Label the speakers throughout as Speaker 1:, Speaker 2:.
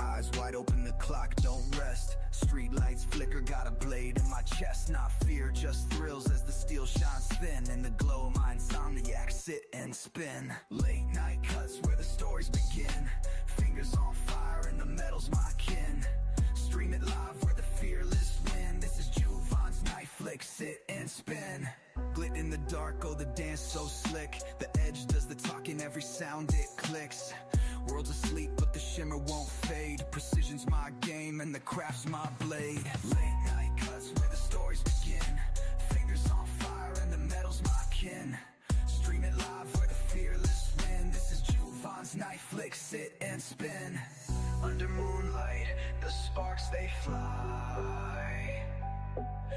Speaker 1: Eyes wide open, the clock don't rest. Street lights flicker, got a blade in my chest. Not fear, just thrills as the steel shines thin. In the glow of my insomniac, sit and spin. Late night cuts where the stories begin. Fingers on fire and the metal's my kin. Stream it live where the fearless win. This is Juvan's night flick, sit and spin. Glit in the dark, oh the dance so slick. The edge does the talking, every sound it clicks. World's asleep but the shimmer won't fade. Precision's my game and the craft's my blade. Late night cuts where the stories begin. Fingers on fire and the metal's my kin. Stream it live where the fearless win. This is Juvan's night flick, sit and spin. Under moonlight, the sparks they fly.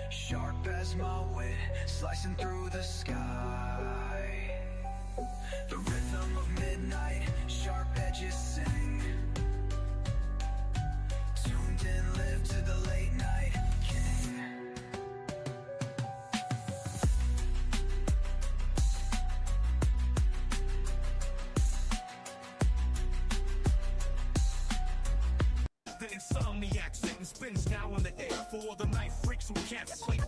Speaker 1: Sharp as my wit, slicing through the sky. The rhythm of midnight, sharp edges sing. Tuned in, live to the late night king.
Speaker 2: The Insomniac sitting spins now on the air for all the night freaks who can't sleep.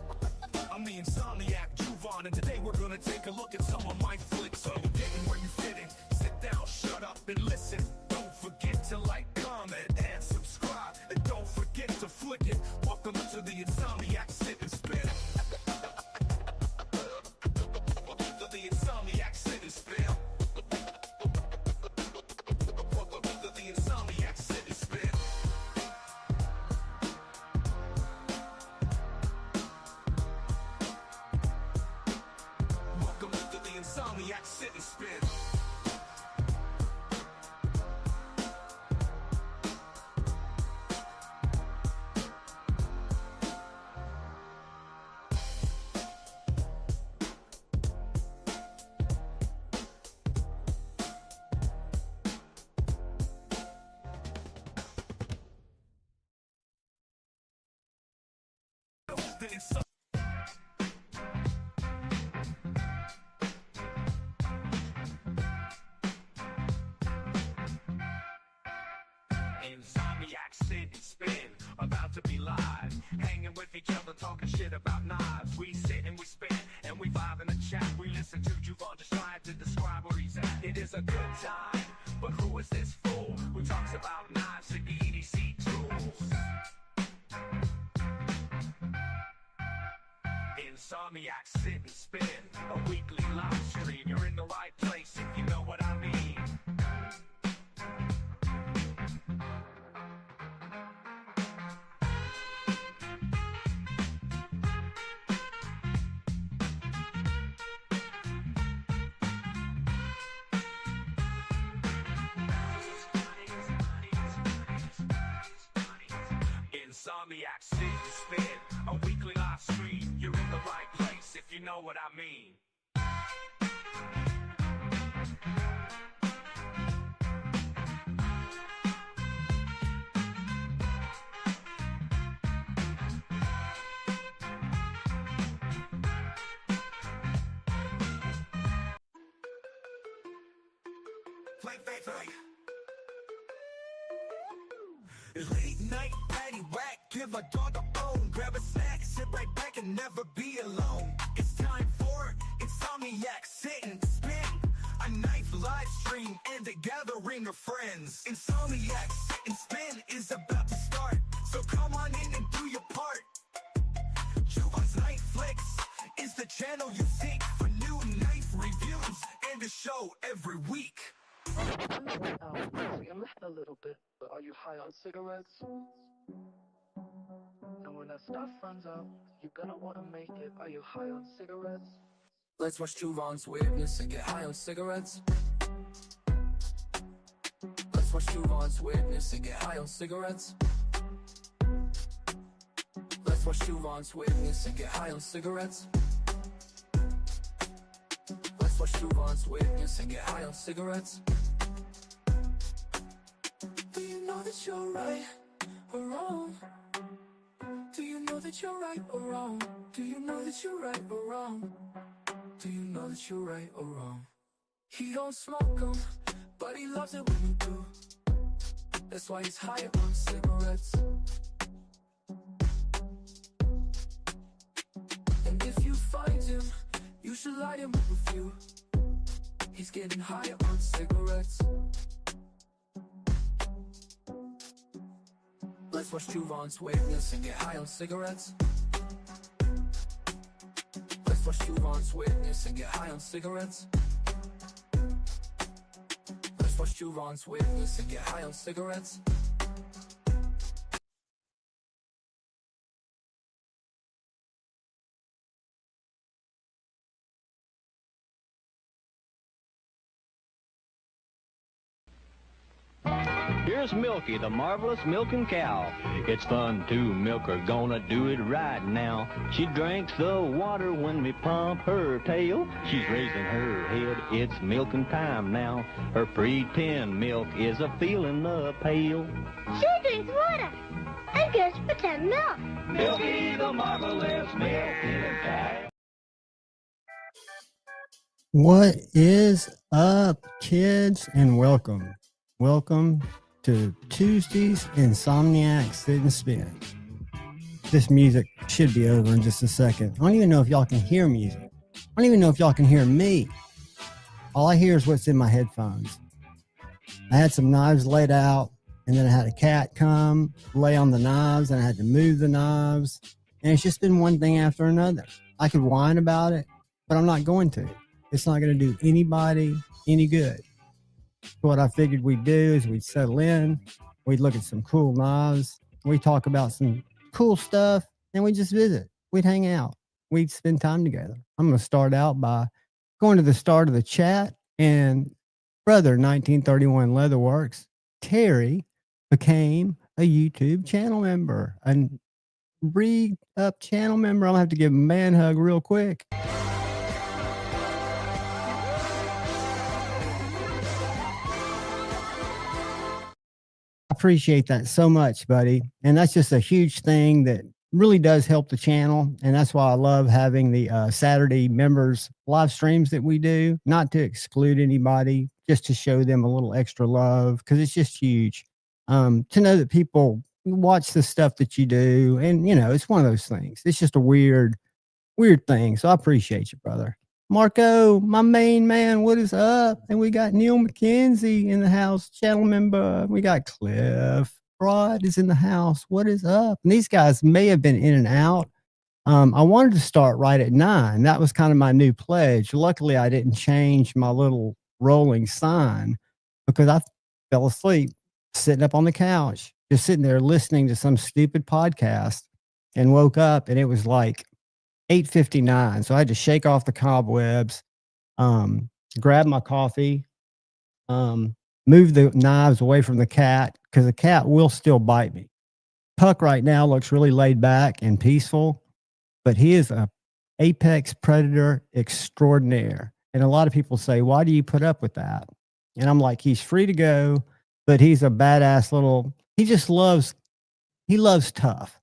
Speaker 2: I'm the Insomniac, Juvan, and today we're gonna take a look at some of my flicks. So you're getting where you fit in. Sit down, shut up, and listen. Don't forget to like, comment, and subscribe. And don't forget to flick it. Welcome to the Insomniac Sit and Spin. Welcome to the Insomniac Sit and Spin. Welcome to the Insomniac Sit and Spin. Insomniac sit and spin. Insomniac sit and spin, about to be live, hanging with each other, talking shit about knives. We sit and we spin, and we vibe in the chat. We listen to Juvan just trying to describe where he's at. It is a good time, but who is this fool who talks about knives and EDC tools? Insomniac sit and spin, a weekly live stream. You're in the right place if you know what I mean. Insomniac sit and spin, a weekly live stream. You're in the right place if you know what I mean. Play. Late night, patty whack, give a dog a bone. Grab a snack, sit right back and never be alone. It's time for Insomniac sit and spin, a knife live stream and a gathering of friends. Insomniac sit and spin is about to start, so come on in and do your part. Juvan's Night Flicks is the channel you seek for new knife reviews and a show every week.
Speaker 3: A little bit, but are you high on cigarettes? And when that stuff runs out, you're gonna wanna make it. Are you high on cigarettes? Let's watch Juvan's weirdness and get high on cigarettes. Let's watch Juvan's weirdness and get high on cigarettes. Let's watch Juvan's weirdness and get high on cigarettes. Let's watch Juvan's weirdness and get high on cigarettes. Do you know that you're right or wrong? Do you know that that you're right or wrong? Do you know that you're right or wrong? Do you know that you're right or wrong? He don't smoke 'em, but he loves it when you do. That's why he's high on cigarettes. And if you find him, you should light him up a few. He's getting high on cigarettes. Let's watch Juvon's witness and get high on cigarettes. Let's watch Juvon's witness and get high on cigarettes. Let's watch Juvon's witness and get high on cigarettes.
Speaker 4: Here's Milky, the marvelous milking cow. It's fun to milk her, gonna do it right now. She drinks the water when we pump her tail. She's raising her head, it's milking time now. Her pretend milk is a feeling the pail.
Speaker 5: She drinks water and gives pretend milk.
Speaker 4: Milky, the marvelous milking cow.
Speaker 6: What is up, kids, and welcome. Welcome to Tuesday's Insomniac Sit and Spin. This music should be over in just a second. I don't even know if y'all can hear music. I don't even know if y'all can hear me. All I hear is what's in my headphones. I had some knives laid out, and then I had a cat come lay on the knives, and I had to move the knives. And it's just been one thing after another. I could whine about it, but I'm not going to. It's not going to do anybody any good. So what I figured we'd do is we'd settle in, we'd look at some cool knives, we'd talk about some cool stuff, and we'd just visit. We'd hang out. We'd spend time together. I'm going to start out by going to the start of the chat, and brother 1931 Leatherworks, Terry, became a YouTube channel member, a re-up channel member. I'm going to have to give him a man hug real quick. Appreciate that so much, buddy. And that's just a huge thing that really does help the channel. And that's why I love having the Saturday members live streams that we do, not to exclude anybody, just to show them a little extra love, because it's just huge to know that people watch the stuff that you do. And, you know, it's one of those things. It's just a weird thing. So I appreciate you, brother. Marco, my main man, what is up? And we got Neil McKenzie in the house, channel member. We got Cliff Broad is in the house. What is up? And these guys may have been in and out. I wanted to start right at 9. That was kind of my new pledge. Luckily, I didn't change my little rolling sign because I fell asleep sitting up on the couch, just sitting there listening to some stupid podcast, and woke up and it was like 8:59. So I had to shake off the cobwebs, grab my coffee, move the knives away from the cat, because the cat will still bite me. Puck right now looks really laid back and peaceful, but he is a apex predator extraordinaire. And a lot of people say, why do you put up with that? And I'm like, he's free to go, but he's a badass little, he loves tough.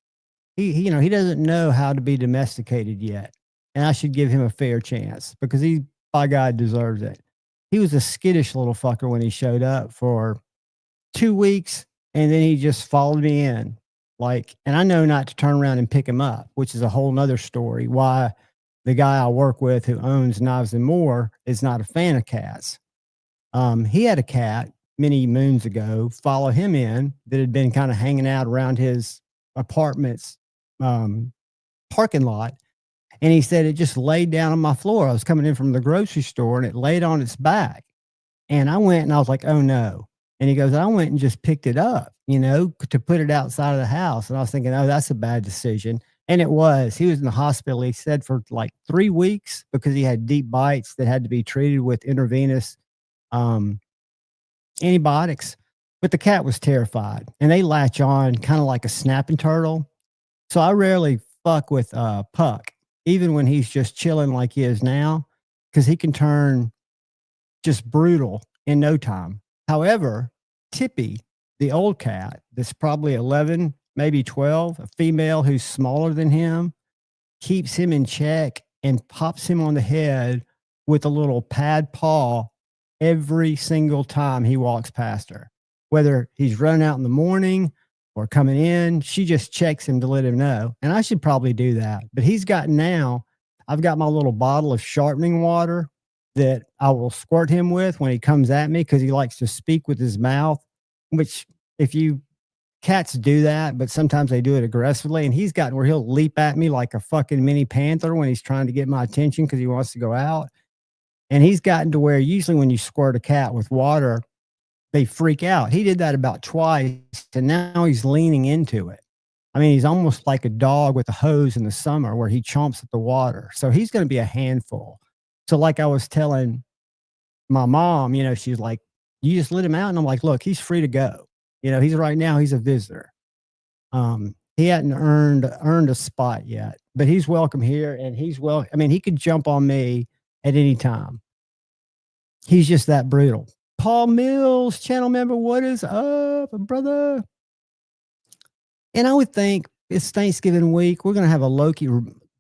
Speaker 6: He doesn't know how to be domesticated yet. And I should give him a fair chance because he, by God, deserves it. He was a skittish little fucker when he showed up for 2 weeks, and then he just followed me in. And I know not to turn around and pick him up, which is a whole nother story, why the guy I work with who owns Knives and More is not a fan of cats. He had a cat many moons ago follow him in that had been kind of hanging out around his apartment's parking lot, and he said it just laid down on my floor. I was coming in from the grocery store and it laid on its back, and I went and I was like, oh no. And he goes, I went and just picked it up, to put it outside of the house. And I was thinking, oh, that's a bad decision. And it was. He was in the hospital, he said, for like 3 weeks because he had deep bites that had to be treated with intravenous antibiotics. But the cat was terrified, and they latch on kind of like a snapping turtle. So I rarely fuck with Puck, even when he's just chilling like he is now, because he can turn just brutal in no time. However, Tippy, the old cat, that's probably 11 maybe 12, a female who's smaller than him, keeps him in check and pops him on the head with a little pad paw every single time he walks past her. Whether he's running out in the morning or coming in, she just checks him to let him know. And I should probably do that. But I've got my little bottle of sharpening water that I will squirt him with when he comes at me because he likes to speak with his mouth, which if you cats do that, but sometimes they do it aggressively. And he's gotten where he'll leap at me like a fucking mini panther when he's trying to get my attention because he wants to go out. And he's gotten to where usually when you squirt a cat with water, they freak out. He did that about twice, and now he's leaning into it. I mean, he's almost like a dog with a hose in the summer where he chomps at the water. So he's going to be a handful. So like I was telling my mom, she's like, you just let him out. And I'm like, look, he's free to go. He's right now, he's a visitor. He hadn't earned a spot yet, but he's welcome here and he could jump on me at any time. He's just that brutal. Paul Mills, channel member, what is up, brother? And I would think it's Thanksgiving week. We're going to have a Loki,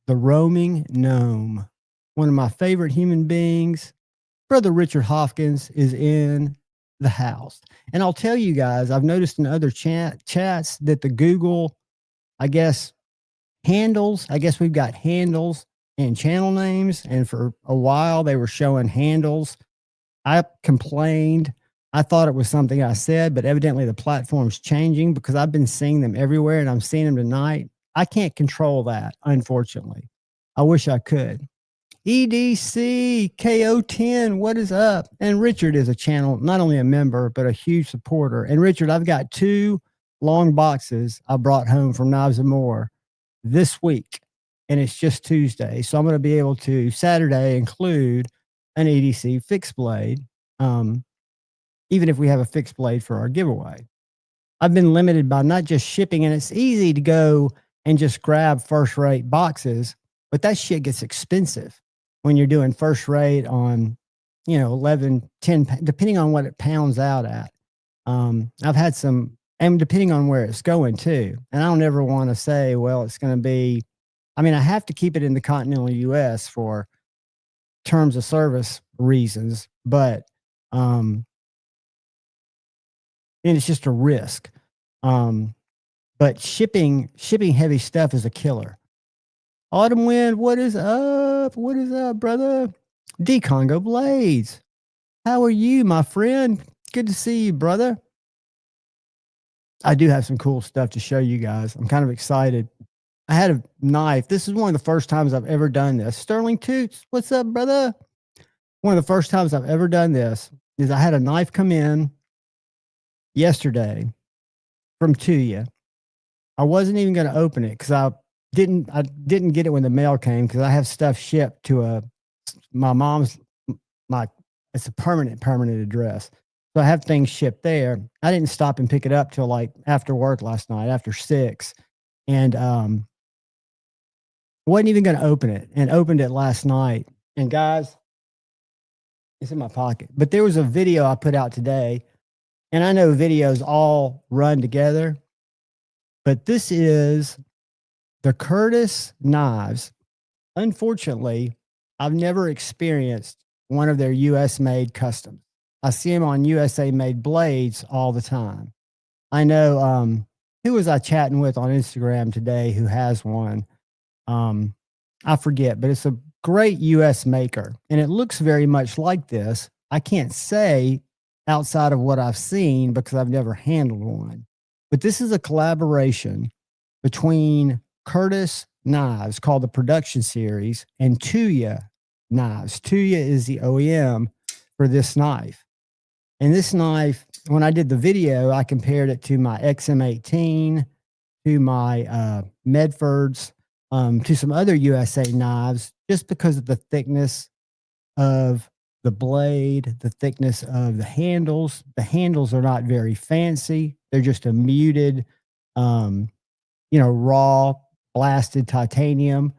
Speaker 6: the roaming gnome, one of my favorite human beings. Brother Richard Hopkins is in the house. And I'll tell you guys, I've noticed in other chats that the Google, handles, we've got handles and channel names. And for a while, they were showing handles. I complained. I thought it was something I said, but evidently the platform's changing because I've been seeing them everywhere and I'm seeing them tonight. I can't control that, unfortunately. I wish I could. EDC KO10, what is up? And Richard is a channel, not only a member, but a huge supporter. And Richard, I've got 2 long boxes I brought home from Knives and More this week, and it's just Tuesday. So I'm going to be able to Saturday include an EDC fixed blade, even if we have a fixed blade for our giveaway. I've been limited by not just shipping, and it's easy to go and just grab first rate boxes, but that shit gets expensive when you're doing first rate on, 11, 10, depending on what it pounds out at. I've had some, and depending on where it's going too. And I don't ever want to say, well, it's going to be, I have to keep it in the continental US for terms of service reasons, but, and it's just a risk. But shipping heavy stuff is a killer. Autumn Wind, what is up? What is up, brother? D Congo Blades. How are you, my friend? Good to see you, brother. I do have some cool stuff to show you guys. I'm kind of excited. I had a knife. This is one of the first times I've ever done this. Sterling Toots, what's up, brother? One of the first times I've ever done this is I had a knife come in yesterday from Tuya. I wasn't even going to open it because I didn't get it when the mail came because I have stuff shipped to my mom's, it's a permanent address. So I have things shipped there. I didn't stop and pick it up till like after work last night, after 6. And wasn't even going to open it, and opened it last night. And guys, it's in my pocket. But there was a video I put out today, and I know videos all run together, but this is the Curtis knives. Unfortunately, I've never experienced one of their US made customs. I see them on USA made blades all the time. I know, who was I chatting with on Instagram today who has one? I forget, but it's a great US maker, and it looks very much like this. I can't say outside of what I've seen because I've never handled one, but this is a collaboration between Curtis Knives called the Production Series and Tuya Knives. Tuya is the OEM for this knife. And this knife, when I did the video, I compared it to my XM18, to my Medfords, to some other USA knives, just because of the thickness of the blade, the thickness of the handles. The handles are not very fancy. They're just a muted, raw blasted titanium.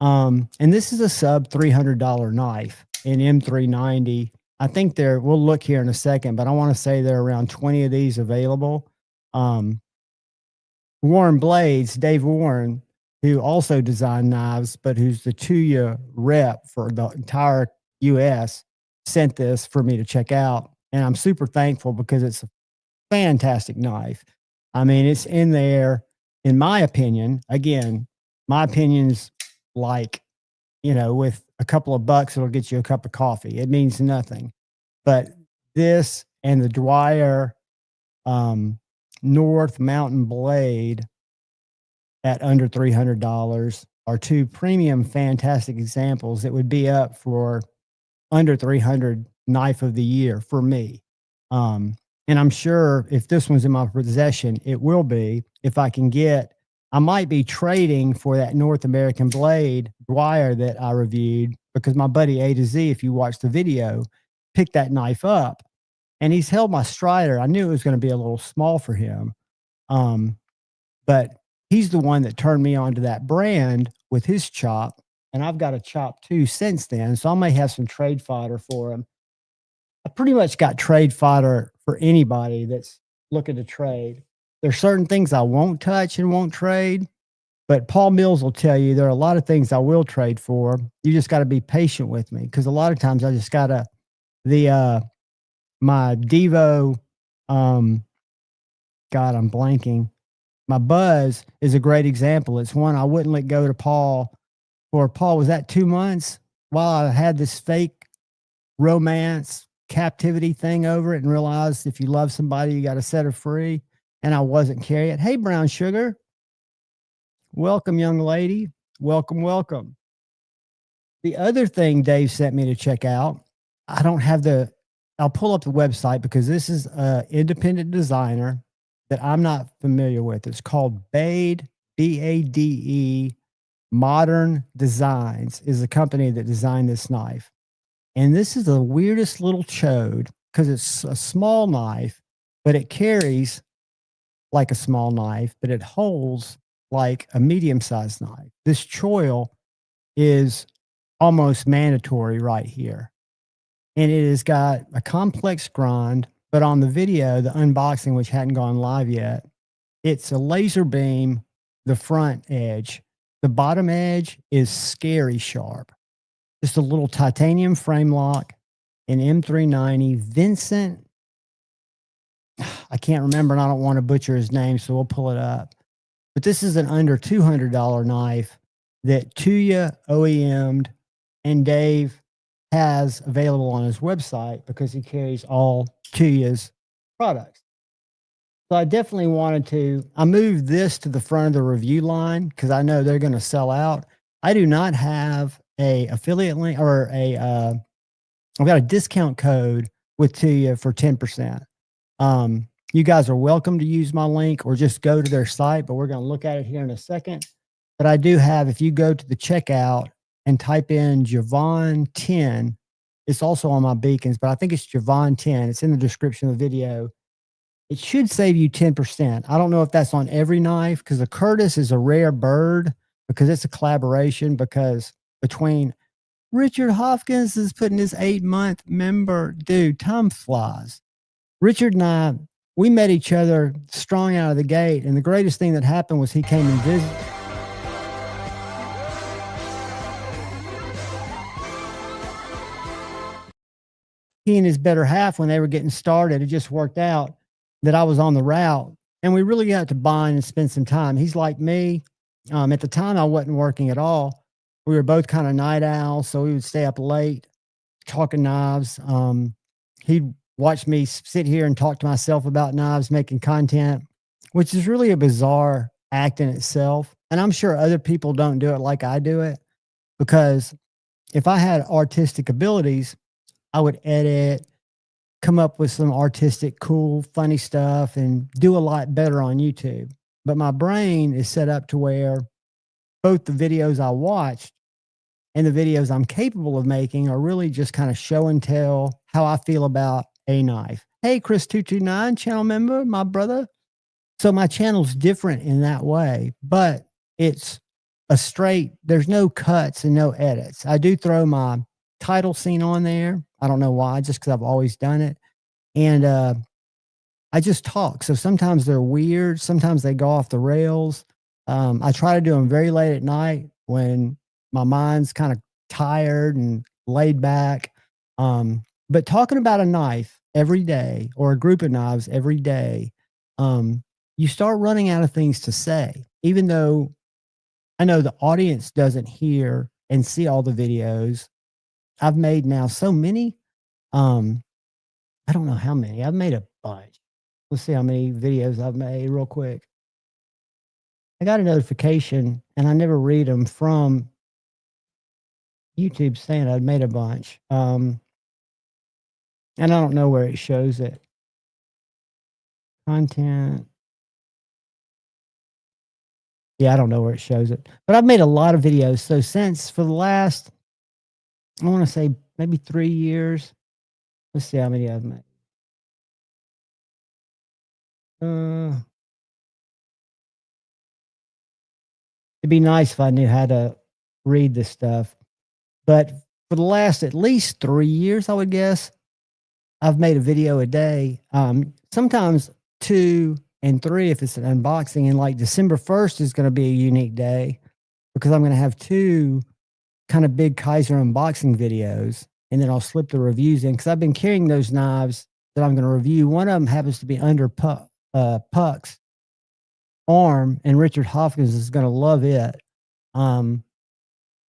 Speaker 6: And this is a sub $300 knife in M390. I think we'll look here in a second, but I want to say there are around 20 of these available. Warren Blades, Dave Warren, who also designed knives, but who's the Tuya rep for the entire US, sent this for me to check out. And I'm super thankful because it's a fantastic knife. I mean, it's in there, in my opinion. Again, my opinion's like, with a couple of bucks, it'll get you a cup of coffee. It means nothing. But this and the Dwyer North Mountain Blade at under $300 are two premium, fantastic examples that would be up for under 300 knife of the year for me. And I'm sure if this one's in my possession, it will be. If I can get, I might be trading for that North American Blade Dwyer that I reviewed, because my buddy A to Z, if you watch the video, picked that knife up and he's held my Strider. I knew it was going to be a little small for him. But he's the one that turned me on to that brand with his chop. And I've got a chop too since then. So I may have some trade fodder for him. I pretty much got trade fodder for anybody that's looking to trade. There's certain things I won't touch and won't trade, but Paul Mills will tell you there are a lot of things I will trade for. You just got to be patient with me, because a lot of times I just got to, my Devo, God, I'm blanking. My Buzz is a great example. It's one I wouldn't let go to Paul for. Paul, was that 2 months while I had this fake romance captivity thing over it and realized if you love somebody, you got to set her free. And I wasn't carrying it. Hey, Brown Sugar. Welcome, young lady. Welcome, welcome. The other thing Dave sent me to check out, I don't have I'll pull up the website because this is an independent designer that I'm not familiar with. It's called Bade, B-A-D-E, Modern Designs is the company that designed this knife. And this is the weirdest little chode because it's a small knife, but it carries like a small knife, but it holds like a medium-sized knife. This choil is almost mandatory right here. And it has got a complex grind, but on the video, the unboxing, which hadn't gone live yet, it's a laser beam, the front edge. The bottom edge is scary sharp. Just a little titanium frame lock, an M390 Vincent. I can't remember, and I don't want to butcher his name, so we'll pull it up. But this is an under $200 knife that Tuya OEM'd, and Dave has available on his website because he carries all Tuya's products. So I definitely wanted to, I moved this to the front of the review line because I know they're going to sell out. I do not have a affiliate link or I've got a discount code with Tuya for 10%. You guys are welcome to use my link or just go to their site, but we're going to look at it here in a second. But I do have, if you go to the checkout and type in Javon 10, it's also on my beacons, but I think it's Javon 10. It's in the description of the video. It should save you 10%. I don't know if that's on every knife because the Curtis is a rare bird because it's a collaboration between Richard Hopkins is putting his 8-month member. Dude, time flies. Richard and I, we met each other strong out of the gate. And the greatest thing that happened was he came and visited. He and his better half, when they were getting started, it just worked out that I was on the route. And we really got to bond and spend some time. He's like me. At the time, I wasn't working at all. We were both kind of night owls, so we would stay up late talking knives. He'd watch me sit here and talk to myself about knives, making content, which is really a bizarre act in itself. And I'm sure other people don't do it like I do it, because if I had artistic abilities, I would edit, come up with some artistic, cool, funny stuff and do a lot better on YouTube. But my brain is set up to where both the videos I watched and the videos I'm capable of making are really just kind of show and tell how I feel about a knife. Hey, Chris229, channel member, my brother. So my channel's different in that way, but it's a straight, there's no cuts and no edits. I do throw my title scene on there. I don't know why, just because I've always done it. And I just talk. So sometimes they're weird. Sometimes they go off the rails. I try to do them very late at night when my mind's kind of tired and laid back. But talking about a knife every day or a group of knives every day, you start running out of things to say, even though I know the audience doesn't hear and see all the videos. I've made now so many. Um, I don't know how many. I've made a bunch. Let's see how many videos I've made real quick. I got a notification and I never read them from YouTube saying I'd made a bunch. And I don't know where it shows it. Content. Yeah, I don't know where it shows it. But I've made a lot of videos. So since for the last, I want to say maybe 3 years. Let's see how many I've made. It'd be nice if I knew how to read this stuff. But for the last at least 3 years, I would guess, I've made a video a day. Sometimes 2 and 3 if it's an unboxing. And like December 1st is going to be a unique day because I'm going to have 2 kind of big Kaiser unboxing videos. And then I'll slip the reviews in because I've been carrying those knives that I'm going to review. One of them happens to be under Puck's arm, and Richard Hopkins is going to love it.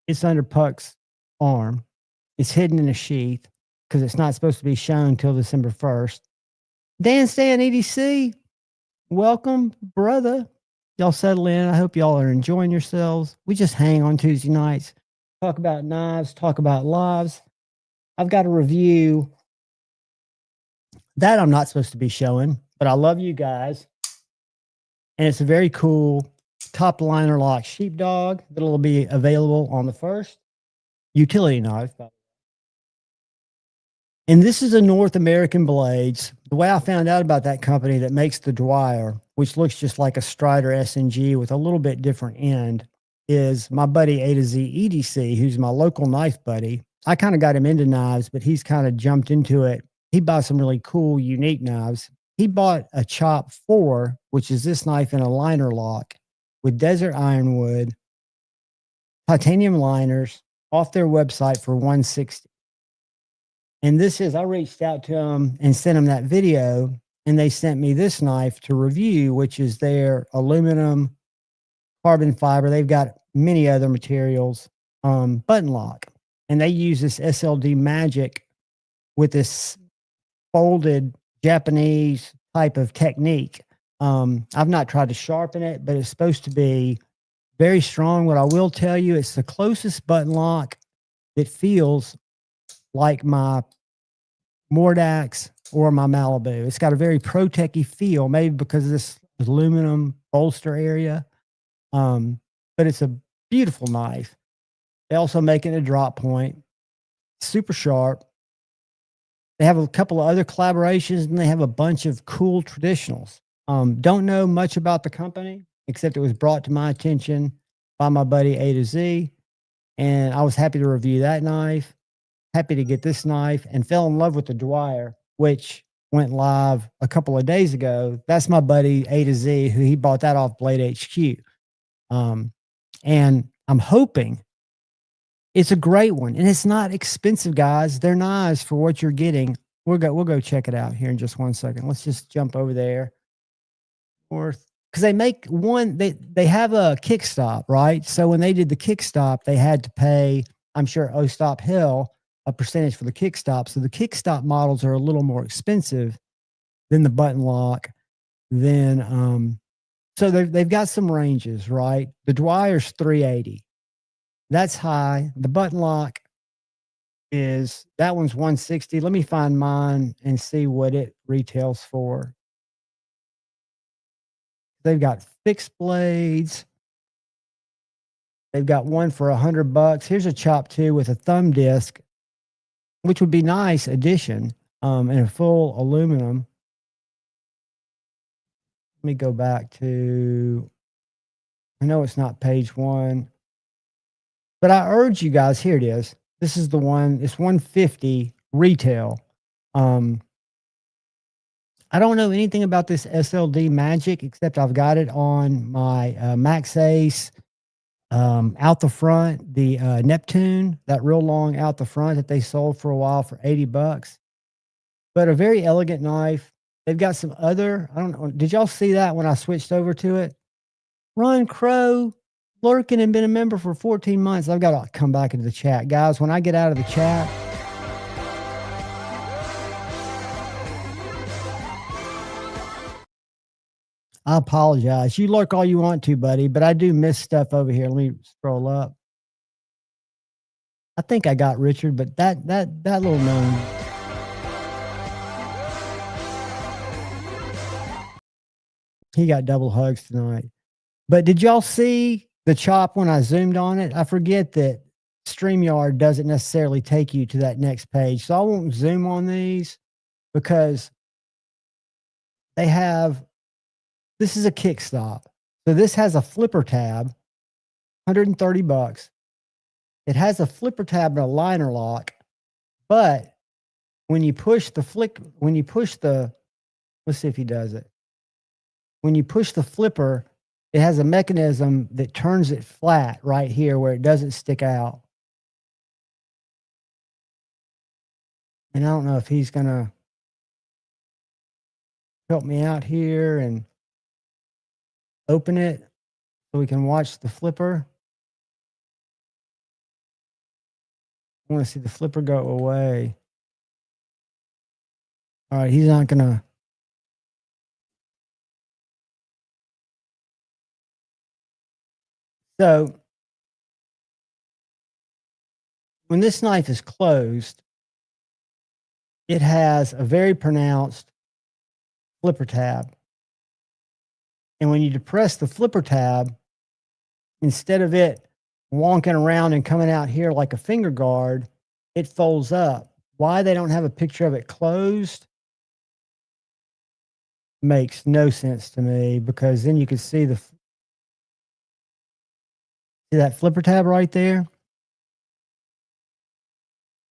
Speaker 6: It's under Puck's arm. It's hidden in a sheath because it's not supposed to be shown till December 1st. Dan Stan EDC, welcome, brother. Y'all settle in. I hope y'all are enjoying yourselves. We just hang on Tuesday nights, talk about knives, talk about lives. I've got a review that I'm not supposed to be showing, but I love you guys. And it's a very cool top liner lock sheepdog that'll be available on the 1st. Utility knife. And this is a North American Blades. The way I found out about that company that makes the Dwyer, which looks just like a Strider SNG with a little bit different end, is my buddy A to Z EDC, who's my local knife buddy. I kind of got him into knives, but he's kind of jumped into it. He buys some really cool, unique knives. He bought a Chop 4, which is this knife in a liner lock with desert ironwood, titanium liners off their website for $160. And this is, I reached out to them and sent them that video, and they sent me this knife to review, which is their aluminum carbon fiber. They've got many other materials, button lock. And they use this SLD Magic with this folded Japanese type of technique. I've not tried to sharpen it, but it's supposed to be very strong. What I will tell you, it's the closest button lock that feels like my Mordax or my Malibu. It's got a very Pro-Tech-y feel, maybe because of this aluminum bolster area. But it's a beautiful knife. They also make it a drop point, super sharp. They have a couple of other collaborations, and they have a bunch of cool traditionals. Don't know much about the company, except it was brought to my attention by my buddy A to Z. And I was happy to review that knife, happy to get this knife, and fell in love with the Dwyer, which went live a couple of days ago. That's my buddy A to Z, who he bought that off Blade HQ. And I'm hoping it's a great one, and it's not expensive, guys. They're nice for what you're getting. We'll go check it out here in just 1 second. Let's just jump over there. Because they make one, they have a kick stop, right? So when they did the kick stop, they had to pay, I'm sure, Stop Hill a percentage for the kick stop. So the kick stop models are a little more expensive than the button lock. Then so they've got some ranges, right? The Dwyer's $380. That's high. The button lock is, that one's $160. Let me find mine and see what it retails for. They've got fixed blades. They've got one for $100. Here's a Chop 2 with a thumb disc, which would be nice addition, and a full aluminum. Let me go back to, I know it's not page 1, but I urge you guys, here it is. This is the one, it's $150 retail. I don't know anything about this SLD Magic except I've got it on my Max Ace out the front, the Neptune, that real long out the front that they sold for a while for $80. But a very elegant knife. They've got some other, I don't know, did y'all see that when I switched over to it? Ron Crow, lurking and been a member for 14 months. I've got to come back into the chat. Guys, when I get out of the chat, I apologize. You lurk all you want to, buddy, but I do miss stuff over here. Let me scroll up. I think I got Richard, but that little gnome. He got double hugs tonight. But did y'all see the chop when I zoomed on it? I forget that StreamYard doesn't necessarily take you to that next page. So I won't zoom on these because they have, this is a kickstop. So this has a flipper tab, $130. It has a flipper tab and a liner lock, but when you push the let's see if he does it. When you push the flipper, it has a mechanism that turns it flat right here where it doesn't stick out. And I don't know if he's going to help me out here and open it so we can watch the flipper. I want to see the flipper go away. All right, he's not going to. So when this knife is closed, it has a very pronounced flipper tab. And when you depress the flipper tab, instead of it wonking around and coming out here like a finger guard, it folds up. Why they don't have a picture of it closed makes no sense to me, because then you can see that flipper tab right there?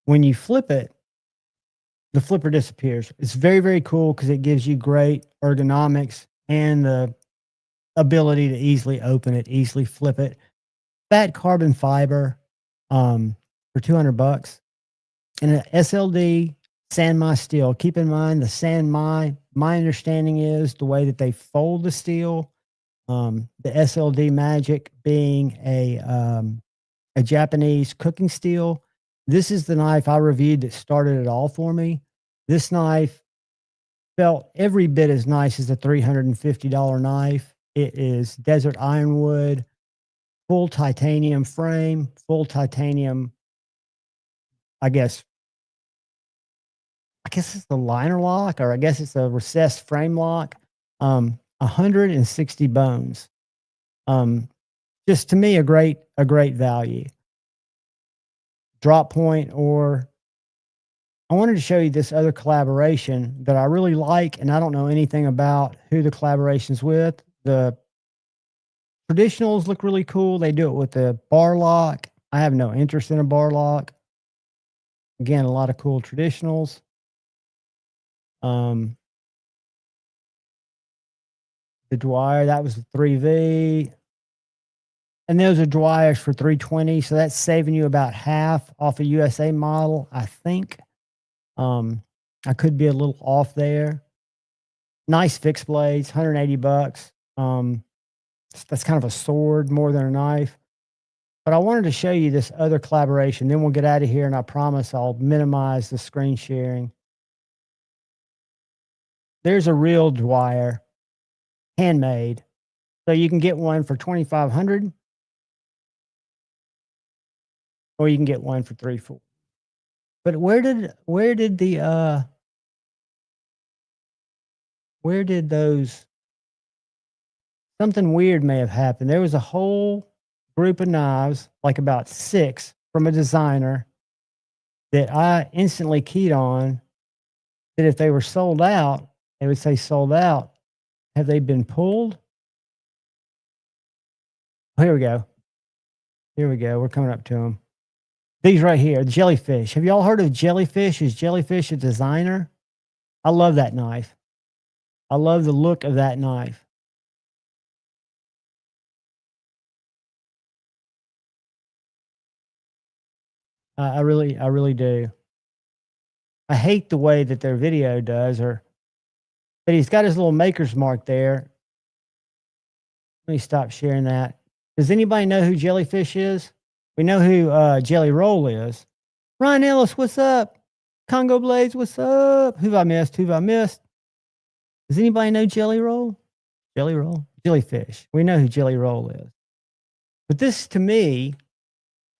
Speaker 6: When you flip it, the flipper disappears. It's very, very cool because it gives you great ergonomics and the ability to easily open it, easily flip it. Fat carbon fiber for $200. And an SLD Sanmai steel. Keep in mind the Sanmai, my understanding is the way that they fold the steel, the SLD Magic being a Japanese cooking steel. This is the knife I reviewed that started it all for me. This knife felt every bit as nice as a $350 knife. It is desert ironwood, full titanium frame, full titanium, I guess it's the liner lock, or I guess it's a recessed frame lock. 160 bones. Just to me, a great value. Drop point, or I wanted to show you this other collaboration that I really like, and I don't know anything about who the collaboration's with. The traditionals look really cool. They do it with the bar lock. I have no interest in a bar lock. Again, a lot of cool traditionals. The Dwyer, that was the 3V. And those are Dwyers for $320. So that's saving you about half off a USA model, I think. I could be a little off there. Nice fixed blades, $180. That's kind of a sword more than a knife. But I wanted to show you this other collaboration. Then we'll get out of here, and I promise I'll minimize the screen sharing. There's a real Dwyer, handmade. So you can get one for $2,500, or you can get one for $3,400. But where did those, something weird may have happened. There was a whole group of knives, like about 6 from a designer, that I instantly keyed on, that if they were sold out, they would say sold out. Have they been pulled? Oh, here we go. Here we go. We're coming up to them. These right here, Jellyfish. Have y'all heard of Jellyfish? Is Jellyfish a designer? I love that knife. I love the look of that knife. I really do. I hate the way that their video does, but he's got his little maker's mark there. Let me stop sharing that. Does anybody know who Jellyfish is? We know who Jelly Roll is. Ryan Ellis, what's up? Congo Blades, what's up? Who've I missed? Does anybody know Jelly Roll? Jelly Roll? Jellyfish. We know who Jelly Roll is. But this, to me,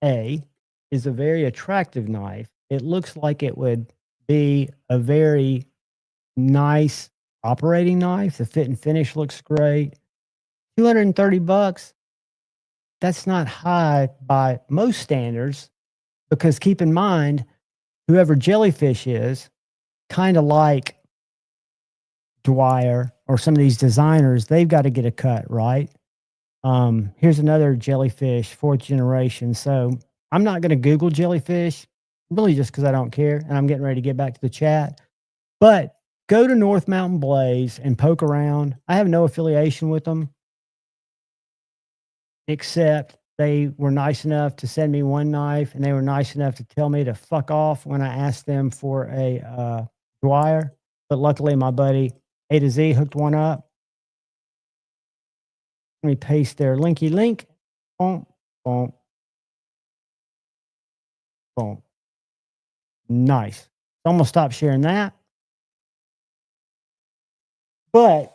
Speaker 6: is a very attractive knife. It looks like it would be a very nice operating knife. The fit and finish looks great. $230. That's not high by most standards, because keep in mind, whoever Jellyfish is, kind of like Dwyer or some of these designers, they've got to get a cut, right? Here's another Jellyfish, 4th generation. So I'm not going to Google Jellyfish, really just because I don't care, and I'm getting ready to get back to the chat. But go to North Mountain Blaze and poke around. I have no affiliation with them, except they were nice enough to send me one knife, and they were nice enough to tell me to fuck off when I asked them for a Dwyer. But luckily, my buddy A to Z hooked one up. Let me paste their linky link. Boom, boom, boom. Nice. So I'm going to stop sharing that. But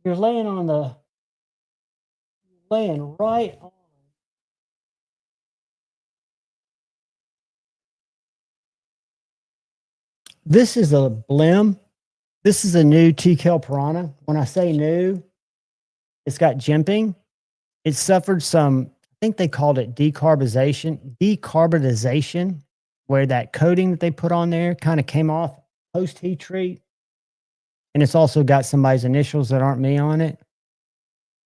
Speaker 6: you're laying right on. This is a Blim. This is a new TKL Piranha. When I say new, it's got jimping. It suffered some, I think they called it decarbonization, where that coating that they put on there kind of came off post heat treat. And it's also got somebody's initials that aren't me on it.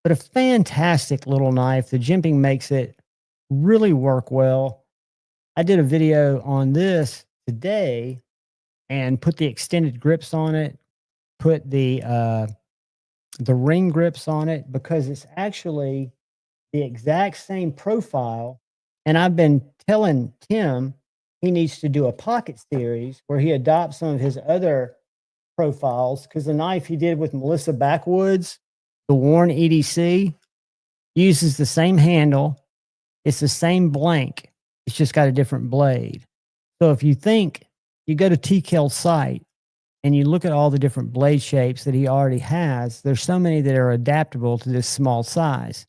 Speaker 6: But a fantastic little knife. The jimping makes it really work well. I did a video on this today and put the extended grips on it, put the ring grips on it, because it's actually the exact same profile. And I've been telling Tim he needs to do a pocket series where he adopts some of his other profiles, because the knife he did with Melissa Backwoods, the worn EDC, uses the same handle. It's the same blank. It's just got a different blade. So if you think, you go to TKL's site and you look at all the different blade shapes that he already has, there's so many that are adaptable to this small size.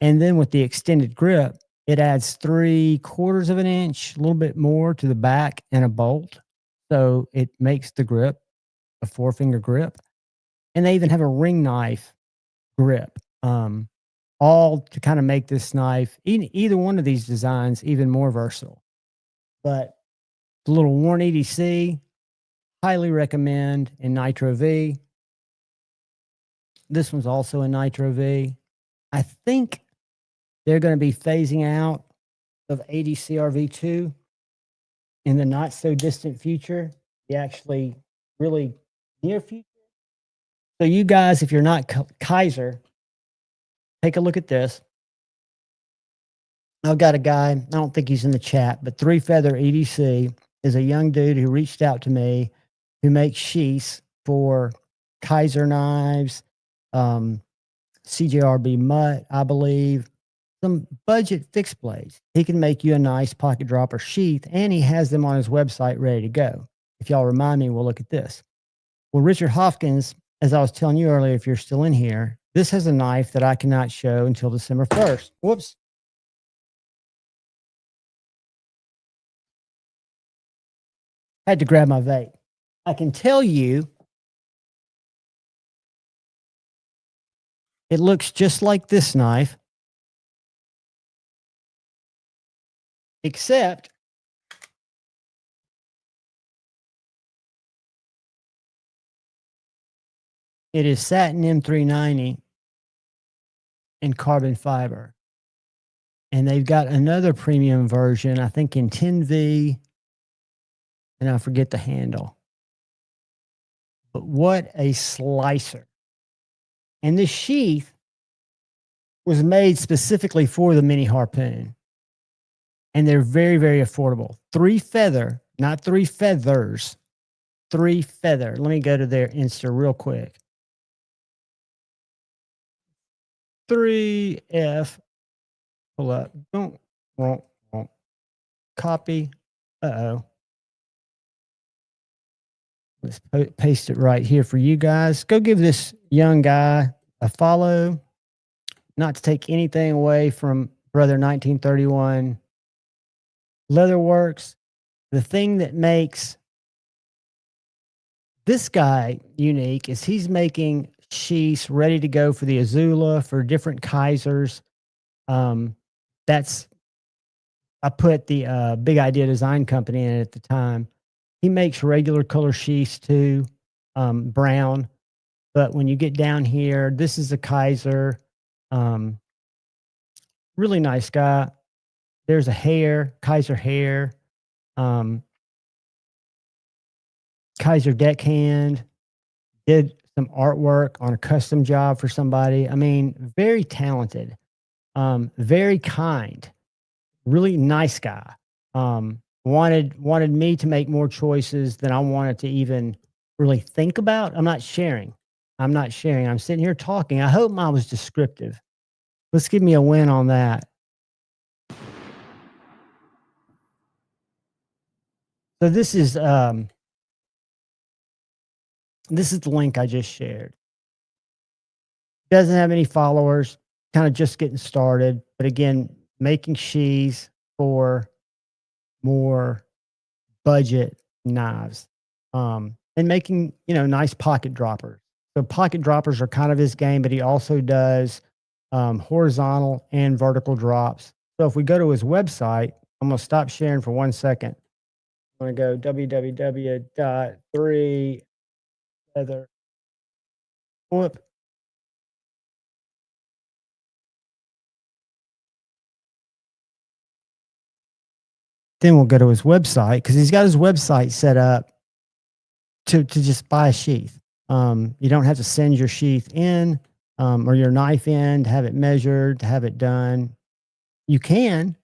Speaker 6: And then with the extended grip, it adds 3/4 of an inch, a little bit more to the back, and a bolt. So it makes the grip a 4-finger grip. And they even have a ring knife grip, all to kind of make this knife, either one of these designs, even more versatile. But the little worn EDC, highly recommend in Nitro V. This one's also in Nitro V. I think they're going to be phasing out of ADCR V2 in the not so distant future, the actually really near future. So you guys, if you're not Kaiser, take a look at this. I've got a guy, I don't think he's in the chat, but 3 Feather EDC is a young dude who reached out to me, who makes sheaths for Kaiser knives, CJRB Mutt, I believe, some budget fixed blades. He can make you a nice pocket dropper sheath, and he has them on his website ready to go. If y'all remind me, we'll look at this. Well, Richard Hopkins, as I was telling you earlier, if you're still in here, this has a knife that I cannot show until December 1st. Whoops. I had to grab my vape. I can tell you it looks just like this knife, except it is satin M390 and carbon fiber. And they've got another premium version, I think in 10V and I forget the handle. But what a slicer. And this sheath was made specifically for the mini harpoon. And they're very, very affordable. 3 feather, not 3 feathers, 3 feather. Let me go to their Insta real quick. 3F. Pull up. Don't. Copy. Uh-oh. Let's paste it right here for you guys. Go give this young guy a follow. Not to take anything away from Brother 1931 Leatherworks. The thing that makes this guy unique is he's making sheaths ready to go for the Azula, for different Kaisers. I put the Big Idea Design Company in it at the time. He makes regular color sheaths too, brown. But when you get down here, this is a Kaiser. Really nice guy. There's a hair, Kaiser hair. Kaiser deckhand. Did some artwork on a custom job for somebody. I mean, very talented, very kind, really nice guy. Wanted me to make more choices than I wanted to even really think about. I'm not sharing. I'm sitting here talking. I hope mine was descriptive. Let's give me a win on that. So this is the link I just shared. Doesn't have any followers, kind of just getting started. But again, making sheaths for more budget knives, and making, nice pocket droppers. So pocket droppers are kind of his game, but he also does horizontal and vertical drops. So if we go to his website, I'm going to stop sharing for 1 second. I'm going to go www.3feather. Whoop. Then we'll go to his website, because he's got his website set up to just buy a sheath. You don't have to send your sheath in or your knife in to have it measured, to have it done. You can,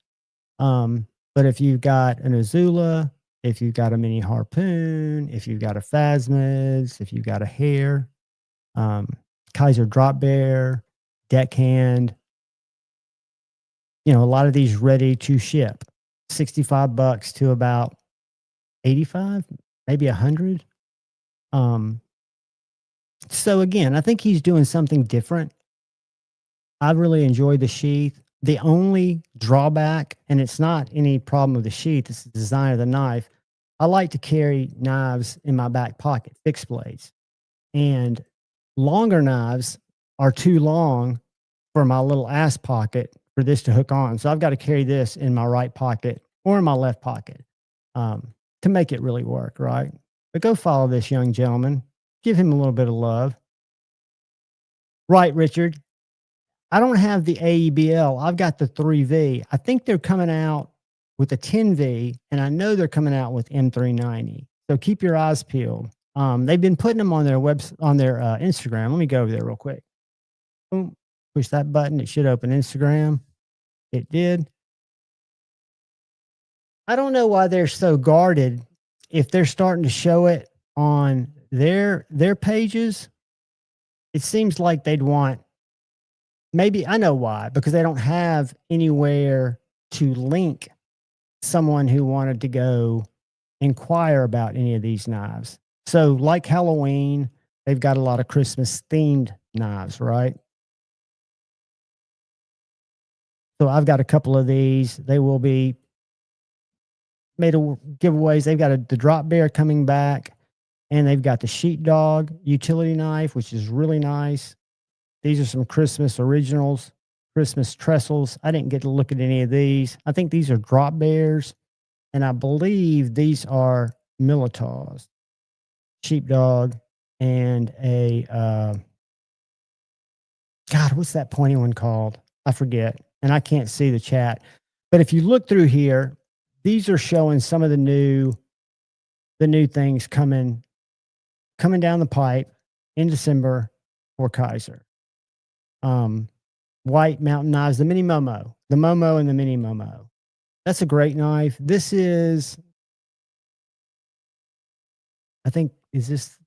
Speaker 6: but if you've got an Azula, if you've got a mini harpoon, if you've got a Phasmids, if you've got a hair, Kaiser drop bear, deckhand, a lot of these ready to ship, $65 to about 85, maybe 100. So again, I think he's doing something different. I really enjoy the sheath. The only drawback, and it's not any problem with the sheath, it's the design of the knife. I like to carry knives in my back pocket, fixed blades. And longer knives are too long for my little ass pocket for this to hook on. So I've got to carry this in my right pocket or in my left pocket to make it really work, right? But go follow this young gentleman. Give him a little bit of love. Right, Richard. I don't have the AEBL. I've got the 3V. I think they're coming out with the 10V, and I know they're coming out with M390. So keep your eyes peeled. They've been putting them on their Instagram. Let me go over there real quick. Boom. Push that button. It should open Instagram. It did. I don't know why they're so guarded if they're starting to show it on their pages. It seems like they'd want, maybe I know why, because they don't have anywhere to link someone who wanted to go inquire about any of these knives. So like Halloween, they've got a lot of Christmas themed knives, right? So I've got a couple of these. They will be made of giveaways. They've got the drop bear coming back, and they've got the sheepdog utility knife, which is really nice. These are some Christmas originals, Christmas trestles. I didn't get to look at any of these. I think these are drop bears, and I believe these are Militaws, sheepdog, and a God, what's that pointy one called? I forget, and I can't see the chat. But if you look through here, these are showing some of the new the new things coming down the pipe in December for Kaiser. White mountain knives, the mini Momo, and the mini Momo. That's a great knife. This is, I think, is this?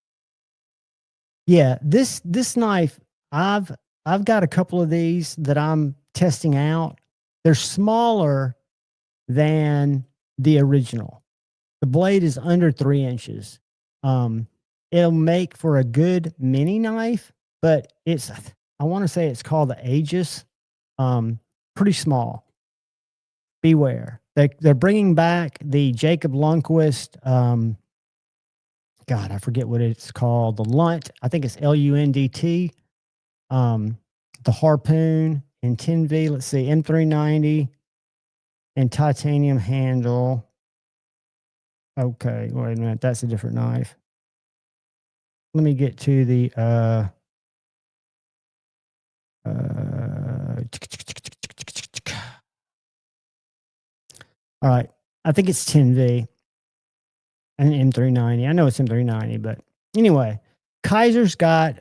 Speaker 6: Yeah, this knife. I've got a couple of these that I'm testing out. They're smaller than the original. The blade is under 3 inches. It'll make for a good mini knife, but I want to say it's called the Aegis. Pretty small. Beware. They're bringing back the Jacob Lundquist. God, I forget what it's called. The Lunt. I think it's LUNDT. The Harpoon in 10V. Let's see, M390 and titanium handle. Okay, wait a minute. That's a different knife. Let me get to the all right. I think it's 10V and M390. I know it's M390, but anyway, Kaiser's got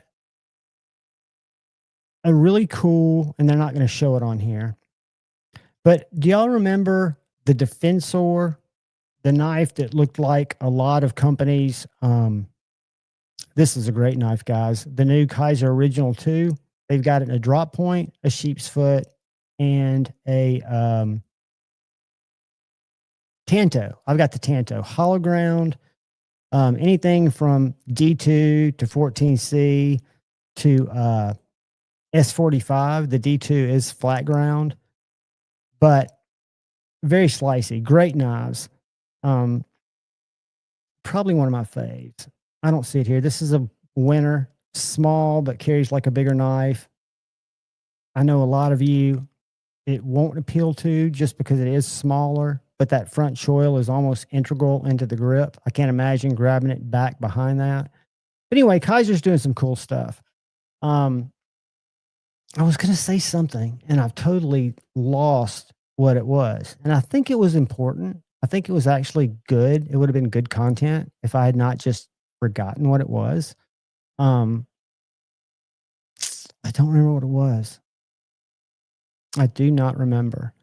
Speaker 6: a really cool, and they're not going to show it on here. But do y'all remember the Defensor, the knife that looked like a lot of companies? This is a great knife, guys. The new Kaiser Original 2. They've got it in a drop point, a sheep's foot, and a Tanto. I've got the Tanto. Hollow ground. Anything from D2 to 14C to S45. The D2 is flat ground, but very slicey. Great knives. Probably one of my faves. I don't see it here. This is a winner. Small, but carries like a bigger knife. I know a lot of you, it won't appeal to just because it is smaller, but that front choil is almost integral into the grip. I can't imagine grabbing it back behind that. But anyway, Kaiser's doing some cool stuff. I was going to say something, and I've totally lost what it was. And I think it was important. I think it was actually good. It would have been good content if I had not just forgotten what it was. I don't remember what it was. I do not remember.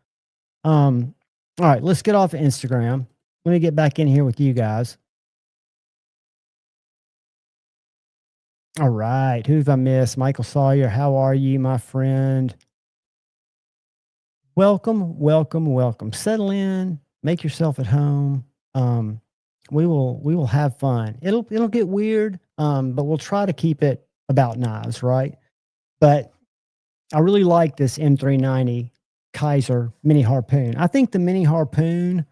Speaker 6: All right, let's get off of Instagram. Let me get back in here with you guys. All right, who have I missed? Michael Sawyer, how are you, my friend? Welcome, welcome, welcome. Settle in, make yourself at home. We will have fun. It'll get weird, but we'll try to keep it about knives, right? But I really like this M390 Kaiser mini harpoon. I think the mini harpoon,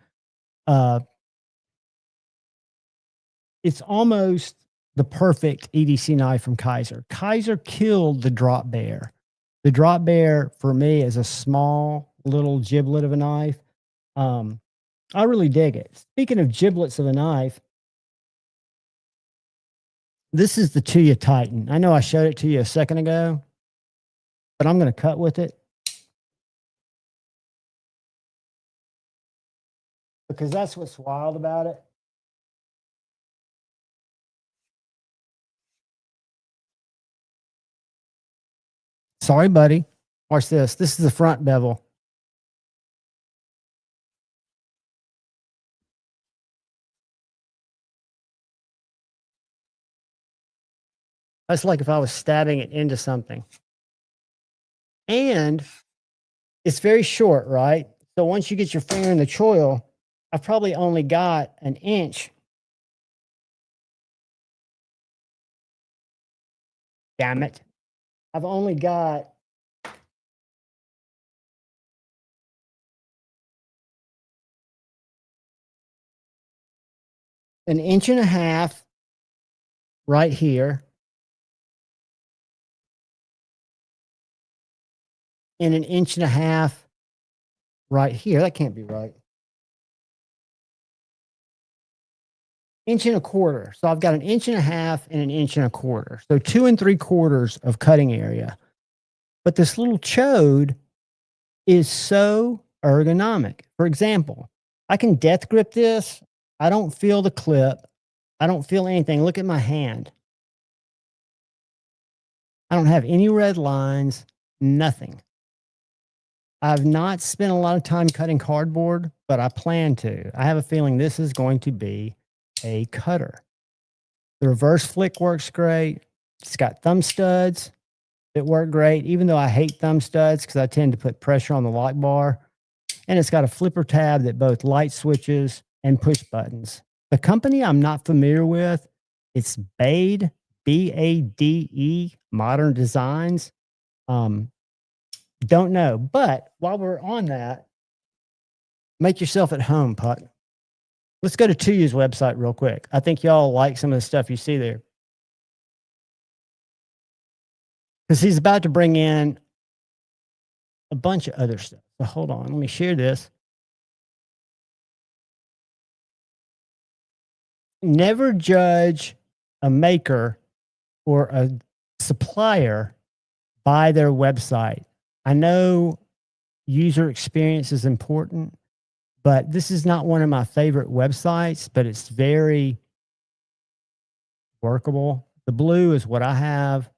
Speaker 6: it's almost the perfect EDC knife from Kaiser. Kaiser killed the drop bear. The drop bear for me is a small little giblet of a knife. I really dig it. Speaking of giblets of a knife, this is the Tuya Titan. I know I showed it to you a second ago, but I'm going to cut with it because that's what's wild about it. Sorry, buddy. Watch this. This is the front bevel. That's like if I was stabbing it into something. And it's very short, right? So once you get your finger in the choil, I've probably only got an inch. Damn it. I've only got an inch and a half right here. And an inch and a half right here. That can't be right. Inch and a quarter. So I've got an inch and a half and an inch and a quarter. So 2 3/4 of cutting area. But this little chode is so ergonomic. For example, I can death grip this. I don't feel the clip. I don't feel anything. Look at my hand. I don't have any red lines, nothing. I've not spent a lot of time cutting cardboard, but I plan to. I have a feeling this is going to be a cutter. The reverse flick works great. It's got thumb studs that work great, even though I hate thumb studs because I tend to put pressure on the lock bar. And it's got a flipper tab that both light switches and push buttons. The company I'm not familiar with, it's Bade, B-A-D-E, Modern Designs. Don't know. But while we're on that, make yourself at home, Puck. Let's go to Tuyu's website real quick. I think y'all like some of the stuff you see there. Because he's about to bring in a bunch of other stuff. So hold on, let me share this. Never judge a maker or a supplier by their website. I know user experience is important, but this is not one of my favorite websites, but it's very workable. The blue is what I have.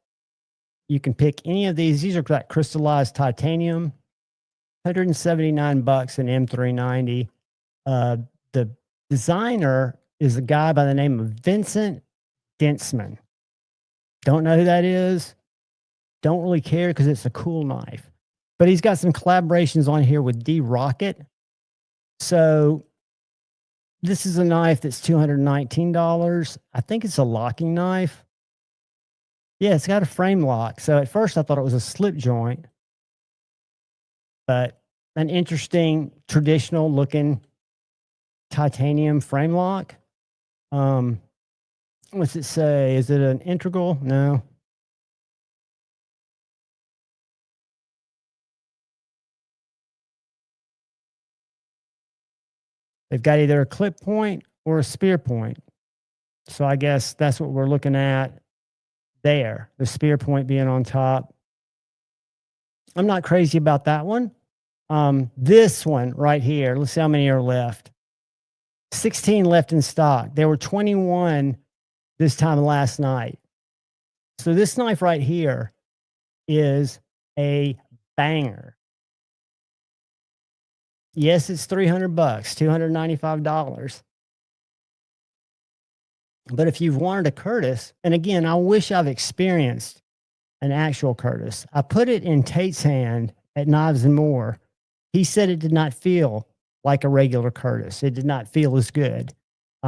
Speaker 6: You can pick any of these. These are like crystallized titanium, $179 in M390. The designer is a guy by the name of Vincent Dentzman. Don't know who that is. Don't really care because it's a cool knife. But he's got some collaborations on here with D-Rocket. So this is a knife that's $219. I think it's a locking knife. Yeah, it's got a frame lock. So at first I thought it was a slip joint, but an interesting traditional looking titanium frame lock. What's it say? Is it an integral? No. They've got either a clip point or a spear point. So I guess that's what we're looking at there, the spear point being on top. I'm not crazy about that one. This one right here, let's see how many are left. 16 left in stock. There were 21 this time last night. So this knife right here is a banger. Yes, it's $300, $295. But if you've wanted a Curtis, and again, I wish I've experienced an actual Curtis. I put it in Tate's hand at Knives and More. He said it did not feel like a regular Curtis. It did not feel as good.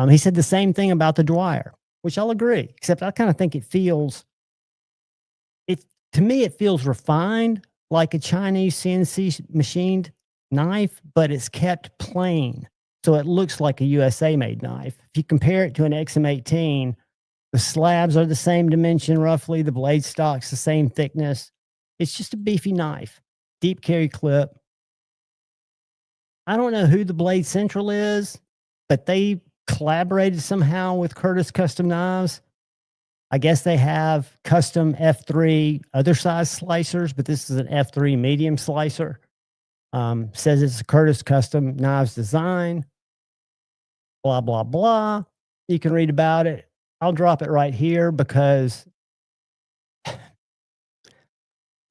Speaker 6: He said the same thing about the Dwyer, which I'll agree, except I kind of think it feels, to me, it feels refined, like a Chinese CNC machined knife, but it's kept plain. So it looks like a USA made knife. If you compare it to an XM18, the slabs are the same dimension roughly. The blade stock's the same thickness. It's just a beefy knife. Deep carry clip. I don't know who the Blade Central is, but they collaborated somehow with Curtis Custom Knives. I guess they have custom F3 other size slicers, but this is an F3 medium slicer. Says it's a Curtis Custom Knives design. Blah, blah, blah. You can read about it. I'll drop it right here because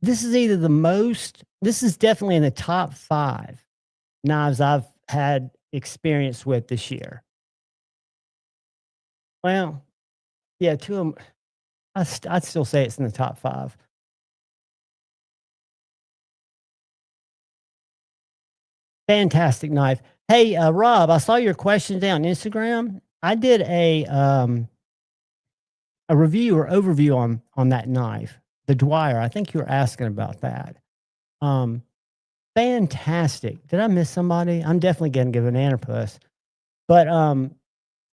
Speaker 6: this is either the most, this is definitely in the top 5 knives I've had experience with this year. Well, yeah, 2 of them, I'd still say it's in the top 5. Fantastic knife. Hey, Rob, I saw your question down Instagram. I did a review or overview on that knife, the Dwyer. I think you were asking about that. Fantastic. Did I miss somebody? I'm definitely going to give an Anarpuss. But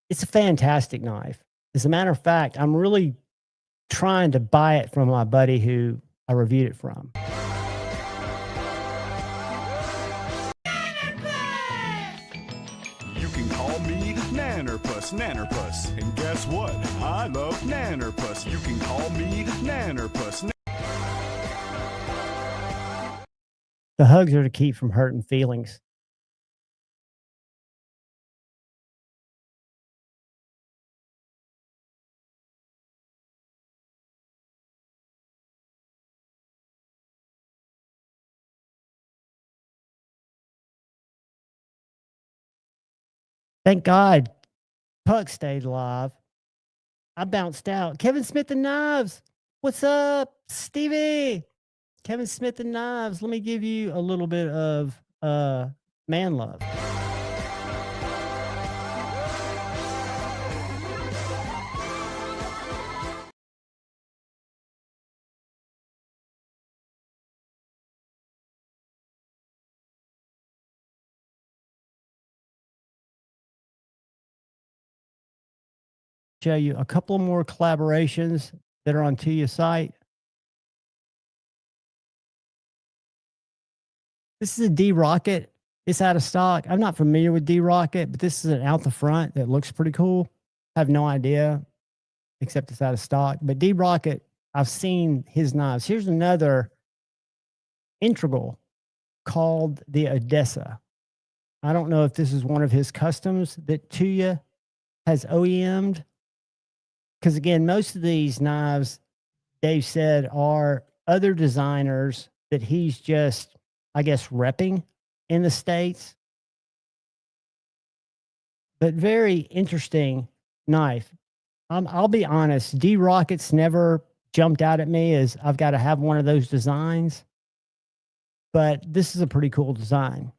Speaker 6: it's a fantastic knife. As a matter of fact, I'm really trying to buy it from my buddy who I reviewed it from.
Speaker 7: You can call me Nannerpuss. And guess what? I love Nannerpuss. You can call me Nannerpuss.
Speaker 6: The hugs are to keep from hurting feelings. Thank God Puck stayed alive. I bounced out. Kevin Smith and Knives. What's up, Stevie? Kevin Smith and Knives. Let me give you a little bit of man love. Show you a couple more collaborations that are on Tuya site. This is a D Rocket. It's out of stock. I'm not familiar with D Rocket, but this is an out the front that looks pretty cool. I have no idea, except it's out of stock. But D Rocket, I've seen his knives. Here's another integral called the Odessa. I don't know if this is one of his customs that Tuya has OEM'd. Because again, most of these knives, Dave said, are other designers that he's just, I guess, repping in the States. But very interesting knife. I'll be honest, D Rockets never jumped out at me as I've got to have one of those designs. But this is a pretty cool design.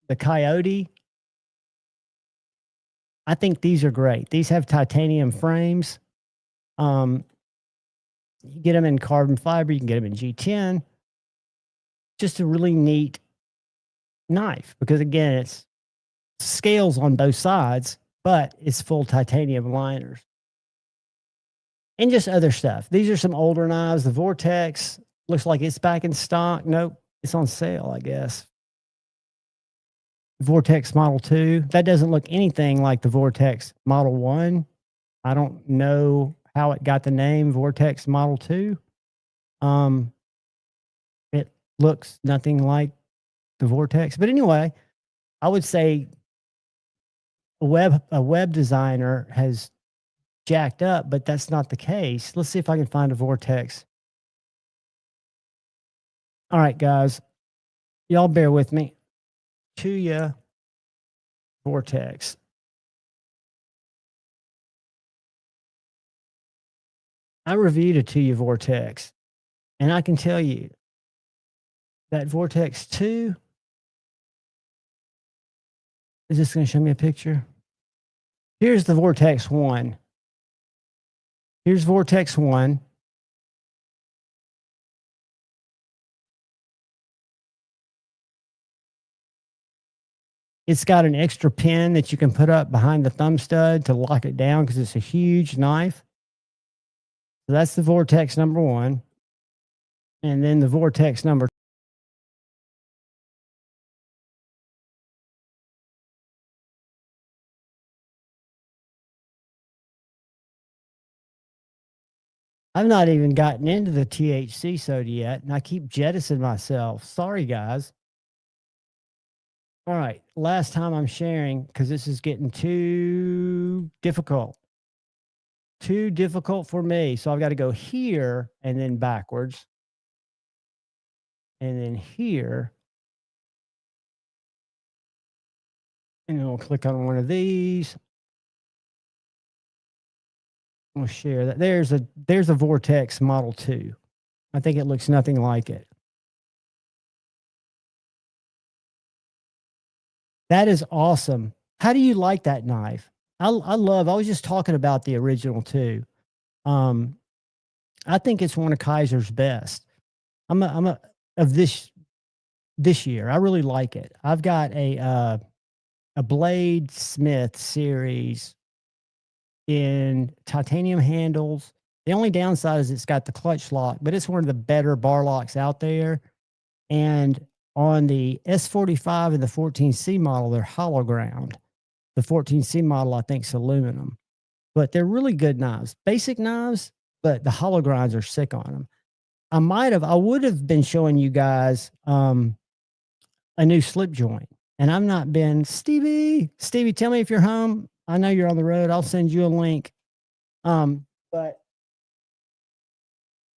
Speaker 6: The Coyote, I think these are great. These have titanium frames. You get them in carbon fiber. You can get them in G10. Just a really neat knife because, again, it's scales on both sides, but it's full titanium liners. And just other stuff. These are some older knives. The Vortex looks like it's back in stock. Nope, it's on sale, I guess. Vortex Model 2. That doesn't look anything like the Vortex Model 1. I don't know how it got the name Vortex Model 2. It looks nothing like the Vortex. But anyway, I would say a web designer has jacked up, but that's not the case. Let's see if I can find a Vortex. All right, guys. Y'all bear with me. Tuya Vortex. I reviewed a Tuya Vortex, and I can tell you that Vortex 2, is this going to show me a picture? Here's the Vortex 1. Here's Vortex 1. It's got an extra pin that you can put up behind the thumb stud to lock it down because it's a huge knife. So that's the Vortex number 1. And then the Vortex number 2. I've not even gotten into the THC soda yet, and I keep jettisoning myself. Sorry, guys. All right, last time I'm sharing because this is getting too difficult. Too difficult for me. So I've got to go here and then backwards. And then here. And then we'll click on one of these. We'll share that. There's a Vortex Model 2. I think it looks nothing like it. That is awesome. How do you like that knife? I was just talking about the original too. I think it's one of Kaiser's best. Of this year. I really like it. I've got a Blade Smith series in titanium handles. The only downside is it's got the clutch lock, but it's one of the better bar locks out there. And on the S45 and the 14C model, they're hollow ground. The 14C model, I think, is aluminum. But they're really good knives. Basic knives, but the hollow grinds are sick on them. I would have been showing you guys a new slip joint. And I've not been, Stevie, tell me if you're home. I know you're on the road. I'll send you a link. But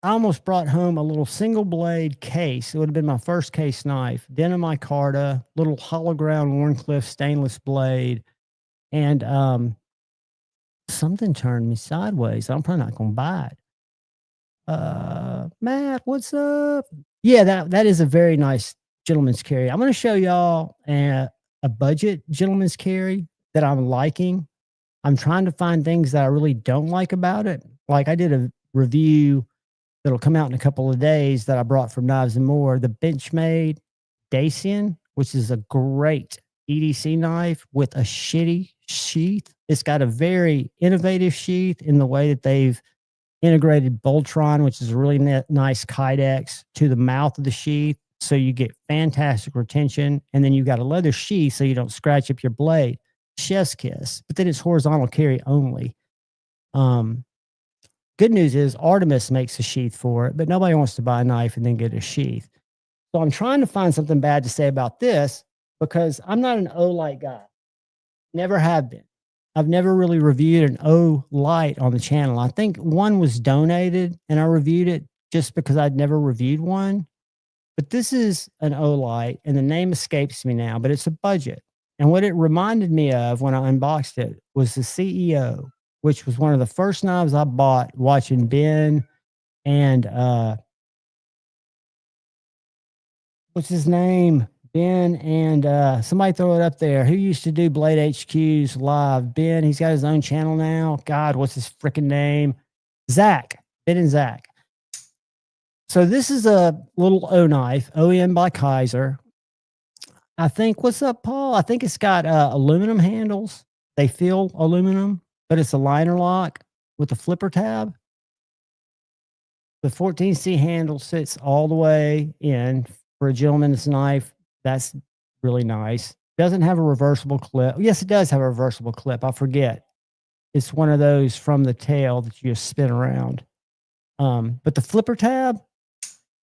Speaker 6: I almost brought home a little single blade case. It would have been my first case knife, denim micarta, little hollow ground Warncliffe stainless blade, and something turned me sideways. I'm probably not going to buy it. Matt, what's up? Yeah, that is a very nice gentleman's carry. I'm going to show y'all a budget gentleman's carry that I'm liking. I'm trying to find things that I really don't like about it. Like I did a review that'll come out in a couple of days that I brought from Knives and More, the Benchmade Dacian, which is a great EDC knife with a shitty sheath. It's got a very innovative sheath in the way that they've integrated Boltron, which is a really nice Kydex, to the mouth of the sheath. So you get fantastic retention. And then you've got a leather sheath so you don't scratch up your blade. Chef's kiss, but then it's horizontal carry only. Good news is Artemis makes a sheath for it, but nobody wants to buy a knife and then get a sheath. So I'm trying to find something bad to say about this because I'm not an O-light guy. Never have been. I've never really reviewed an O-light on the channel. I think one was donated and I reviewed it just because I'd never reviewed one. But this is an O-light and the name escapes me now, but it's a budget. And what it reminded me of when I unboxed it was the CEO, which was one of the first knives I bought watching Ben and what's his name? Ben and somebody throw it up there. Who used to do Blade HQ's live? Ben, he's got his own channel now. God, what's his freaking name? Zach. Ben and Zach. So this is a little O knife, OEM by Kaiser. I think, what's up, Paul? I think it's got aluminum handles. They feel aluminum, but it's a liner lock with a flipper tab. The 14C handle sits all the way in for a gentleman's knife. That's really nice. Doesn't have a reversible clip. Yes, it does have a reversible clip. I forget. It's one of those from the tail that you just spin around. But the flipper tab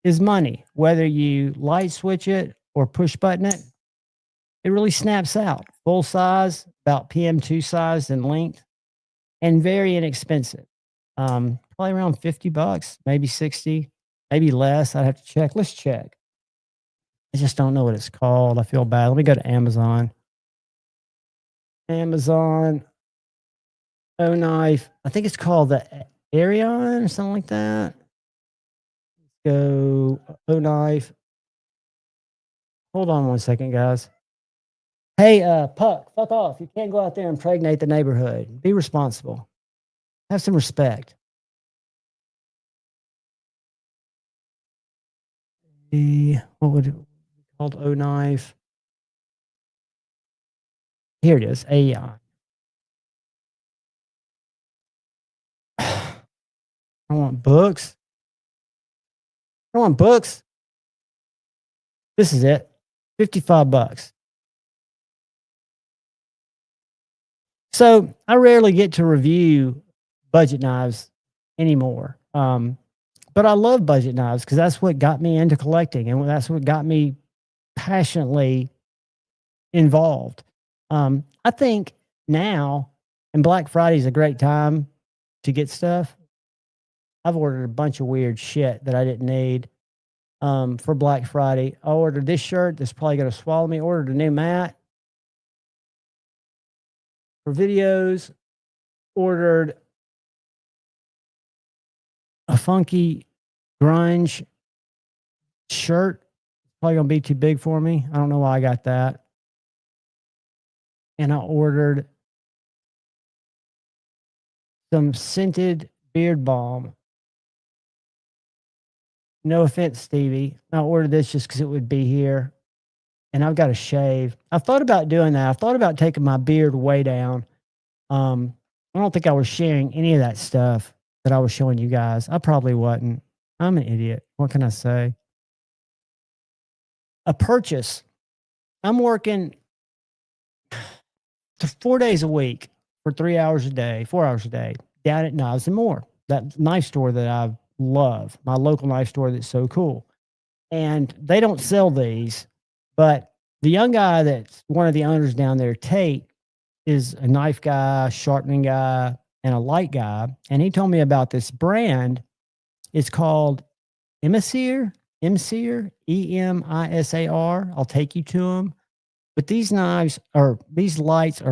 Speaker 6: is money. Whether you light switch it or push button it, it really snaps out. Full size, about PM2 size in length, and very inexpensive. Probably around $50, maybe 60, maybe less. I'd have to check. Let's check. I just don't know what it's called. I feel bad. Let me go to Amazon. Amazon O knife. I think it's called the Arion or something like that. Let's go O knife. Hold on one second, guys. Hey, Puck, fuck off. You can't go out there and impregnate the neighborhood. Be responsible. Have some respect. What would it be called? O knife. Here it is. AI. I want books. I want books. This is it. $55. So I rarely get to review budget knives anymore. But I love budget knives because that's what got me into collecting and that's what got me passionately involved. I think now, and Black Friday is a great time to get stuff. I've ordered a bunch of weird shit that I didn't need for Black Friday. I ordered this shirt that's probably going to swallow me. Ordered a new mat for videos. Ordered a funky grunge shirt. Probably going to be too big for me. I don't know why I got that. And I ordered some scented beard balm. No offense, Stevie. I ordered this just because it would be here. And I've got to shave. I've thought about doing that. I've thought about taking my beard way down. I don't think I was sharing any of that stuff that I was showing you guys. I probably wasn't. I'm an idiot. What can I say? A purchase. I'm working 4 days a week for 3 hours a day, 4 hours a day, down at Knives and More, that knife store that I love, my local knife store that's so cool. And they don't sell these, but the young guy that's one of the owners down there, Tate, is a knife guy, sharpening guy, and a light guy. And he told me about this brand. It's called Emisar, Emisar. I'll take you to them. But these lights are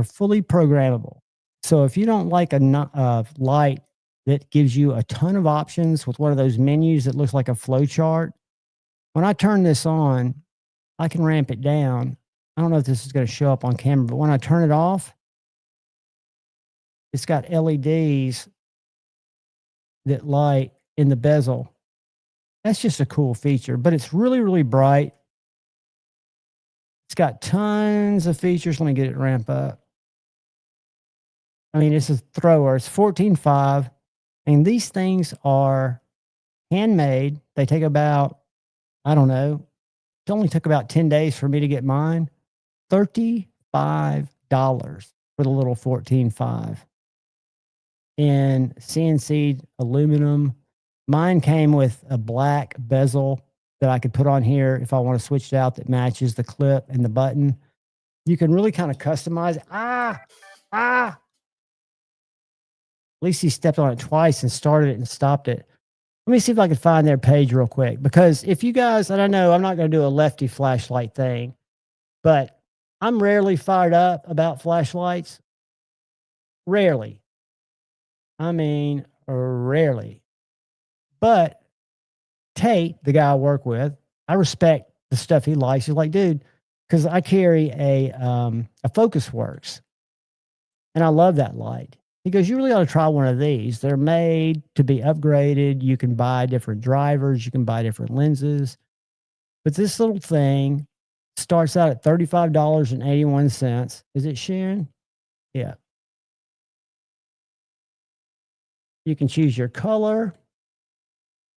Speaker 6: fully programmable. So if you don't like a light that gives you a ton of options with one of those menus that looks like a flow chart, when I turn this on, I can ramp it down. I don't know if this is going to show up on camera, but when I turn it off, it's got LEDs that light in the bezel. That's just a cool feature, but it's really, really bright. It's got tons of features. Let me get it ramp up. I mean, it's a thrower. It's 14.5. And these things are handmade. They take about, I don't know, it only took about 10 days for me to get mine. $35 for the little 14.5. In CNC aluminum. Mine came with a black bezel that I could put on here if I want to switch it out that matches the clip and the button. You can really kind of customize it. At least he stepped on it twice and started it and stopped it. Let me see if I can find their page real quick, because if you guys, and I know I'm not going to do a lefty flashlight thing, but I'm rarely fired up about flashlights. Rarely. I mean, rarely. But Tate, the guy I work with, I respect the stuff he likes. He's like, dude, because I carry a Focus Works, and I love that light. He goes, you really ought to try one of these. They're made to be upgraded. You can buy different drivers. You can buy different lenses. But this little thing starts out at $35.81. Is it Sharon? Yeah. You can choose your color.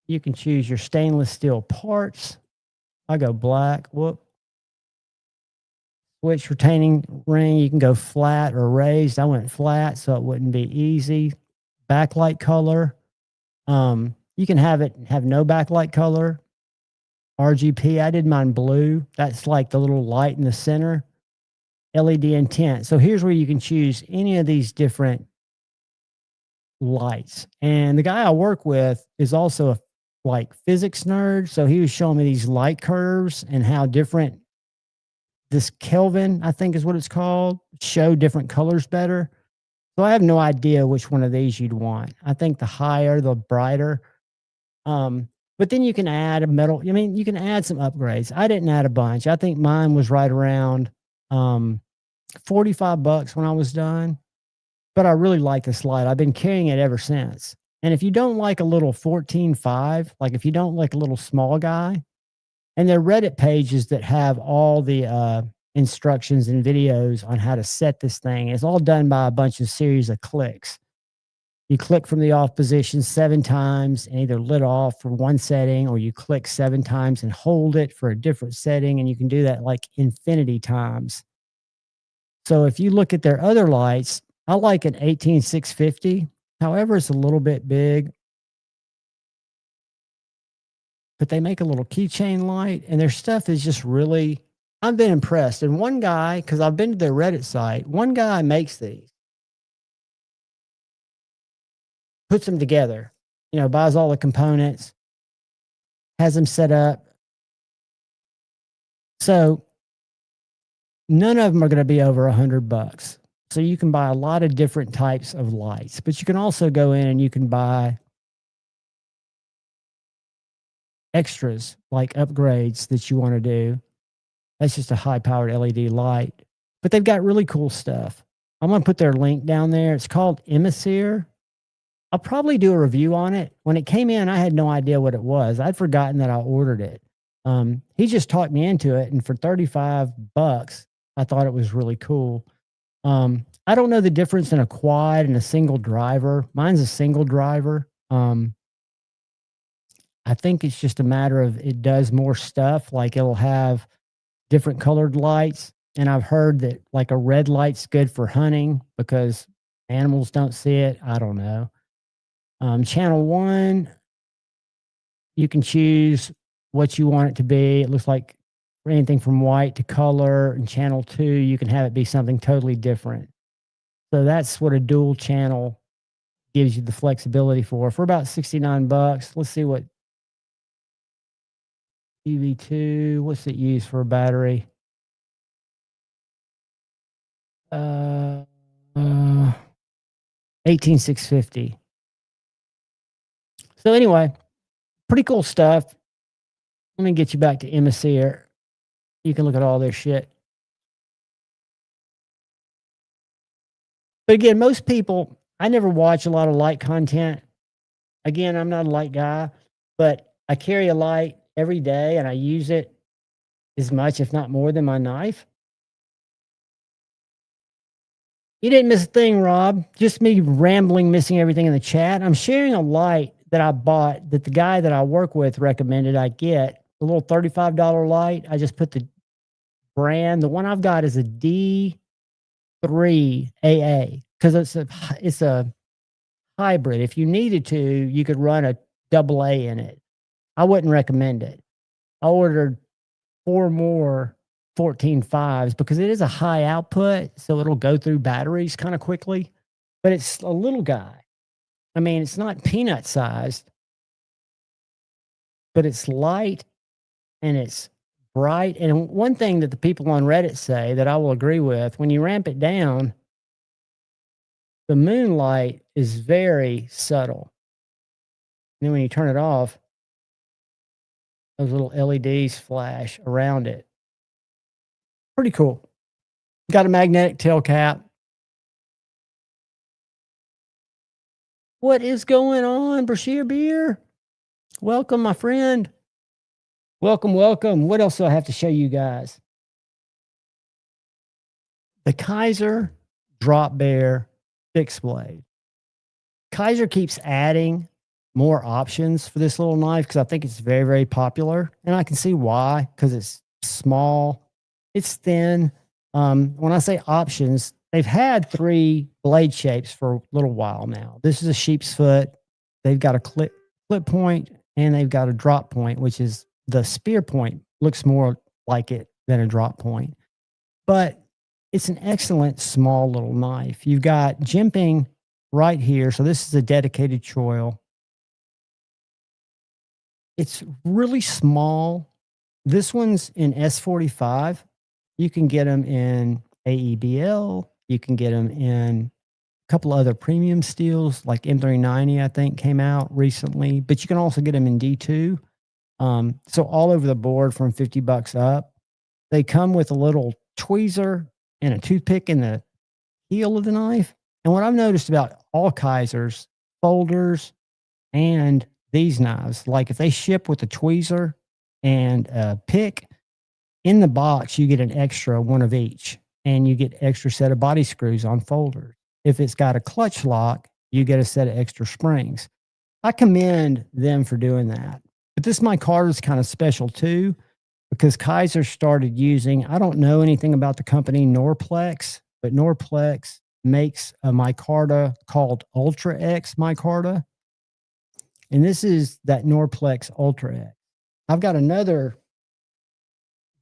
Speaker 6: You can choose your stainless steel parts. I go black. Whoop. Switch retaining ring. You can go flat or raised. I went flat so it wouldn't be easy. Backlight color. You can have no backlight color. RGB. I did mine blue. That's like the little light in the center. LED intent. So here's where you can choose any of these different lights. And the guy I work with is also a physics nerd. So he was showing me these light curves and how different this Kelvin, I think is what it's called, show different colors better. So I have no idea which one of these you'd want. I think the higher, the brighter. But then you can add a metal. I mean, you can add some upgrades. I didn't add a bunch. I think mine was right around $45 when I was done. But I really like this light. I've been carrying it ever since. And if you don't like a little 14.5, like if you don't like a little small guy, and there are Reddit pages that have all the instructions and videos on how to set this thing. It's all done by a bunch of series of clicks. You click from the off position 7 times and either lit off for one setting, or you click 7 times and hold it for a different setting. And you can do that like infinity times. So if you look at their other lights, I like an 18650. However, it's a little bit big. But they make a little keychain light, and their stuff is just really, I've been impressed. And one guy, because I've been to their Reddit site, one guy makes these, puts them together, buys all the components, has them set up. So none of them are going to be over $100. So you can buy a lot of different types of lights, but you can also go in and you can buy extras, like upgrades that you want to do. That's just a high-powered LED light. But they've got really cool stuff. I'm going to put their link down there. It's called Emisar. I'll probably do a review on it. When it came in, I had no idea what it was. I'd forgotten that I ordered it. He just talked me into it, and for $35, I thought it was really cool. I don't know the difference in a quad and a single driver. Mine's a single driver. I think it's just a matter of it does more stuff. Like it'll have different colored lights. And I've heard that like a red light's good for hunting because animals don't see it. I don't know. Channel 1, you can choose what you want it to be. It looks like anything from white to color. And channel 2, you can have it be something totally different. So that's what a dual channel gives you the flexibility for about 69 bucks. Let's see what EV2, what's it used for a battery? 18650. So anyway, pretty cool stuff. Let me get you back to Emma Sear. You can look at all this shit. But again, most people, I never watch a lot of light content. Again, I'm not a light guy, but I carry a light every day and I use it as much, if not more, than my knife. You didn't miss a thing, Rob. Just me rambling, missing everything in the chat. I'm sharing a light that I bought that the guy that I work with recommended I get. A little $35 light. I just put the brand. The one I've got is a D3 AA because it's a hybrid. If you needed to, you could run a AA in it. I wouldn't recommend it. I ordered 4 more 14.5s because it is a high output, so it'll go through batteries kind of quickly. But it's a little guy. I mean, it's not peanut sized, but it's light and it's bright. And one thing that the people on Reddit say that I will agree with, when you ramp it down, the moonlight is very subtle. And then when you turn it off, those little LEDs flash around it. Pretty cool. Got a magnetic tail cap. What is going on, Brashear Beer? Welcome, my friend. Welcome, welcome. What else do I have to show you guys? The Kaiser Drop Bear Fixed Blade. Kaiser keeps adding more options for this little knife because I think it's very, very popular. And I can see why, because it's small, it's thin. When I say options, they've had 3 blade shapes for a little while now. This is a sheep's foot. They've got a clip point and they've got a drop point, which is the spear point. Looks more like it than a drop point. But it's an excellent small little knife. You've got jimping right here. So this is a dedicated choil. It's really small. This one's in S45. You can get them in AEBL. You can get them in a couple other premium steels, like M390, I think, came out recently. But you can also get them in D2. So all over the board from 50 bucks up. They come with a little tweezer and a toothpick in the heel of the knife. And what I've noticed about all Kaisers, folders, and these knives, like if they ship with a tweezer and a pick, in the box, you get an extra one of each, and you get extra set of body screws on folders. If it's got a clutch lock, you get a set of extra springs. I commend them for doing that. But this micarta is kind of special too, because Kaiser started using, I don't know anything about the company Norplex, but Norplex makes a micarta called Ultra X micarta. And this is that Norplex Ultra X. I've got another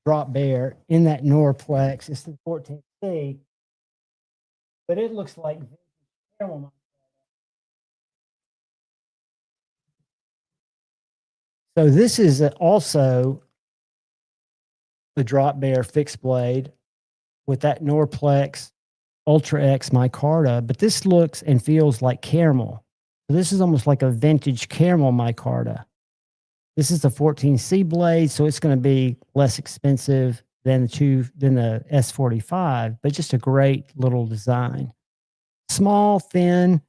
Speaker 6: drop bear in that Norplex. It's the 14C, but it looks like so this is also the drop bear fixed blade with that Norplex Ultra X micarta, but this looks and feels like caramel. So this is almost like a vintage caramel micarta. This is the 14C blade, so it's going to be less expensive than the S45, but just a great little design. Small, thin.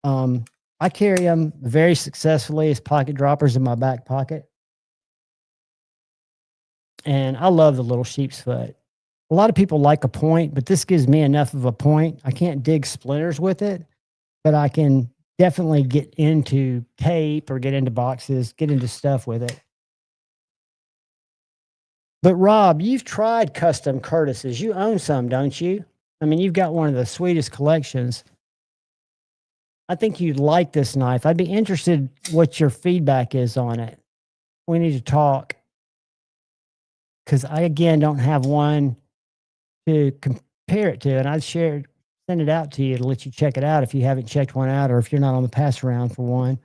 Speaker 6: I carry them very successfully as pocket droppers in my back pocket. And I love the little sheep's foot. A lot of people like a point, but this gives me enough of a point. I can't dig splinters with it, but I can definitely get into tape or get into boxes, get into stuff with it. But Rob, you've tried custom Curtis's. You own some, don't you? I mean, you've got one of the sweetest collections. I think you'd like this knife. I'd be interested what your feedback is on it. We need to talk. Because I, again, don't have one to compare it to. And I've shared send it out to you to let you check it out if you haven't checked one out or if you're not on the pass around for one.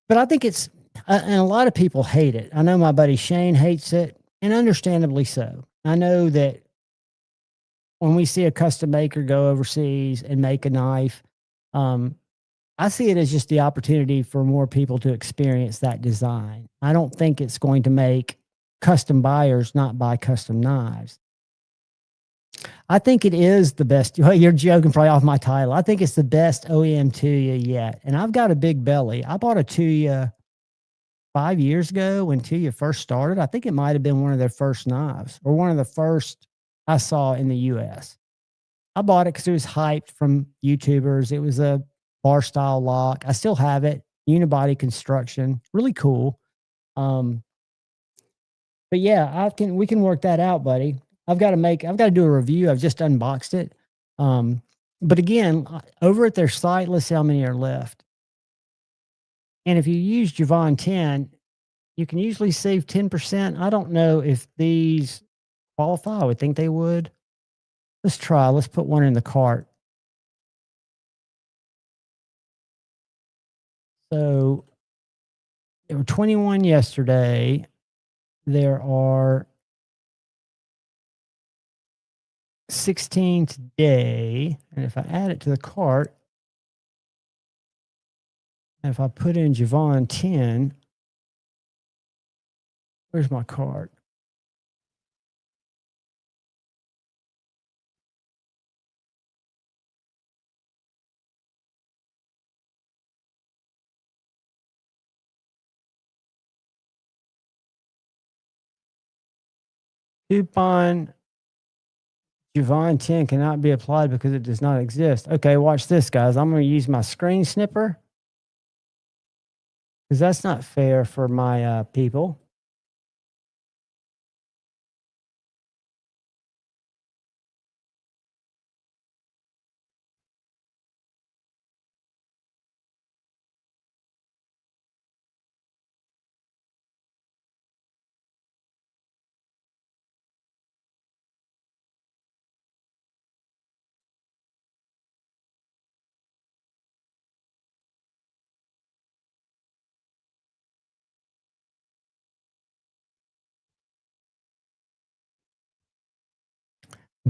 Speaker 6: But I think it's, and a lot of people hate it. I know my buddy Shane hates it, and understandably so. I know that when we see a custom maker go overseas and make a knife, I see it as just the opportunity for more people to experience that design. I don't think it's going to make custom buyers not buy custom knives. I think it is the best. Well, you're joking probably off my title. I think it's the best OEM Tuya yet. And I've got a big belly. I bought a Tuya 5 years ago when Tuya first started. I think it might have been one of their first knives or one of the first I saw in the US. I bought it because it was hyped from YouTubers. It was a bar style lock. I still have it. Unibody construction. Really cool. But yeah, we can work that out, buddy. I've got to do a review. I've just unboxed it. But again, over at their site, let's see how many are left. And if you use Javon 10, you can usually save 10%. I don't know if these qualify. I would think they would. Let's try. Let's put one in the cart. So there were 21 yesterday. There are 16 today. And if I add it to the cart, and if I put in Javon 10, where's my cart? Coupon Javon 10 cannot be applied because it does not exist. Okay, watch this, guys. I'm going to use my screen snipper because that's not fair for my people.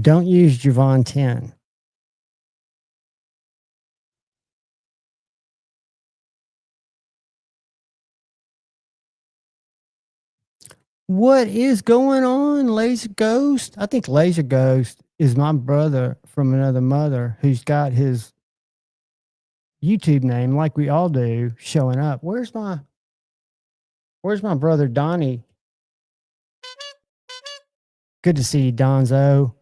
Speaker 6: Don't use Javon 10. What is going on, Laser Ghost? I think Laser Ghost is my brother from another mother who's got his YouTube name, like we all do, showing up. Where's my brother Donnie? Good to see you, Donzo.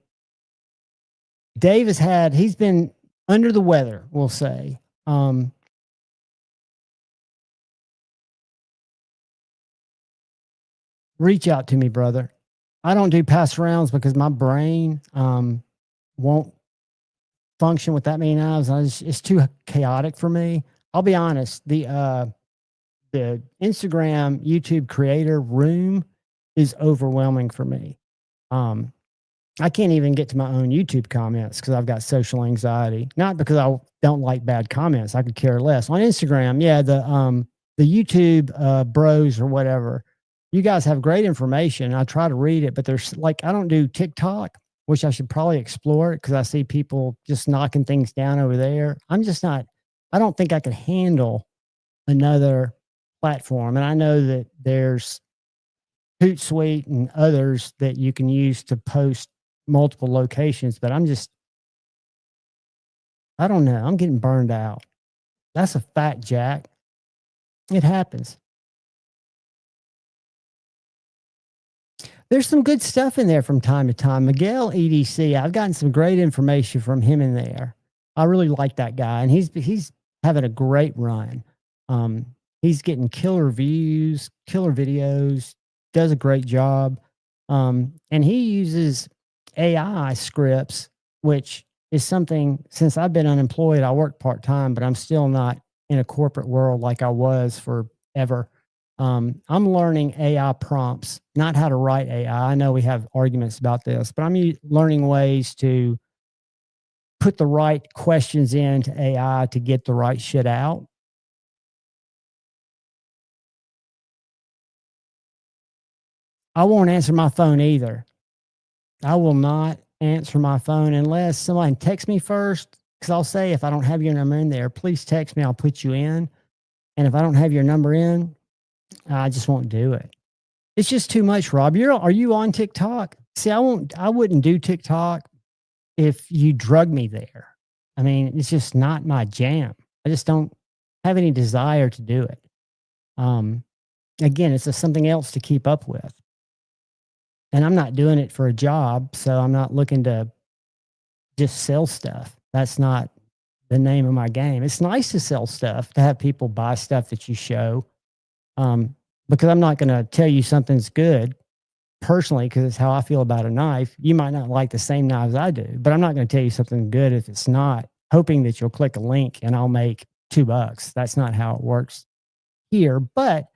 Speaker 6: Dave he's been under the weather, we'll say. Reach out to me, brother. I don't do pass rounds because my brain won't function with that many knives. It's too chaotic for me. I'll be honest. The Instagram YouTube creator room is overwhelming for me. I can't even get to my own YouTube comments because I've got social anxiety. Not because I don't like bad comments. I could care less. On Instagram, yeah, the YouTube bros or whatever, you guys have great information. I try to read it, but there's I don't do TikTok, which I should probably explore it because I see people just knocking things down over there. I'm just not, I don't think I could handle another platform. And I know that there's Hootsuite and others that you can use to post multiple locations, but I don't know. I'm getting burned out. That's a fact, Jack. It happens. There's some good stuff in there from time to time. Miguel EDC, I've gotten some great information from him in there. I really like that guy, and he's having a great run. He's getting killer views, killer videos, does a great job. And he uses AI scripts, which is something, since I've been unemployed, I work part-time, but I'm still not in a corporate world like I was forever. I'm learning AI prompts, not how to write AI. I know we have arguments about this, but I'm learning ways to put the right questions into AI to get the right shit out. I won't answer my phone either. I will not answer my phone unless somebody texts me first. Because I'll say, if I don't have your number in there, please text me. I'll put you in. And if I don't have your number in, I just won't do it. It's just too much, Rob. Are you on TikTok? See, I wouldn't do TikTok if you drug me there. I mean, it's just not my jam. I just don't have any desire to do it. Again, it's just something else to keep up with. And I'm not doing it for a job, so I'm not looking to just sell stuff. That's not the name of my game. It's nice to sell stuff, to have people buy stuff that you show. Because I'm not going to tell you something's good personally, because it's how I feel about a knife. You might not like the same knives I do, but I'm not going to tell you something good if it's not, hoping that you'll click a link and I'll make $2. That's not how it works here. But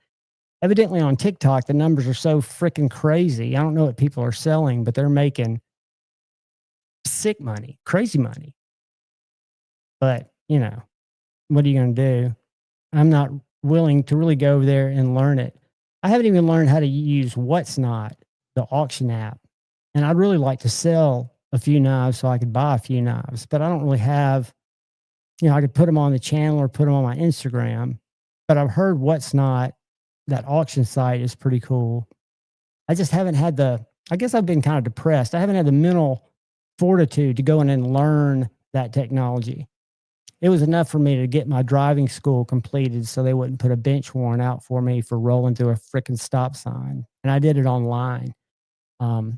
Speaker 6: evidently on TikTok, the numbers are so freaking crazy. I don't know what people are selling, but they're making sick money, crazy money. But, you know, what are you going to do? I'm not willing to really go over there and learn it. I haven't even learned how to use What's Not, the auction app. And I'd really like to sell a few knives so I could buy a few knives, but I don't really have, I could put them on the channel or put them on my Instagram. But I've heard What's Not, that auction site, is pretty cool. I just haven't had I guess I've been kind of depressed. I haven't had the mental fortitude to go in and learn that technology. It was enough for me to get my driving school completed so they wouldn't put a bench warrant out for me for rolling through a freaking stop sign. And I did it online. Don't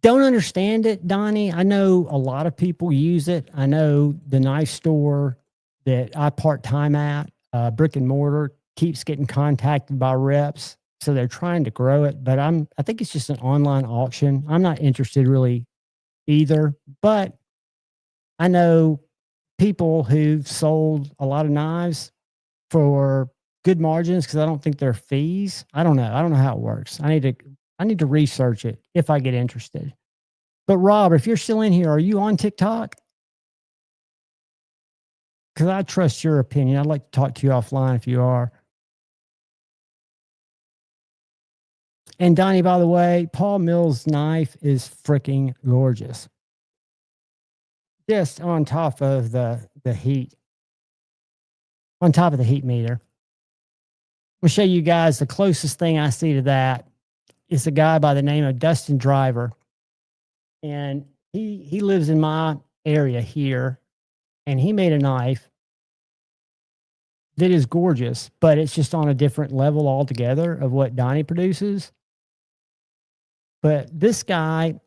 Speaker 6: understand it, Donnie. I know a lot of people use it. I know the knife store that I part-time at, brick and mortar, keeps getting contacted by reps. So they're trying to grow it, but I think it's just an online auction. I'm not interested really either, but I know people who've sold a lot of knives for good margins because I don't think they're fees. I don't know. I don't know how it works. I need to research it if I get interested. But Rob, if you're still in here, are you on TikTok? Because I trust your opinion. I'd like to talk to you offline if you are. And Donnie, by the way, Paul Mills' knife is freaking gorgeous. Just on top of the heat, on top of the heat meter. I'll show you guys the closest thing I see to that is a guy by the name of Dustin Driver. And he lives in my area here, and he made a knife that is gorgeous, but it's just on a different level altogether of what Donnie produces. But this guy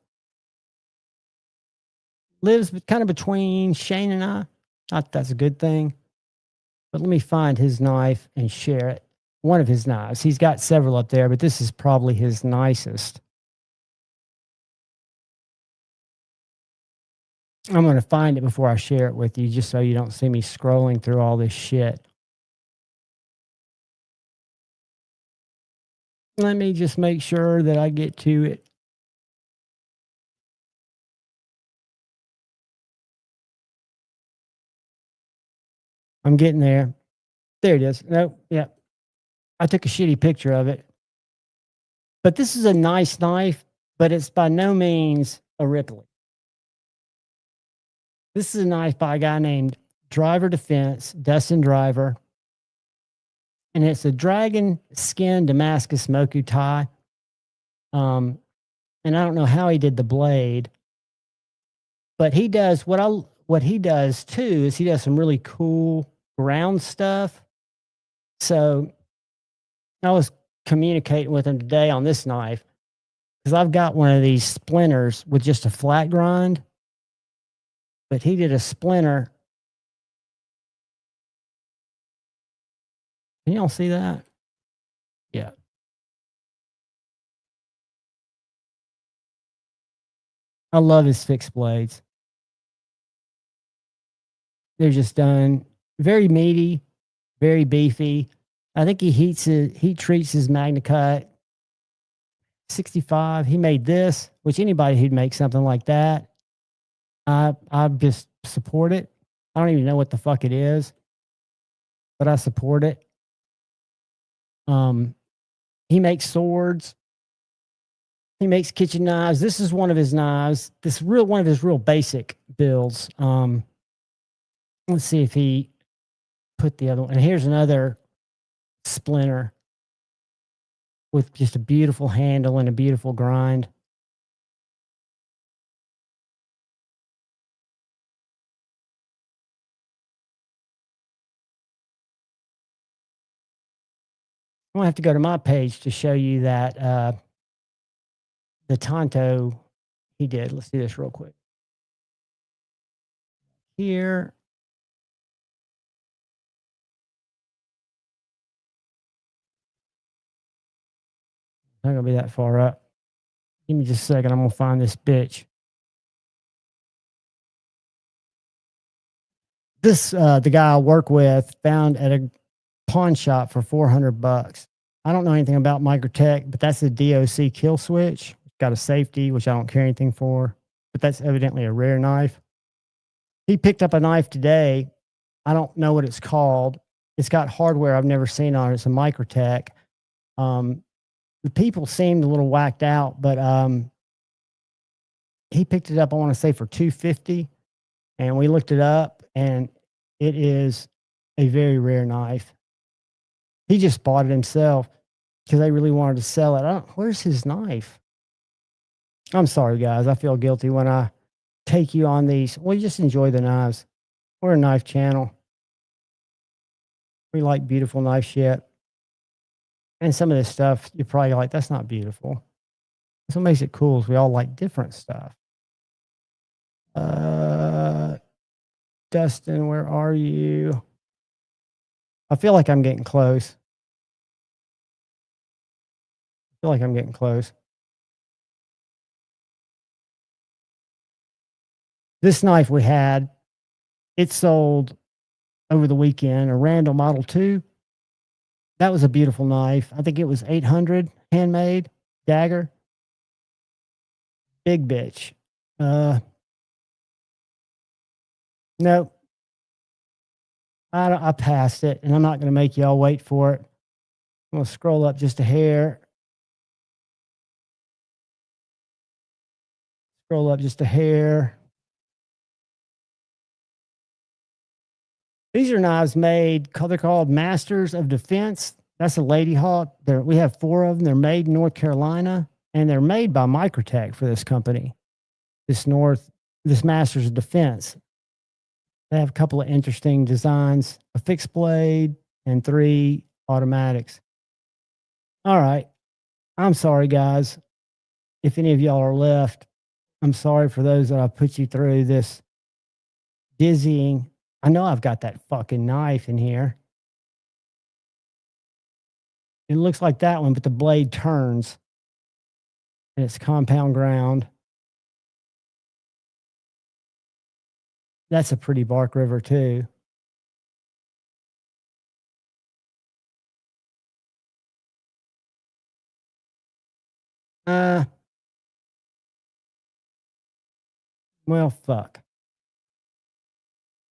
Speaker 6: lives kind of between Shane and I. Not that's a good thing, but let me find his knife and share it. One of his knives. He's got several up there, but this is probably his nicest. I'm going to find it before I share it with you, just so you don't see me scrolling through all this shit. Let me just make sure that I get to it. I'm getting there. There it is. Nope. Yeah. I took a shitty picture of it. But this is a nice knife, but it's by no means a Ripley. This is a knife by a guy named Driver Defense, Dustin Driver. And it's a dragon skin Damascus Moku tie. And I don't know how he did the blade, but he does what he does too is he does some really cool ground stuff. So I was communicating with him today on this knife because I've got one of these splinters with just a flat grind, but he did a splinter. Can y'all see that? Yeah. I love his fixed blades. They're just done very meaty, very beefy. I think he treats his MagnaCut 65. He made this, which anybody who'd make something like that, I just support it. I don't even know what the fuck it is, but I support it. He makes swords. He makes kitchen knives. This is one of his knives. One of his real basic builds. Let's see if he put the other one. And here's another splinter with just a beautiful handle and a beautiful grind. I'm gonna have to go to my page to show you that the Tonto he did. Let's do this real quick. Here. Not gonna be that far up. Give me just a second. I'm gonna find this bitch. This the guy I work with found at a pawn shop for $400. I don't know anything about Microtech, but that's a DOC kill switch. It's got a safety, which I don't care anything for, but that's evidently a rare knife. He picked up a knife today. I don't know what it's called. It's got hardware I've never seen on it. It's a Microtech. The people seemed a little whacked out, but he picked it up, I want to say, for $250, and we looked it up, and it is a very rare knife. He just bought it himself because they really wanted to sell it. Where's his knife? I'm sorry, guys. I feel guilty when I take you on these. Well, you just enjoy the knives. We're a knife channel. We like beautiful knife shit. And some of this stuff, you're probably like, that's not beautiful. That's what makes it cool is we all like different stuff. Dustin, where are you? I feel like I'm getting close. This knife we had, it sold over the weekend, a Randall Model 2. That was a beautiful knife. I think it was $800, handmade, dagger. Big bitch. Nope. I passed it, and I'm not going to make y'all wait for it. I'm going to scroll up just a hair. These are knives made, they're called Masters of Defense. That's a Lady Hawk. We have 4 of them. They're made in North Carolina, and they're made by Microtech for this company, this Masters of Defense. They have a couple of interesting designs, a fixed blade and 3 automatics. All right. I'm sorry, guys. If any of y'all are left, I'm sorry for those that I put you through this dizzying. I know I've got that fucking knife in here. It looks like that one, but the blade turns. And it's compound ground. That's a pretty bark river too. Well, fuck.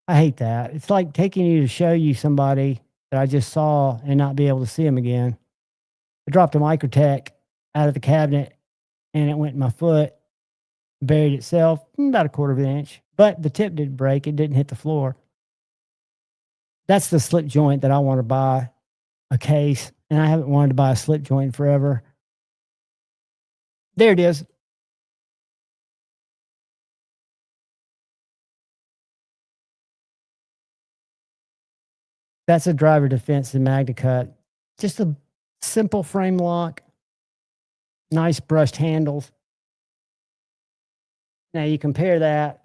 Speaker 6: I hate that. It's like taking you to show you somebody that I just saw and not be able to see them again. I dropped a Microtech out of the cabinet and it went in my foot, buried itself about a quarter of an inch, but the tip didn't break. It didn't hit the floor. That's the slip joint that I want to buy a case, and I haven't wanted to buy a slip joint forever. There it is. That's a driver defense in MagnaCut. Just a simple frame lock, nice brushed handles. Now you compare that.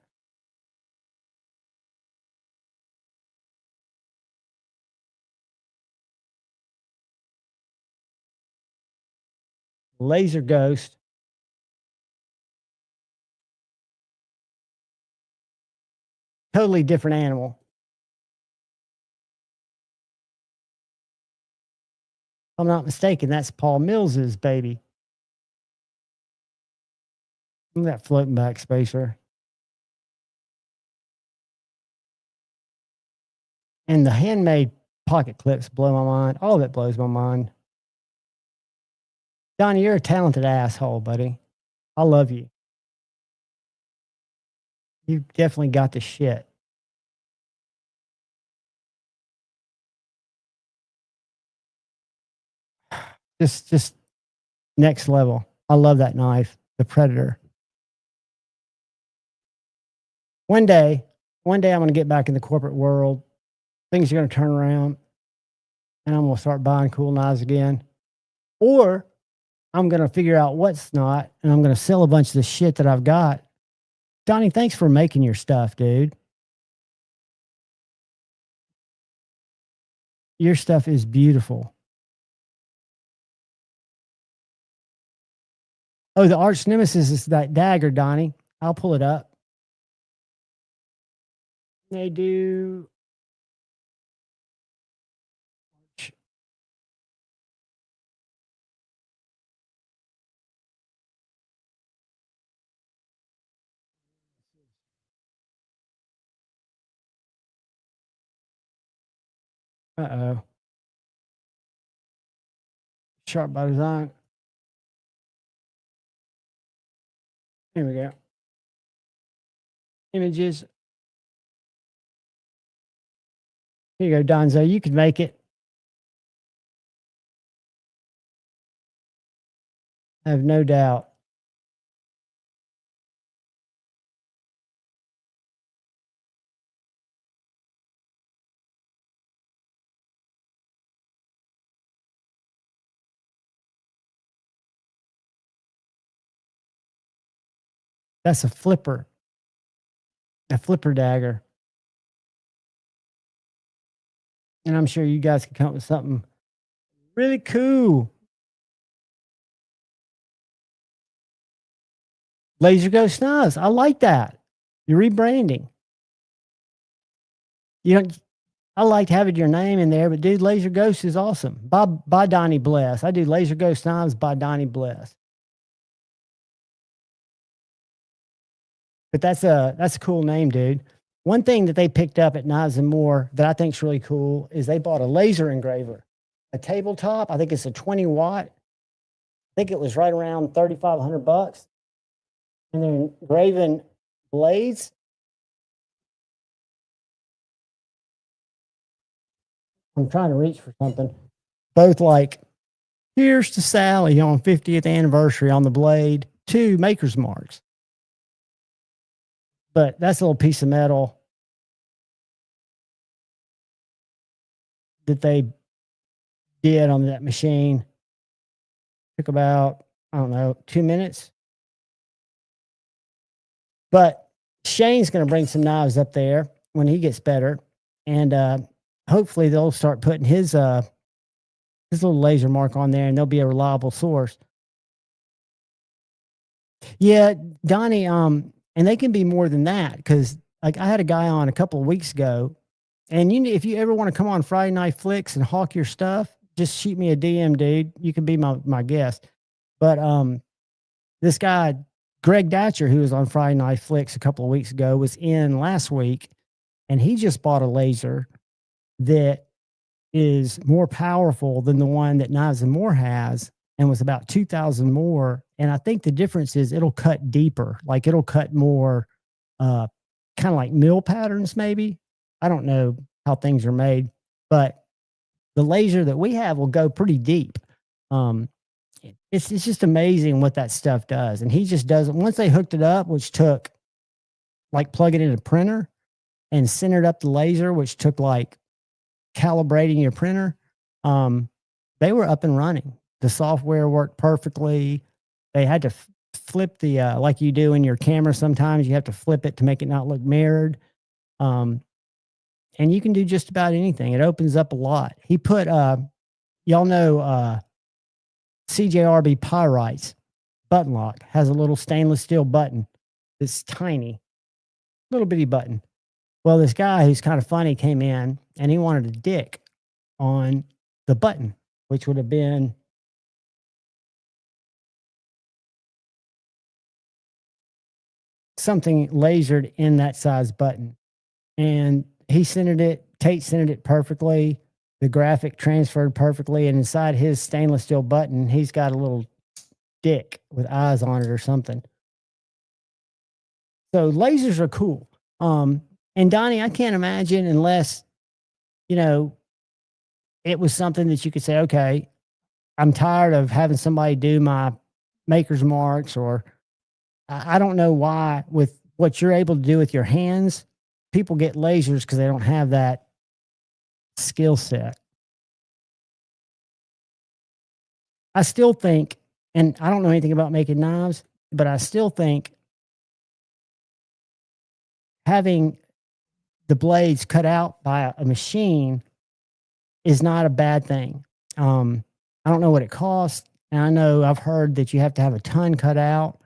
Speaker 6: Laser Ghost. Totally different animal. I'm not mistaken, that's Paul Mills's baby. Look at that floating back spacer. And the handmade pocket clips blow my mind. All of it blows my mind. Donnie, you're a talented asshole, buddy. I love you. You definitely got the shit. Just next level. I love that knife, the Predator. One day I'm going to get back in the corporate world. Things are going to turn around and I'm going to start buying cool knives again. Or I'm going to figure out what's not and I'm going to sell a bunch of the shit that I've got. Donnie, thanks for making your stuff, dude. Your stuff is beautiful. Oh, the arch nemesis is that dagger, Donnie. I'll pull it up. They do. Uh-oh. Sharp by design. Here we go. Images. Here you go, Donzo. You can make it. I have no doubt. That's a flipper dagger. And I'm sure you guys can come up with something really cool. Laser Ghost Knives. I like that. You're rebranding. You don't. I liked having your name in there, but dude, Laser Ghost is awesome. By Donnie Bless. I do Laser Ghost Knives by Donnie Bless. But that's a cool name, dude. One thing that they picked up at Knives and More that I think is really cool is they bought a laser engraver, a tabletop. I think it's a 20 watt. I think it was right around $3,500. And they're engraving blades. I'm trying to reach for something. Both like, here's to Sally on 50th anniversary on the blade, 2 maker's marks. But that's a little piece of metal that they did on that machine. Took about, I don't know, 2 minutes. But Shane's going to bring some knives up there when he gets better. And hopefully they'll start putting his little laser mark on there and they'll be a reliable source. Yeah, Donnie, and they can be more than that because like I had a guy on a couple of weeks ago, and if you ever want to come on Friday Night Flicks and hawk your stuff, just shoot me a DM, dude. You can be my guest. But this guy, Greg Datcher, who was on Friday Night Flicks a couple of weeks ago, was in last week, and he just bought a laser that is more powerful than the one that Knives and More has, and was about 2,000 more. And I think the difference is it'll cut deeper, like it'll cut more, kind of like mill patterns, maybe. I don't know how things are made, but the laser that we have will go pretty deep. It's just amazing what that stuff does. And he just does it. Once they hooked it up, which took like plugging in a printer and centered up the laser, which took like calibrating your printer, they were up and running. The software worked perfectly. They had to flip the, like you do in your camera, sometimes you have to flip it to make it not look mirrored. And you can do just about anything. It opens up a lot. He put, y'all know, CJRB Pyrites button lock has a little stainless steel button that's tiny, little bitty button. Well, this guy who's kind of funny came in and he wanted a dick on the button which would have been something lasered in that size button. And he centered it, Tate centered it perfectly. The graphic transferred perfectly. And inside his stainless steel button, he's got a little dick with eyes on it or something. So lasers are cool. And Donnie, I can't imagine unless, you know, it was something that you could say, okay, I'm tired of having somebody do my maker's marks, or I don't know why with what you're able to do with your hands, people get lasers because they don't have that skill set. I still think, and I don't know anything about making knives, but I still think having the blades cut out by a machine is not a bad thing. I don't know what it costs. And I know I've heard that you have to have a ton cut out,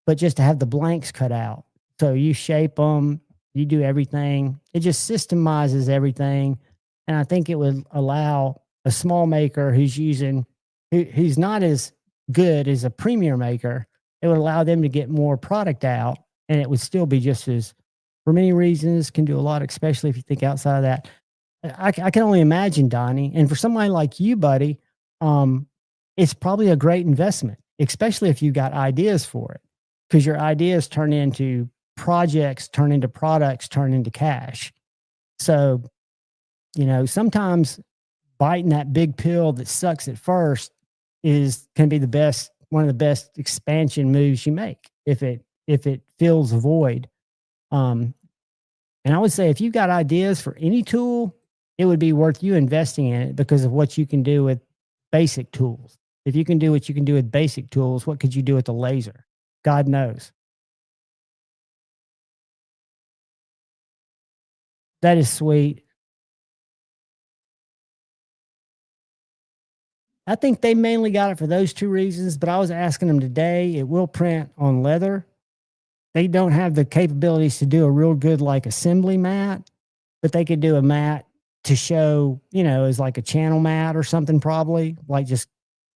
Speaker 6: but just to have the blanks cut out. So you shape them, you do everything. It just systemizes everything. And I think it would allow a small maker who's not as good as a premier maker, it would allow them to get more product out, and it would still be just as, for many reasons, can do a lot, especially if you think outside of that. I can only imagine, Donnie, and for somebody like you, buddy, it's probably a great investment, especially if you got ideas for it, because your ideas turn into projects, turn into products, turn into cash. So, you know, sometimes biting that big pill that sucks at first can be one of the best expansion moves you make if it fills a void. And I would say if you've got ideas for any tool, it would be worth you investing in it because of what you can do with basic tools. If you can do what you can do with basic tools, what could you do with a laser? God knows. That is sweet. I think they mainly got it for those two reasons, but I was asking them today, it will print on leather. They don't have the capabilities to do a real good like assembly mat, but they could do a mat to show, you know, as like a channel mat or something, probably like just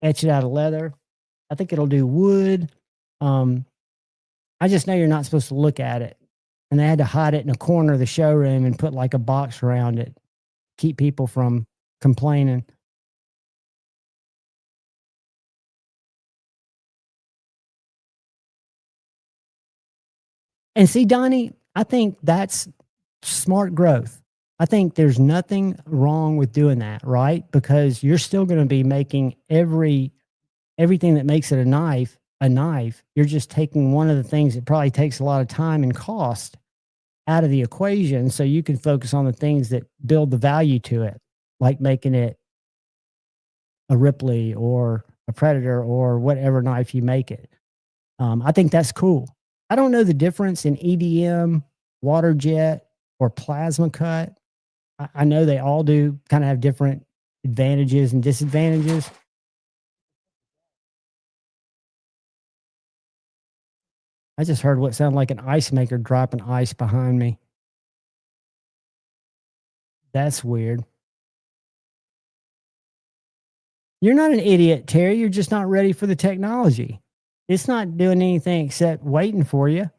Speaker 6: etch it out of leather. I think it'll do wood. I just know you're not supposed to look at it. And they had to hide it in a corner of the showroom and put like a box around it, keep people from complaining. And see, Donnie, I think that's smart growth. I think there's nothing wrong with doing that, right? Because you're still going to be making everything that makes it a knife. You're just taking one of the things that probably takes a lot of time and cost out of the equation, so you can focus on the things that build the value to it, like making it a Ripley or a Predator or whatever knife you make it. I think that's cool. I don't know the difference in EDM, water jet, or plasma cut. I know they all do kind of have different advantages and disadvantages. I just heard what sounded like an ice maker dropping ice behind me. That's weird. You're not an idiot, Terry. You're just not ready for the technology. It's not doing anything except waiting for you.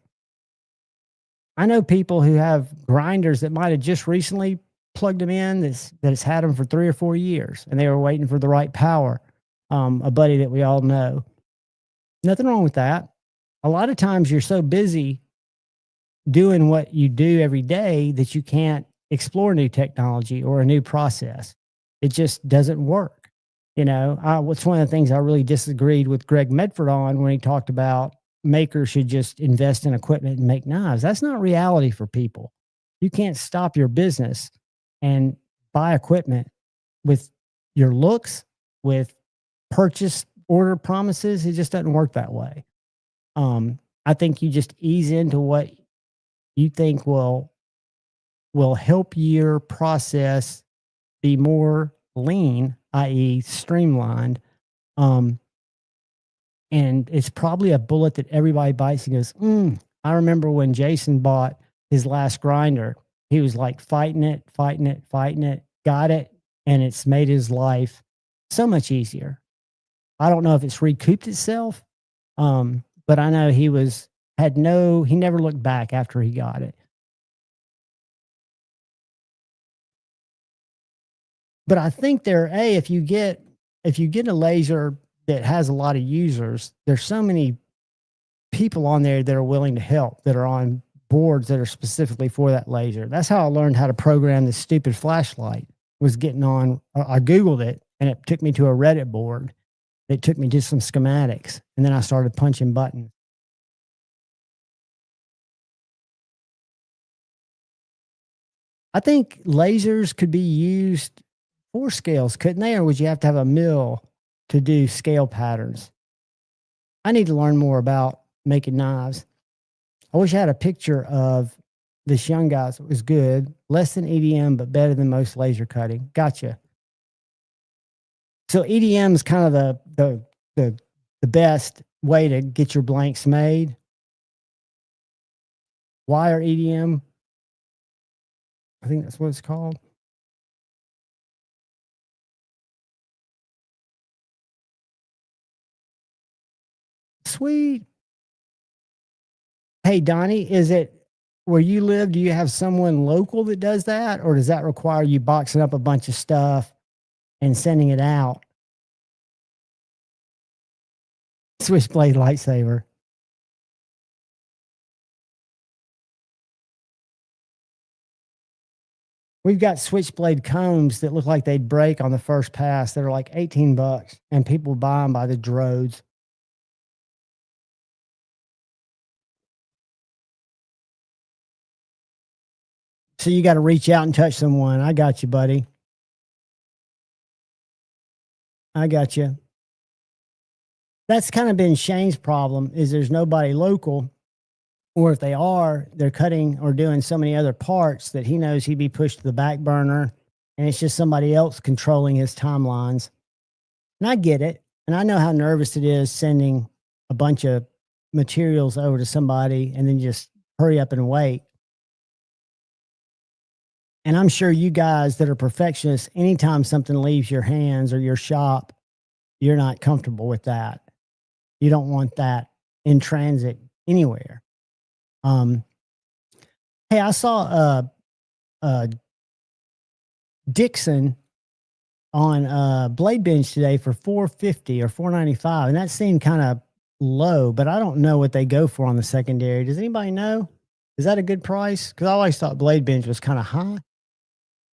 Speaker 6: I know people who have grinders that might have just recently plugged them in that's had them for 3 or 4 years, and they were waiting for the right power. A buddy that we all know. Nothing wrong with that. A lot of times you're so busy doing what you do every day that you can't explore new technology or a new process. It just doesn't work. You know, what's one of the things I really disagreed with Greg Medford on when he talked about makers should just invest in equipment and make knives. That's not reality for people. You can't stop your business and buy equipment with your looks, with purchase order promises. It just doesn't work that way. I think you just ease into what you think will help your process be more lean, i.e. streamlined. And it's probably a bullet that everybody bites and goes, I remember when Jason bought his last grinder, he was like fighting it, got it, and it's made his life So much easier. I don't know if it's recouped itself, but I know he never looked back after he got it. But I think if you get a laser that has a lot of users, there's so many people on there that are willing to help, that are on boards that are specifically for that laser. That's how I learned how to program this stupid flashlight. Was getting on, I Googled it, and it took me to a Reddit board. It took me to some schematics, and then I started punching buttons. I think lasers could be used for scales, couldn't they? Or would you have to have a mill to do scale patterns? I need to learn more about making knives. I wish I had a picture of this young guy that was good, less than EDM, but better than most laser cutting. Gotcha. So EDM is kind of the best way to get your blanks made. Wire EDM, I think that's what it's called. Sweet. Hey, Donnie, is it where you live? Do you have someone local that does that? Or does that require you boxing up a bunch of stuff and sending it out? Switchblade lightsaber. We've got switchblade combs that look like they'd break on the first pass that are like $18, and people buy them by the droves. So you got to reach out and touch someone. I got you, buddy. I got you. That's kind of been Shane's problem, is there's nobody local, or if they are, they're cutting or doing so many other parts that he knows he'd be pushed to the back burner, and it's just somebody else controlling his timelines. And I get it. And I know how nervous it is sending a bunch of materials over to somebody and then just hurry up and wait. And I'm sure you guys that are perfectionists, anytime something leaves your hands or your shop, you're not comfortable with that. You don't want that in transit anywhere. Hey, I saw Dixon on Blade Bench today for $450 or $495, and that seemed kind of low, but I don't know what they go for on the secondary. Does anybody know? Is that a good price? Because I always thought Blade Bench was kind of high.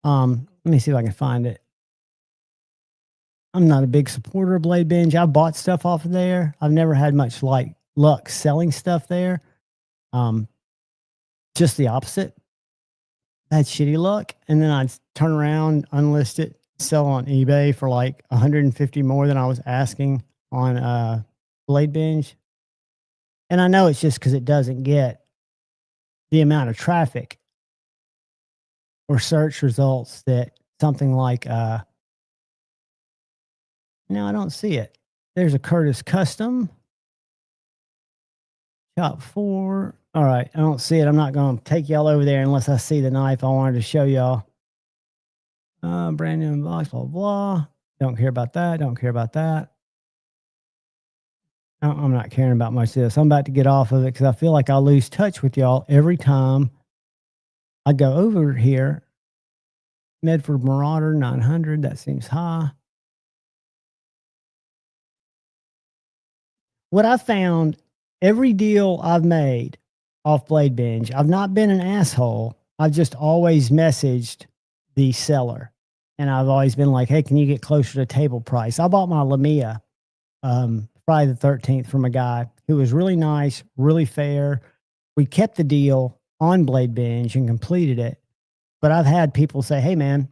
Speaker 6: Let me see if I can find it. I'm not a big supporter of Blade Bench. I bought stuff off of there. I've never had much luck selling stuff there. Just the opposite. I had shitty luck, and then I'd turn around, unlist it, sell on eBay for like 150 more than I was asking on Blade Bench. And I know it's just because it doesn't get the amount of traffic or search results that something like no, I don't see it. There's a Curtis Custom Shop 4. All right, I don't see it. I'm not going to take y'all over there unless I see the knife I wanted to show y'all. Brand new box, blah, blah. Don't care about that. Don't care about that. I'm not caring about much of this. I'm about to get off of it because I feel like I'll lose touch with y'all every time I go over here. Medford Marauder 900. That seems high. What I found, every deal I've made off Blade Bench, I've not been an asshole. I've just always messaged the seller. And I've always been like, hey, can you get closer to table price? I bought my Lamia Friday the 13th from a guy who was really nice, really fair. We kept the deal on Blade Bench and completed it. But I've had people say, hey, man,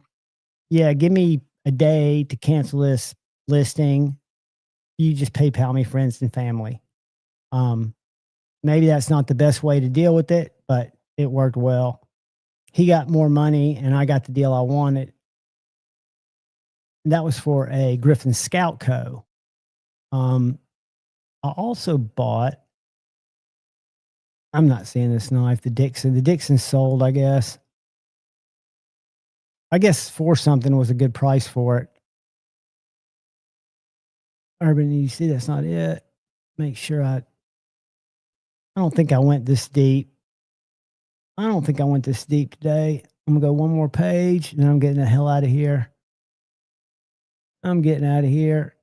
Speaker 6: yeah, give me a day to cancel this listing. You just PayPal me friends and family. Maybe that's not the best way to deal with it, but it worked well. He got more money and I got the deal I wanted. That was for a Griffin Scout Co. I also bought, I'm not seeing this knife, the Dixon. The Dixon sold, I guess. I guess 4 something was a good price for it. Urban EDC, that's not it. Make sure I don't think I went this deep. I don't think I went this deep today. I'm gonna go one more page and then I'm getting the hell out of here. I'm getting out of here.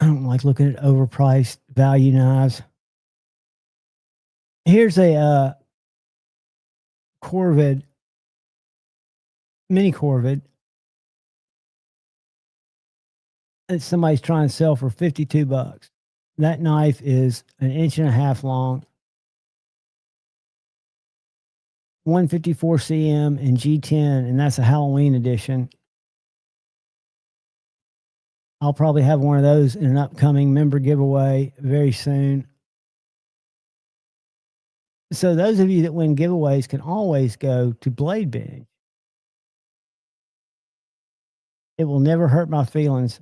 Speaker 6: I don't like looking at overpriced value knives. Here's a Corvid, mini Corvid that somebody's trying to sell for $52. That knife is 1.5 inches long, 154 cm and G10, and that's a Halloween edition. I'll probably have one of those in an upcoming member giveaway very soon. So those of you that win giveaways can always go to Blade Binge. It will never hurt my feelings.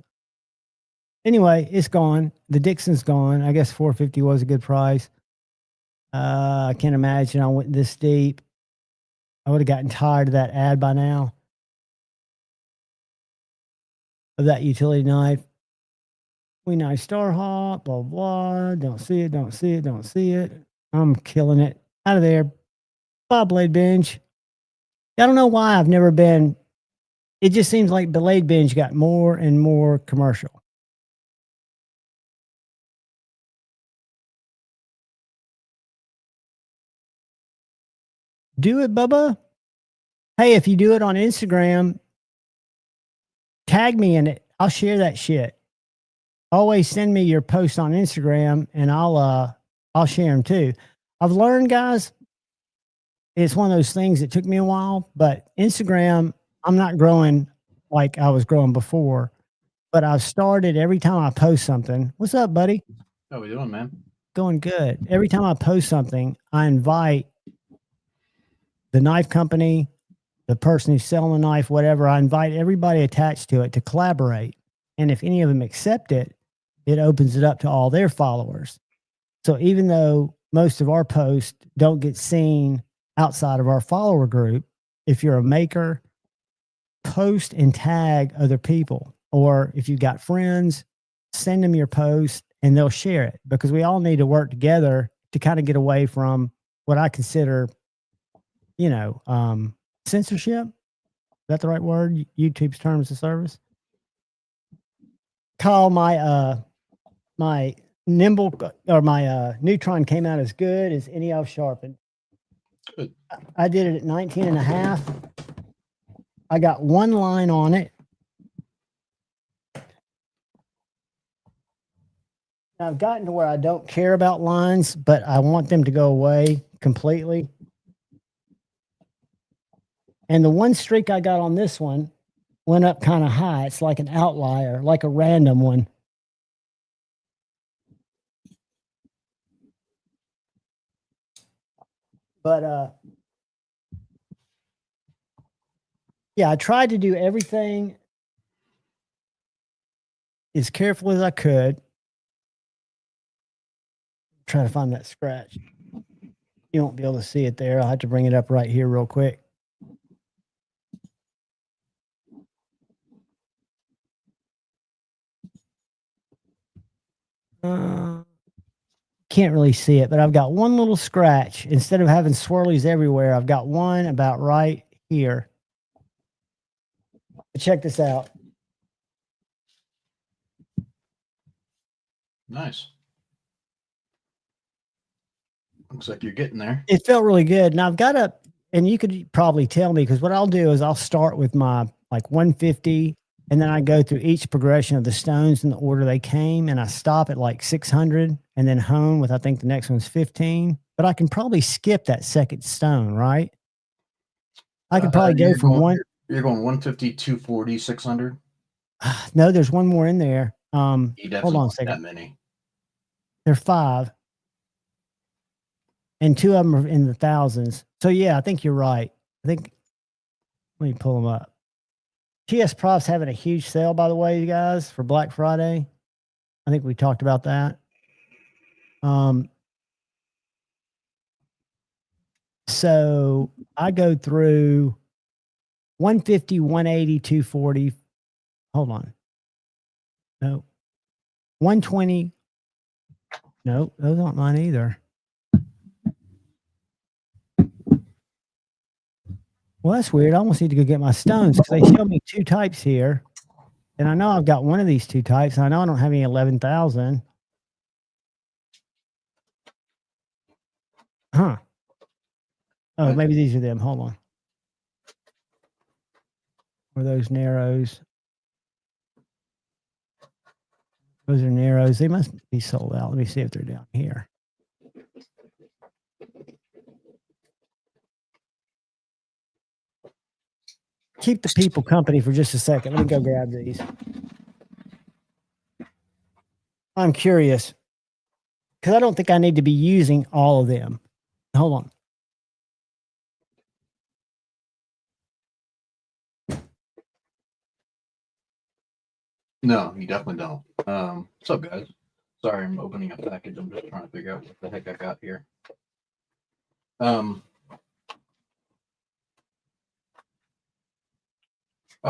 Speaker 6: Anyway, it's gone. The Dixon's gone. I guess $450 was a good price. I can't imagine I went this deep. I would have gotten tired of that ad by now. Of that utility knife. We nice Starhawk, blah, blah. Don't see it, don't see it, don't see it. I'm killing it. Out of there. Bye, Blade Binge. I don't know why I've never been. It just seems like Blade Binge got more and more commercial. Do it, Bubba. Hey, if you do it on Instagram, tag me in it. I'll share that shit. Always send me your posts on Instagram and I'll share them too. I've learned, guys, it's one of those things that took me a while, but Instagram, I'm not growing like I was growing before, but I've started every time I post something. What's up, buddy?
Speaker 8: How we doing, man?
Speaker 6: Going good. Every time I post something, I invite the knife company, the person who's selling the knife, whatever. I invite everybody attached to it to collaborate. And if any of them accept it, it opens it up to all their followers. So even though most of our posts don't get seen outside of our follower group, if you're a maker, post and tag other people. Or if you've got friends, send them your post and they'll share it, because we all need to work together to kind of get away from what I consider, censorship. Is that the right word? YouTube's terms of service. Kyle, my nimble or my neutron came out as good as any I've sharpened.
Speaker 8: Good.
Speaker 6: I did it at 19.5. I got one line on it. I've gotten to where I don't care about lines, but I want them to go away completely. And the one streak I got on this one went up kind of high. It's like an outlier, like a random one. But yeah, I tried to do everything as careful as I could. Try to find that scratch. You won't be able to see it there. I'll have to bring it up right here real quick. Can't really see it, but I've got one little scratch. Instead of having swirlies everywhere, I've got one about right here. Check this out.
Speaker 8: Nice. Looks like you're getting there.
Speaker 6: It felt really good. Now I've got a, and you could probably tell me, because what I'll do is I'll start with my like 150, and then I go through each progression of the stones in the order they came, and I stop at like 600 and then hone with, I think the next one's 15, but I can probably skip that second stone, right? I could probably go from one.
Speaker 8: You're going 150, 240, 600.
Speaker 6: No, there's one more in there.
Speaker 8: You definitely
Speaker 6: hold on a
Speaker 8: want
Speaker 6: second.
Speaker 8: that many.
Speaker 6: There are 5. And 2 of them are in the thousands. So yeah, I think you're right. Let me pull them up. TS Prof's having a huge sale, by the way, you guys, for Black Friday. I think we talked about that. So I go through 150, 180, 240. Hold on. No. 120. No, those aren't mine either. Well, that's weird. I almost need to go get my stones because they show me 2 types here. And I know I've got one of these 2 types. And I know I don't have any 11,000. Huh. Oh,
Speaker 8: What?
Speaker 6: maybe these are them. Hold on. Or those narrows. Those are narrows. They must be sold out. Let me see if they're down here. Keep the people company for just a second. Let me go grab these. I'm curious because I don't think I need to be using all of them. Hold on.
Speaker 8: No, you definitely don't. What's up, guys? Sorry, I'm opening a package. I'm just trying to figure out what the heck I got here. Oh,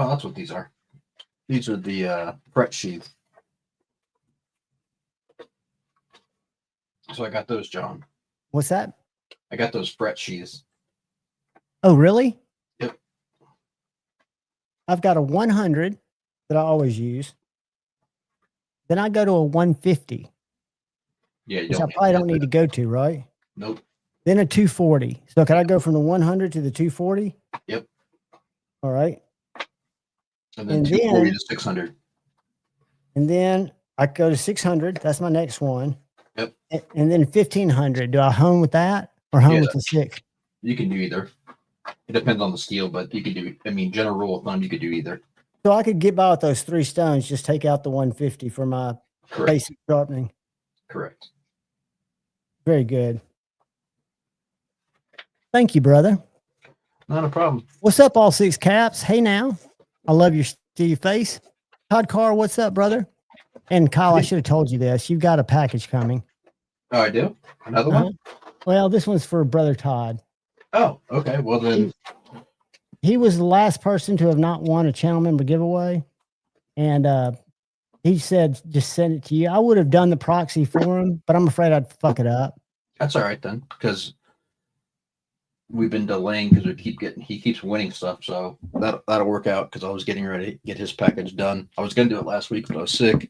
Speaker 8: that's what these are. These are the fret sheath. So I got those, John.
Speaker 6: What's that?
Speaker 8: I got those fret sheaths.
Speaker 6: Oh, really?
Speaker 8: Yep.
Speaker 6: I've got a 100 that I always use. Then I go to a 150.
Speaker 8: Yeah, you
Speaker 6: Which I
Speaker 8: don't
Speaker 6: probably don't need to go to, right?
Speaker 8: Nope.
Speaker 6: Then a 240. So can I go from the 100 to the 240?
Speaker 8: Yep.
Speaker 6: All right.
Speaker 8: And then
Speaker 6: And
Speaker 8: 240
Speaker 6: then-
Speaker 8: to 600.
Speaker 6: And then I go to 600. That's my next one.
Speaker 8: Yep.
Speaker 6: And then 1500. Do I hone with that or hone
Speaker 8: Yeah.
Speaker 6: with the 6?
Speaker 8: You can do either. It depends on the steel, but you could do. I mean, general rule of thumb, you could do either.
Speaker 6: So I could get by with those 3 stones. Just take out the 150 for my
Speaker 8: Correct.
Speaker 6: basic sharpening.
Speaker 8: Correct.
Speaker 6: Very good. Thank you, brother.
Speaker 8: Not a problem.
Speaker 6: What's up, all 6 caps? Hey, now. I love your Steve face. Todd Carr, what's up, brother? And Kyle, I should have told you this. You've got a package coming.
Speaker 8: Oh, I do? Another one?
Speaker 6: Well, this one's for brother Todd.
Speaker 8: Oh, okay. Well, then.
Speaker 6: He was the last person to have not won a channel member giveaway. And he said, just send it to you. I would have done the proxy for him, but I'm afraid I'd fuck it up.
Speaker 8: That's all right then, because we've been delaying because he keeps winning stuff. So that'll work out because I was getting ready to get his package done. I was going to do it last week, but I was sick.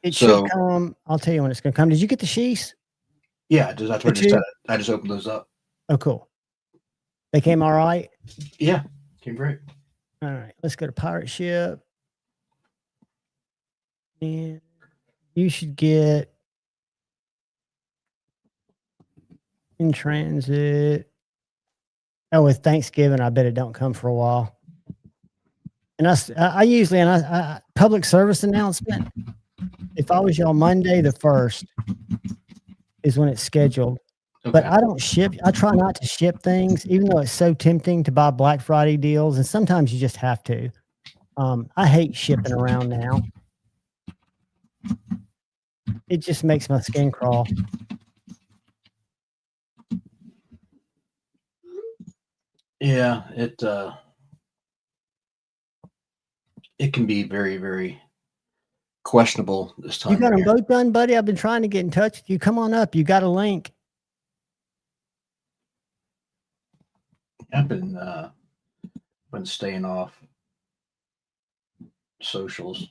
Speaker 6: It should come. I'll tell you when it's going to come. Did you get the sheaths?
Speaker 8: Yeah, that's what I just said. I just opened those up.
Speaker 6: Oh, cool. They came all right?
Speaker 8: Yeah, came great.
Speaker 6: All right, let's go to pirate ship. And you should get in transit. Oh, with Thanksgiving, I bet it don't come for a while. And I usually, and I public service announcement. If I was y'all, Monday the 1st is when it's scheduled.
Speaker 8: Okay.
Speaker 6: But I don't ship. I try not to ship things, even though it's so tempting to buy Black Friday deals. And sometimes you just have to. I hate shipping around now. It just makes my skin crawl.
Speaker 8: Yeah, it can be very, very questionable this time.
Speaker 6: You got them both done, buddy? I've been trying to get in touch with you. Come on up. You got a link.
Speaker 8: I've been staying off socials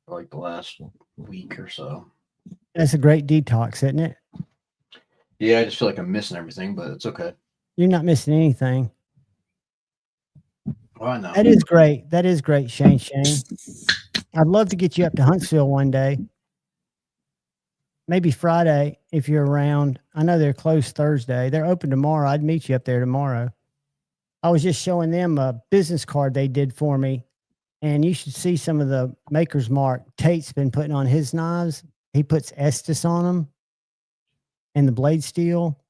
Speaker 8: for like the last week or so.
Speaker 6: That's a great detox, isn't it?
Speaker 8: Yeah, I just feel like I'm missing everything, but it's okay.
Speaker 6: You're not missing anything.
Speaker 8: Oh, I know.
Speaker 6: That is great. That is great, Shane. I'd love to get you up to Huntsville one day. Maybe Friday if you're around. I know they're closed Thursday. They're open tomorrow. I'd meet you up there tomorrow. I was just showing them a business card they did for me. And you should see some of the Maker's Mark Tate's been putting on his knives. He puts Estes on them and the blade steel.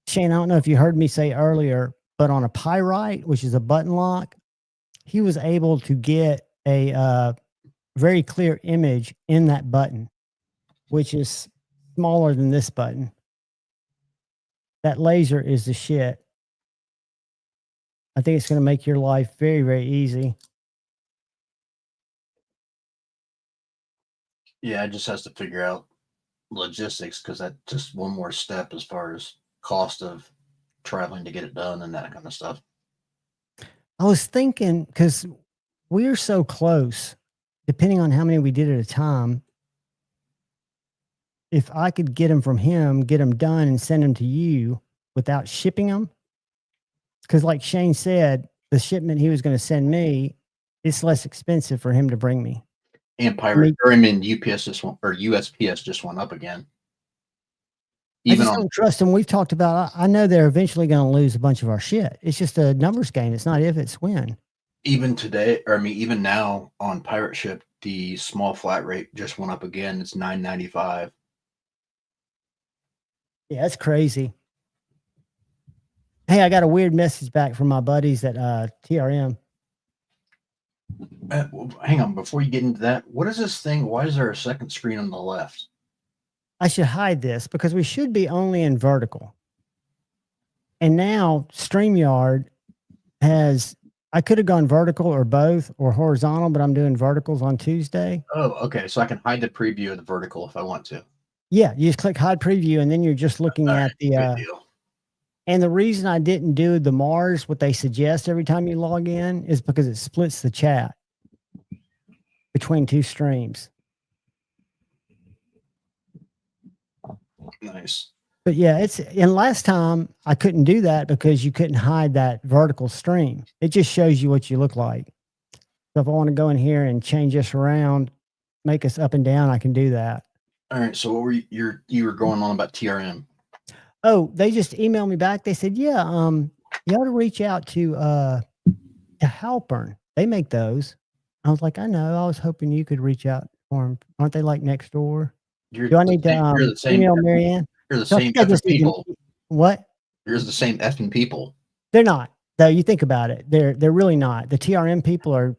Speaker 6: Shane, I don't know if you heard me say earlier, but on a pyrite, which is a button lock, he was able to get a very clear image in that button, which is smaller than this button. That laser is the shit. I think it's going to make your life very, very easy.
Speaker 8: Yeah, it just has to figure out logistics because that's just one more step as far as cost of traveling to get it done and that kind of stuff.
Speaker 6: I was thinking because we're so close, depending on how many we did at a time, if I could get them from him, get them done, and send them to you without shipping them. Because, like Shane said, the shipment he was going to send me, it's less expensive for him to bring me.
Speaker 8: And UPS just went, or USPS just went up again.
Speaker 6: I just don't trust them. We've talked about. I know they're eventually going to lose a bunch of our shit. It's just a numbers game. It's not if, it's when.
Speaker 8: Even today, or I mean, even now on Pirate Ship, the small flat rate just went up again. It's $9.95.
Speaker 6: Yeah, that's crazy. Hey, I got a weird message back from my buddies at TRM.
Speaker 8: Hang on, before you get into that, what is this thing? Why is there a second screen on the left?
Speaker 6: I should hide this because we should be only in vertical. And now StreamYard has, I could have gone vertical or both or horizontal, but I'm doing verticals on Tuesday.
Speaker 8: Oh, okay. So I can hide the preview of the vertical if I want to.
Speaker 6: Yeah, you just click hide preview and then you're just looking at the
Speaker 8: good deal.
Speaker 6: And the reason I didn't do the Mars, what they suggest every time you log in, is because it splits the chat between two streams.
Speaker 8: Nice.
Speaker 6: But yeah, and last time I couldn't do that because you couldn't hide that vertical stream. It just shows you what you look like. So if I want to go in here and change this around, make us up and down, I can do that.
Speaker 8: All right. So what were you were going on about TRM?
Speaker 6: Oh, they just emailed me back. They said, yeah, you ought to reach out to Halpern. They make those. I was like, I know. I was hoping you could reach out for them. Aren't they like next door? Do I need to email Marianne?
Speaker 8: You're the same effing people.
Speaker 6: What?
Speaker 8: You're the same effing people.
Speaker 6: They're not. Though you think about it, they're really not. The TRM people are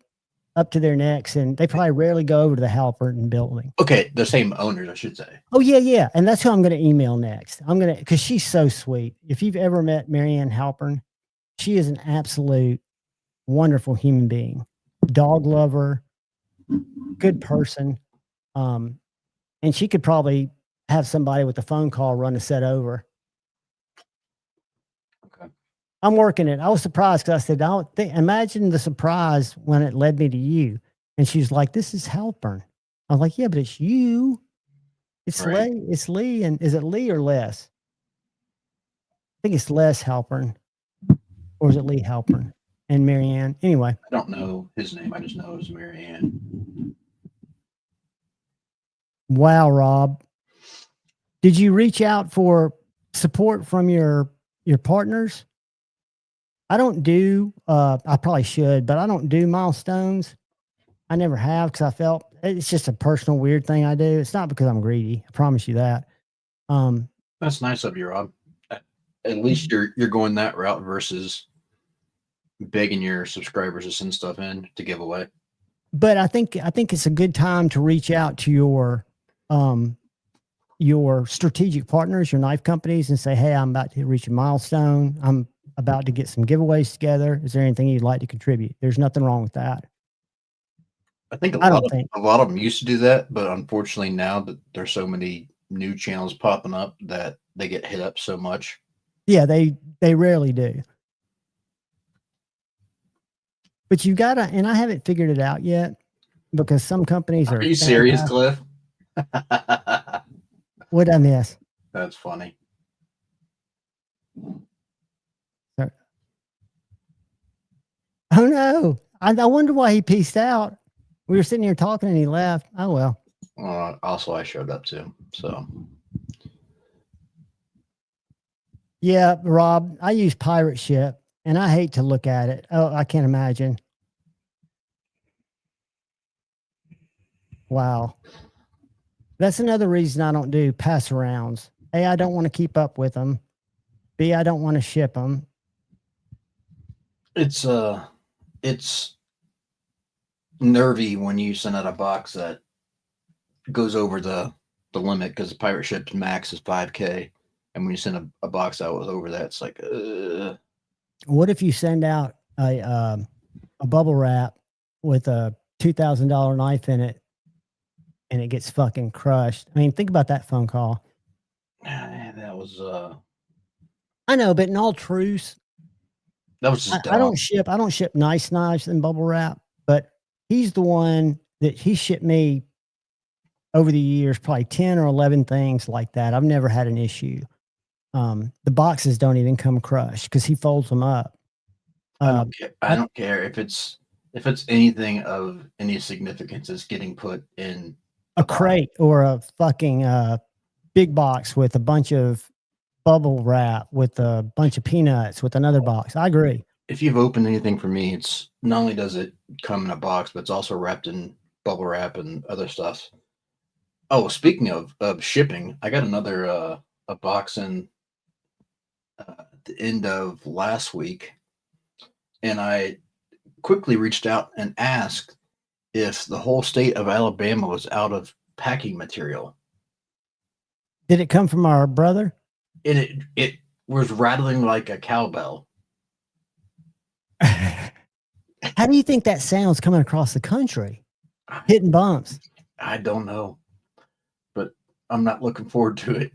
Speaker 6: up to their necks, and they probably rarely go over to the Halpern building.
Speaker 8: Okay, the same owners, I should say.
Speaker 6: Oh yeah, and that's who I'm going to email next. Because she's so sweet. If you've ever met Marianne Halpern, she is an absolute wonderful human being, dog lover, good person, and she could probably have somebody with a phone call run the set over.
Speaker 8: Okay.
Speaker 6: I'm working it. I was surprised because I said, imagine the surprise when it led me to you. And she's like, this is Halpern. I was like, yeah, but it's you. It's
Speaker 8: right.
Speaker 6: Lee. It's Lee. And is it Lee or Les? I think it's Les Halpern. Or is it Lee Halpern and Marianne? Anyway.
Speaker 8: I don't know his name. I just know it was Marianne.
Speaker 6: Wow, Rob. Did you reach out for support from your partners? I don't do, I probably should, but I don't do milestones. I never have because I felt it's just a personal weird thing I do. It's not because I'm greedy. I promise you that.
Speaker 8: That's nice of you, Rob. At least you're going that route versus begging your subscribers to send stuff in to give away.
Speaker 6: But I think it's a good time to reach out to your strategic partners, your knife companies, and say, hey, I'm about to reach a milestone. I'm about to get some giveaways together. Is there anything you'd like to contribute? There's nothing wrong with that.
Speaker 8: I think a lot of them used to do that, but unfortunately now that there's so many new channels popping up that they get hit up so much.
Speaker 6: Yeah, they rarely do. But you gotta, and I haven't figured it out yet because some companies are.
Speaker 8: Are you serious, Cliff?
Speaker 6: What'd I miss?
Speaker 8: That's funny.
Speaker 6: Sorry. Oh no! I wonder why he peaced out. We were sitting here talking and he left. Oh well.
Speaker 8: Also, I showed up too. So.
Speaker 6: Yeah, Rob, I use Pirate Ship and I hate to look at it. Oh, I can't imagine. Wow. That's another reason I don't do pass arounds. A, I don't want to keep up with them. B, I don't want to ship them.
Speaker 8: It's nervy when you send out a box that goes over the limit because the Pirate Ship's max is 5K. And when you send a box out with over that, it's like,
Speaker 6: What if you send out a bubble wrap with a $2,000 knife in it and it gets fucking crushed. I mean, think about that phone call.
Speaker 8: That was
Speaker 6: I know, but in all truth,
Speaker 8: that was just
Speaker 6: I
Speaker 8: dumb.
Speaker 6: don't ship nice knives and bubble wrap, but he's the one that he shipped me over the years, probably 10 or 11 things like that. I've never had an issue. The boxes don't even come crushed because he folds them up.
Speaker 8: I don't care if it's anything of any significance is getting put in
Speaker 6: a crate or a fucking big box with a bunch of bubble wrap with a bunch of peanuts with another box. I agree.
Speaker 8: If you've opened anything for me, it's not only does it come in a box, but it's also wrapped in bubble wrap and other stuff. Oh, speaking of shipping, I got another a box in the end of last week, and I quickly reached out and asked if the whole state of Alabama was out of packing material.
Speaker 6: Did it come from our brother?
Speaker 8: And it was rattling like a cowbell.
Speaker 6: How do you think that sounds coming across the country? Hitting bumps.
Speaker 8: I don't know, but I'm not looking forward to it.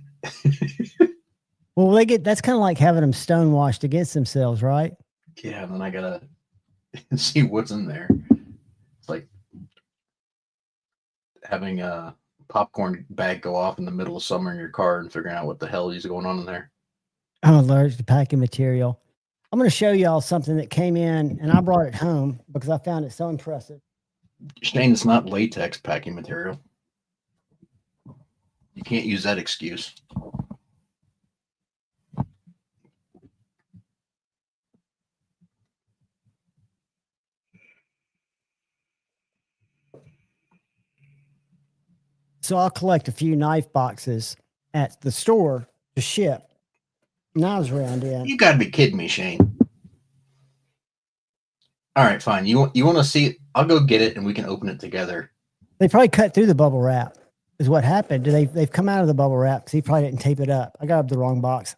Speaker 6: Well, that's kind of like having them stonewashed against themselves, right?
Speaker 8: Yeah, and then I gotta see what's in there. It's like having a popcorn bag go off in the middle of summer in your car and figuring out what the hell is going on in there.
Speaker 6: I'm allergic to packing material. I'm going to show y'all something that came in, and I brought it home because I found it so impressive.
Speaker 8: Shane, it's not latex packing material. You can't use that excuse.
Speaker 6: So I'll collect a few knife boxes at the store to ship knives around in.
Speaker 8: You got to be kidding me, Shane. All right, fine. You want to see it? I'll go get it, and we can open it together.
Speaker 6: They probably cut through the bubble wrap. Is what happened. They've come out of the bubble wrap because he probably didn't tape it up. I got up the wrong box.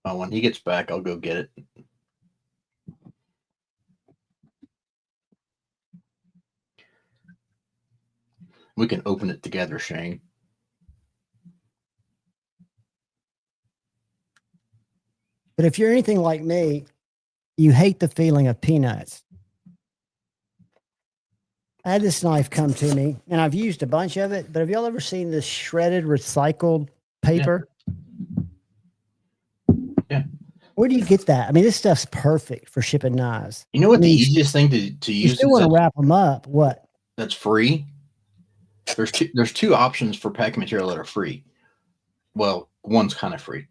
Speaker 8: Oh, when he gets back, I'll go get it. We can open it together, Shane.
Speaker 6: But if you're anything like me, you hate the feeling of peanuts. I had this knife come to me, and I've used a bunch of it, but have y'all ever seen this shredded recycled paper?
Speaker 8: Yeah.
Speaker 6: Where do you get that? I mean, this stuff's perfect for shipping knives.
Speaker 8: You know what the easiest thing to use?
Speaker 6: You still want to wrap them up. What?
Speaker 8: That's free. There's two options for packing material that are free. Well, one's kind of free.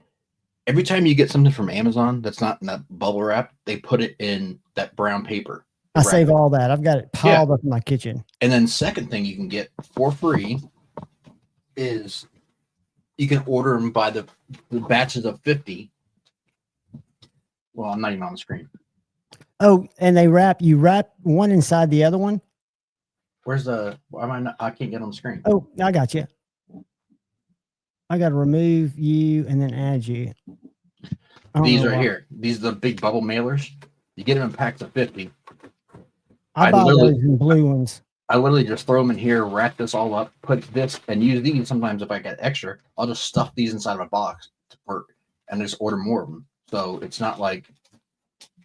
Speaker 8: Every time you get something from Amazon that's not in that bubble wrap, they put it in that brown paper.
Speaker 6: I save all that. I've got it piled up in my kitchen.
Speaker 8: And then second thing you can get for free is you can order them by the batches of 50. Well, I'm not even on the screen.
Speaker 6: Oh, and you wrap one inside the other one?
Speaker 8: Where's the, why am I not, I can't get on the screen.
Speaker 6: Oh, I got you. I got to remove you and then add you.
Speaker 8: These right here. These are the big bubble mailers. You get them in packs of 50.
Speaker 6: I buy those in blue ones.
Speaker 8: I literally just throw them in here, wrap this all up, put this, and use these. Sometimes if I get extra, I'll just stuff these inside of a box to work and just order more of them. So it's not like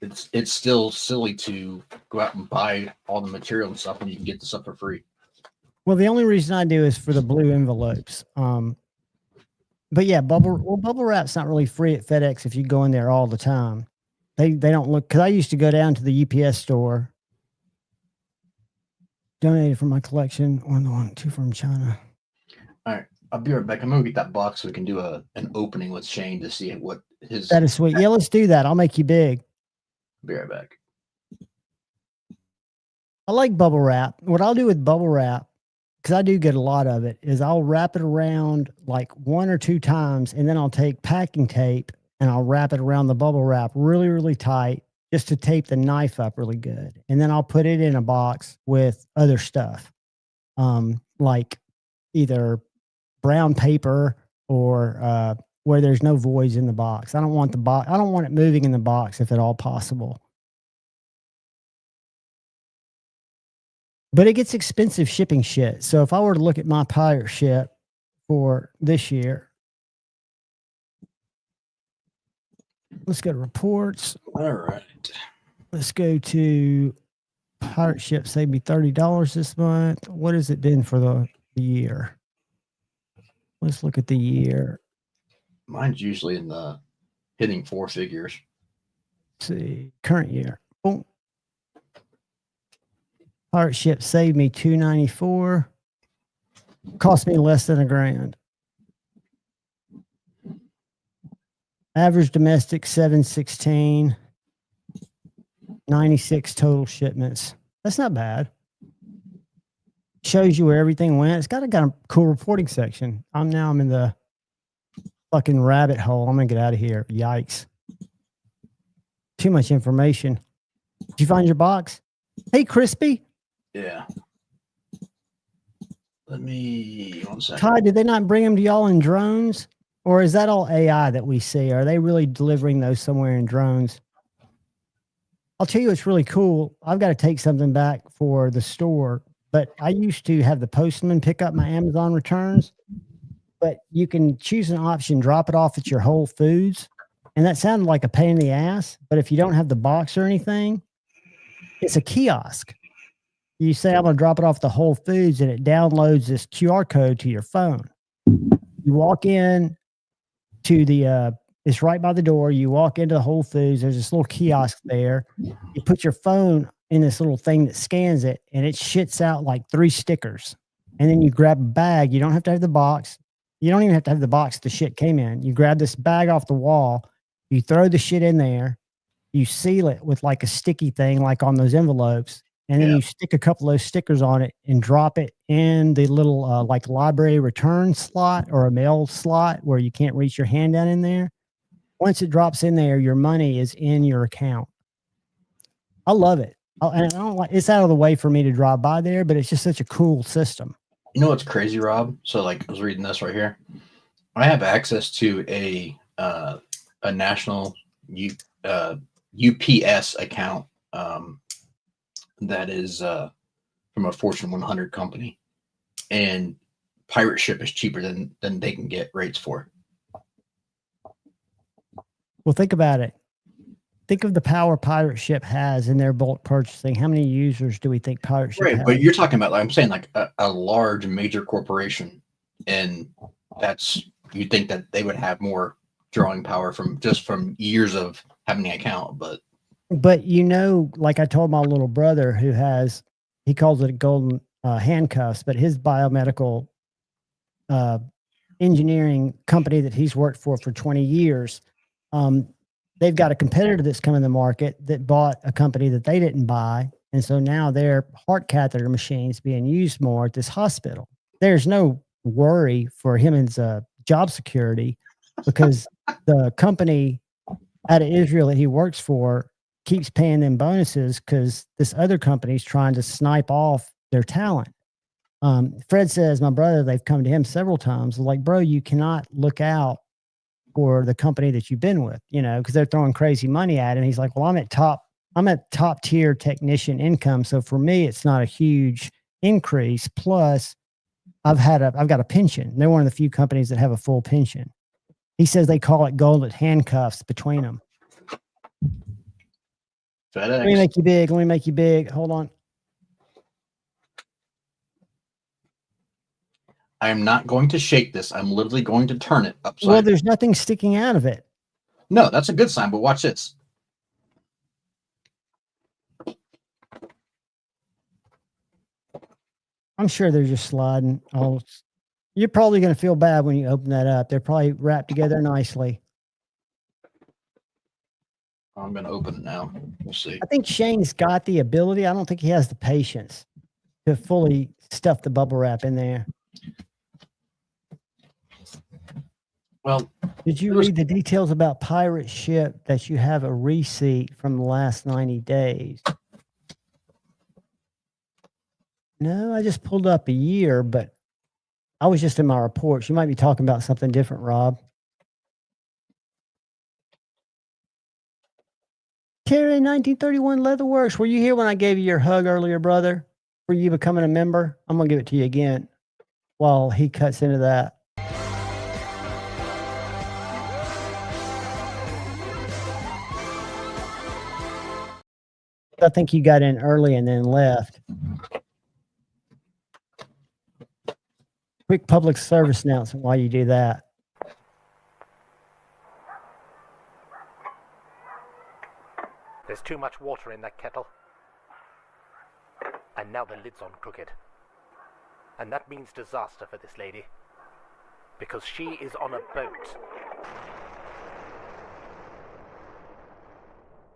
Speaker 8: it's still silly to go out and buy all the material and stuff when you can get the stuff for free.
Speaker 6: Well, the only reason I do is for the blue envelopes. But yeah, bubble wrap's not really free at FedEx if you go in there all the time. They don't look, because I used to go down to the UPS store, donated from my collection, two from China.
Speaker 8: All right, I'll be right back. I'm gonna get that box so we can do an opening with Shane to see what his.
Speaker 6: That is sweet. Yeah, let's do that. I'll make you big.
Speaker 8: Be right back.
Speaker 6: I like bubble wrap. What I'll do with bubble wrap, because I do get a lot of it, is I'll wrap it around like 1 or 2 times, and then I'll take packing tape and I'll wrap it around the bubble wrap really, really tight, just to tape the knife up really good. And then I'll put it in a box with other stuff, like either brown paper or where there's no voids in the box. I don't want it moving in the box if at all possible. But it gets expensive shipping shit. So if I were to look at my pirate ship for this year, let's go to reports.
Speaker 8: All right.
Speaker 6: Let's go to pirate ship. Saved me $30 this month. What has it been for the year? Let's look at the year.
Speaker 8: Mine's usually in the hitting 4 figures.
Speaker 6: Let's see, current year. Boom. Pirate ship saved me $294. Cost me less than $1,000. Average domestic 716. 96 total shipments. That's not bad. Shows you where everything went. It's got a cool reporting section. I'm in the fucking rabbit hole. I'm gonna get out of here. Yikes. Too much information. Did you find your box? Hey, Crispy.
Speaker 8: Yeah. Let me 1 second.
Speaker 6: Todd, did they not bring them to y'all in drones? Or is that all AI that we see? Are they really delivering those somewhere in drones? I'll tell you what's really cool. I've got to take something back for the store, but I used to have the postman pick up my Amazon returns, but you can choose an option, drop it off at your Whole Foods. And that sounded like a pain in the ass, but if you don't have the box or anything, it's a kiosk. You say, I'm going to drop it off the Whole Foods, and it downloads this QR code to your phone. You walk in to the, it's right by the door. You walk into the Whole Foods. There's this little kiosk there. You put your phone in this little thing that scans it, and it shits out like 3 stickers. And then you grab a bag. You don't have to have the box. You don't even have to have the box the shit came in. You grab this bag off the wall. You throw the shit in there. You seal it with like a sticky thing, like on those envelopes. And then you stick a couple of those stickers on it and drop it in the little like library return slot or a mail slot where you can't reach your hand down in there. Once it drops in there, your money is in your account. I love it. And I don't like, it's out of the way for me to drive by there, but it's just such a cool system.
Speaker 8: You know what's crazy, Rob? So like I was reading this right here. I have access to a national UPS account that is from a Fortune 100 company, and pirate ship is cheaper than they can get rates for.
Speaker 6: Well, think about it. Think of the power pirate ship has in their bulk purchasing. How many users do we think pirate ship has?
Speaker 8: But you're talking about, like, I'm saying, like a large major corporation, and that's, you think that they would have more drawing power from years of having the account, but
Speaker 6: you know, like I told my little brother who has, he calls it golden handcuffs, but his biomedical engineering company that he's worked for 20 years, they've got a competitor that's come in the market that bought a company that they didn't buy. And so now their heart catheter machines being used more at this hospital. There's no worry for him and his job security because the company out of Israel that he works for keeps paying them bonuses because this other company is trying to snipe off their talent. Fred says, my brother, they've come to him several times, like, bro, you cannot look out for the company that you've been with, you know, because they're throwing crazy money at it. And he's like, well, I'm at top tier technician income. So for me, it's not a huge increase. Plus I've got a pension. They're one of the few companies that have a full pension. He says they call it golden handcuffs between them.
Speaker 8: FedEx.
Speaker 6: Let me make you big. Let me make you big. Hold on.
Speaker 8: I am not going to shake this. I'm literally going to turn it upside.
Speaker 6: Well, there's nothing sticking out of it.
Speaker 8: No, that's a good sign, but watch this.
Speaker 6: I'm sure they're just sliding. Oh, you're probably going to feel bad when you open that up. They're probably wrapped together nicely.
Speaker 8: I'm going to open it now. We'll see.
Speaker 6: I think Shane's got the ability. I don't think he has the patience to fully stuff the bubble wrap in there.
Speaker 8: Well,
Speaker 6: did you read the details about pirate ship that you have a receipt from the last 90 days? No, I just pulled up a year, but I was just in my reports. You might be talking about something different, Rob. Terry, 1931 Leatherworks. Were you here when I gave you your hug earlier, brother? for you becoming a member. I'm gonna give it to you again while he cuts into that. I think you got in early and then left. Quick public service announcement while you do that.
Speaker 9: There's too much water in that kettle. And now the lid's on crooked. And that means disaster for this lady. Because she is on a boat.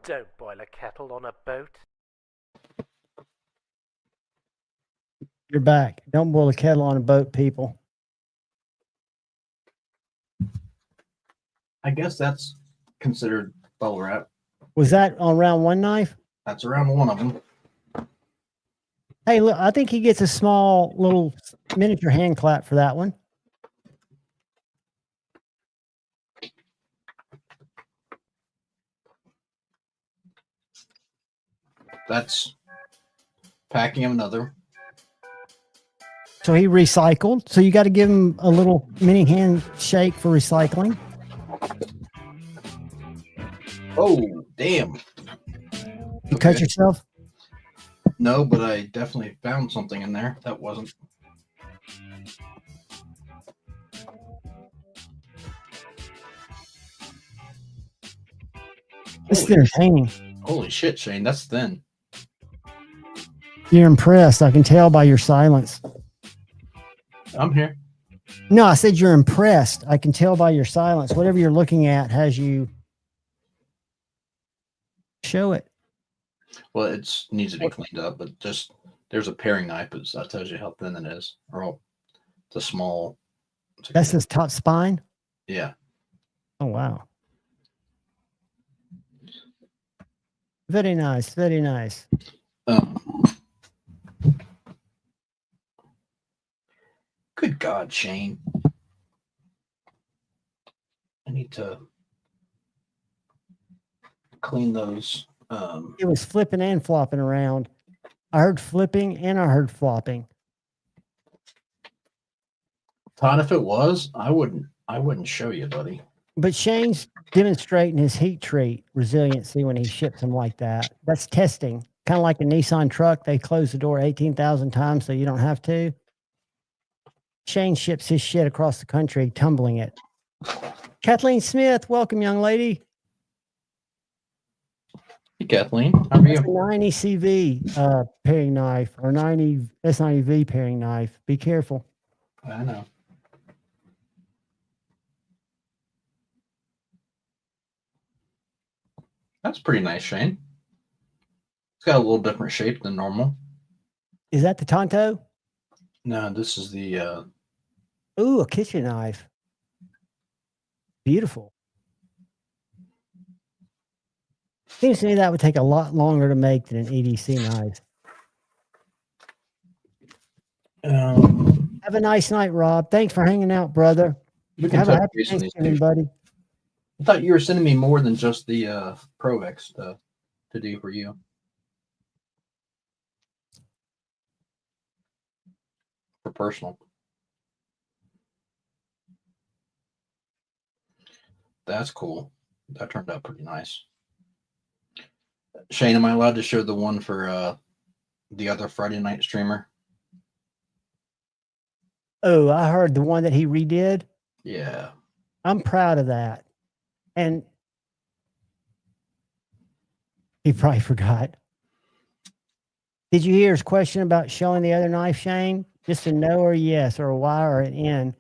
Speaker 9: Don't boil a kettle on a boat.
Speaker 6: You're back. Don't boil a kettle on a boat, people.
Speaker 8: I guess that's considered bubble wrap.
Speaker 6: Was that on round one knife?
Speaker 8: That's around one of them.
Speaker 6: Hey, look, I think he gets a small little miniature hand clap for that one.
Speaker 8: That's packing him another.
Speaker 6: So he recycled. So you got to give him a little mini handshake for recycling.
Speaker 8: Oh, damn.
Speaker 6: You cut yourself?
Speaker 8: No, but I definitely found something in there that wasn't.
Speaker 6: This is entertaining.
Speaker 8: Holy shit, Shane, that's thin.
Speaker 6: You're impressed. I can tell by your silence.
Speaker 8: I'm here.
Speaker 6: No, I said you're impressed. I can tell by your silence. Whatever you're looking at has you show it.
Speaker 8: Well, it needs to be cleaned up, but just there's a paring knife, but that tells you how thin it is. Or it's a small.
Speaker 6: That's his top spine?
Speaker 8: Yeah.
Speaker 6: Oh, wow. Very nice. Very nice.
Speaker 8: Good God, Shane. I need to clean those.
Speaker 6: It was flipping and flopping around. I heard flipping and I heard flopping.
Speaker 8: Todd, if it was, I wouldn't show you, buddy.
Speaker 6: But Shane's demonstrating his heat treat resiliency when he ships them like that. That's testing. Kind of like a Nissan truck. They close the door 18,000 times so you don't have to. Shane ships his shit across the country, tumbling it. Kathleen Smith, welcome, young lady.
Speaker 8: Hey, Kathleen, how are you?
Speaker 6: That's a 90 CV paring knife or 90 S90V paring knife. Be careful.
Speaker 8: I know. That's pretty nice, Shane. It's got a little different shape than normal.
Speaker 6: Is that the Tonto?
Speaker 8: No, this is the
Speaker 6: Ooh, a kitchen knife. Beautiful. Seems to me that would take a lot longer to make than an EDC knife. Have a nice night, Rob. Thanks for hanging out, brother.
Speaker 8: We can
Speaker 6: Have a
Speaker 8: touch
Speaker 6: happy
Speaker 8: base on these
Speaker 6: Thanksgiving,
Speaker 8: things.
Speaker 6: buddy.
Speaker 8: I thought you were sending me more than just the Pro X to do for you. For personal. That's cool. That turned out pretty nice. Shane, am I allowed to show the one for the other Friday night streamer?
Speaker 6: Oh, I heard the one that he redid.
Speaker 8: Yeah.
Speaker 6: I'm proud of that. And he probably forgot. Did you hear his question about showing the other knife, Shane? Just a no or a yes or a Y or an N.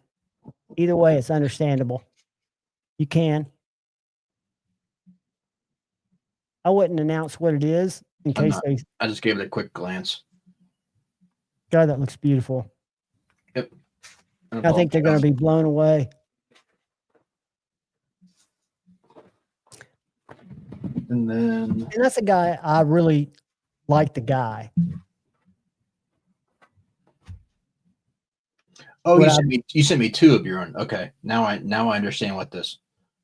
Speaker 6: Either way, it's understandable. You can. I wouldn't announce what it is in case they.
Speaker 8: I just gave it a quick glance.
Speaker 6: God, that looks beautiful.
Speaker 8: Yep.
Speaker 6: I think they're going to be blown away.
Speaker 8: And
Speaker 6: that's a guy I really like. The guy.
Speaker 8: Oh, you sent me two of your own. Okay, now I understand what this.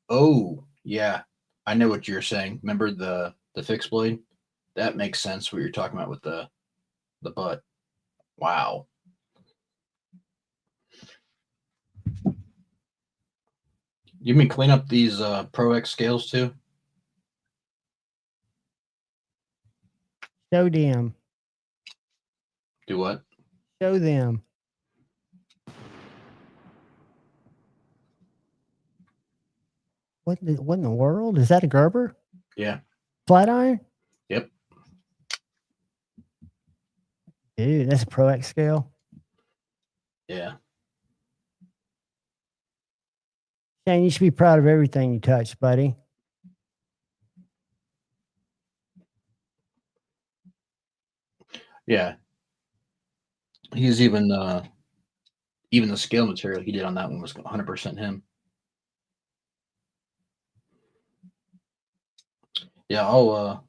Speaker 8: Oh yeah, I know what you're saying. Remember the fixed blade? That makes sense. What you're talking about with the butt. Wow. You mean clean up these Pro X scales too?
Speaker 6: Show them.
Speaker 8: Do what?
Speaker 6: Show them. What in the world? Is that a Gerber?
Speaker 8: Yeah.
Speaker 6: Flat iron?
Speaker 8: Yep.
Speaker 6: Dude, that's a Pro X scale.
Speaker 8: Yeah.
Speaker 6: Shane, you should be proud of everything you touch, buddy.
Speaker 8: Yeah. He's even the scale material he did on that one was 100% him. Yeah, I'll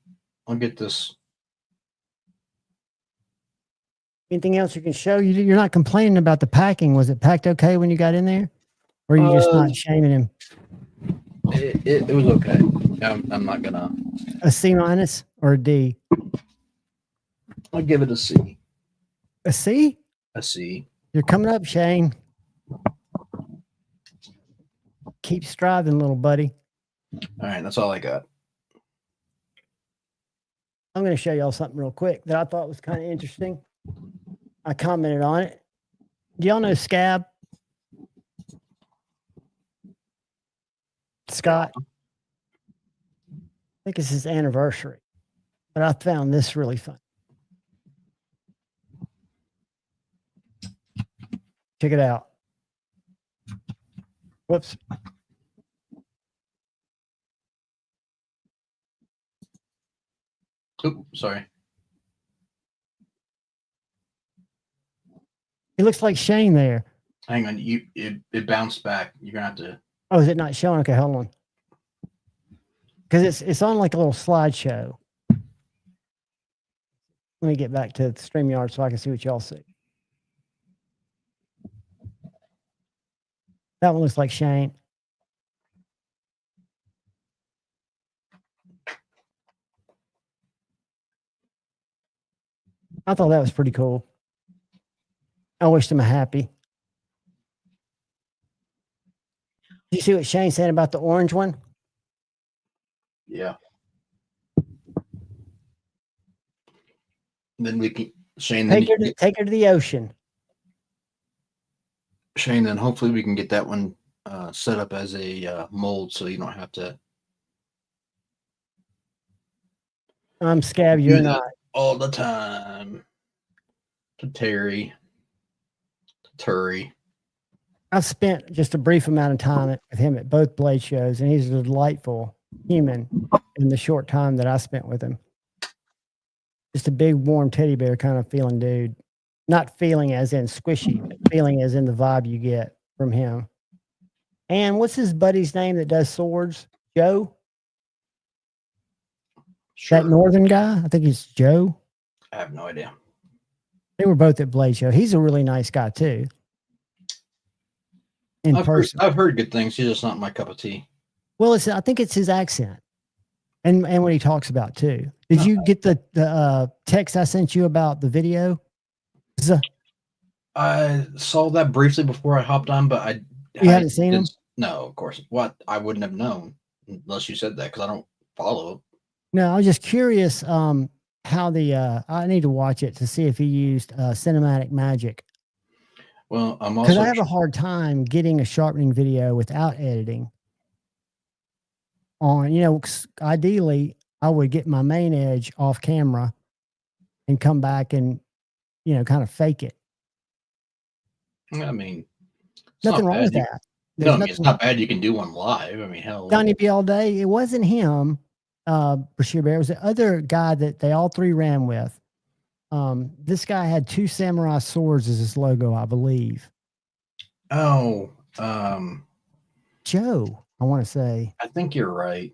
Speaker 8: get this.
Speaker 6: Anything else you can show? You're not complaining about the packing. Was it packed okay when you got in there? Or are you just not shaming him?
Speaker 8: It was okay. I'm not gonna.
Speaker 6: A C minus or a D?
Speaker 8: I'll give it a C.
Speaker 6: A C?
Speaker 8: A C.
Speaker 6: You're coming up, Shane. Keep striving, little buddy.
Speaker 8: All right, that's all I got.
Speaker 6: I'm going to show y'all something real quick that I thought was kind of interesting. I commented on it. Do y'all know Scab? Scott? I think it's his anniversary, but I found this really fun. Check it out. Whoops.
Speaker 8: Oop, sorry.
Speaker 6: He looks like Shane there.
Speaker 8: Hang on, it bounced back. You're gonna have to.
Speaker 6: Oh, is it not showing? Okay, hold on. Because it's on like a little slideshow. Let me get back to the StreamYard so I can see what y'all see. That one looks like Shane. I thought that was pretty cool. I wished him a happy. Did you see what Shane said about the orange one?
Speaker 8: Yeah. Then we can Shane.
Speaker 6: Take her to the ocean.
Speaker 8: Shane, then hopefully we can get that one set up as a mold, so you don't have to.
Speaker 6: I'm Scab. You're not.
Speaker 8: All the time. To Terry. To Turry.
Speaker 6: I've spent just a brief amount of time with him at both Blade shows, and he's a delightful human in the short time that I spent with him. Just a big, warm teddy bear kind of feeling dude. Not feeling as in squishy, but feeling as in the vibe you get from him. And what's his buddy's name that does swords? Joe?
Speaker 8: Sure.
Speaker 6: That northern guy? I think it's Joe.
Speaker 8: I have no idea.
Speaker 6: They were both at Blade Show. He's a really nice guy, too. In person.
Speaker 8: I've heard good things. He's just not my cup of tea.
Speaker 6: Well, I think it's his accent. And what he talks about, too. Did you get the text I sent you about the video?
Speaker 8: I saw that briefly before I hopped on, but
Speaker 6: You haven't seen him?
Speaker 8: No, of course. What? I wouldn't have known unless you said that because I don't follow.
Speaker 6: No, I was just curious how I need to watch it to see if he used cinematic magic.
Speaker 8: Well, I'm also
Speaker 6: because I have a hard time getting a sharpening video without editing on, ideally I would get my main edge off camera and come back and, kind of fake it.
Speaker 8: I mean,
Speaker 6: Nothing wrong with that.
Speaker 8: No, I mean, it's not bad. You can do one live. I mean, hell.
Speaker 6: Donnie B all day. It wasn't him, Brashear Bear. It was the other guy that they all three ran with. This guy had 2 samurai swords as his logo, I believe.
Speaker 8: Oh,
Speaker 6: Joe, I want to say.
Speaker 8: I think you're right.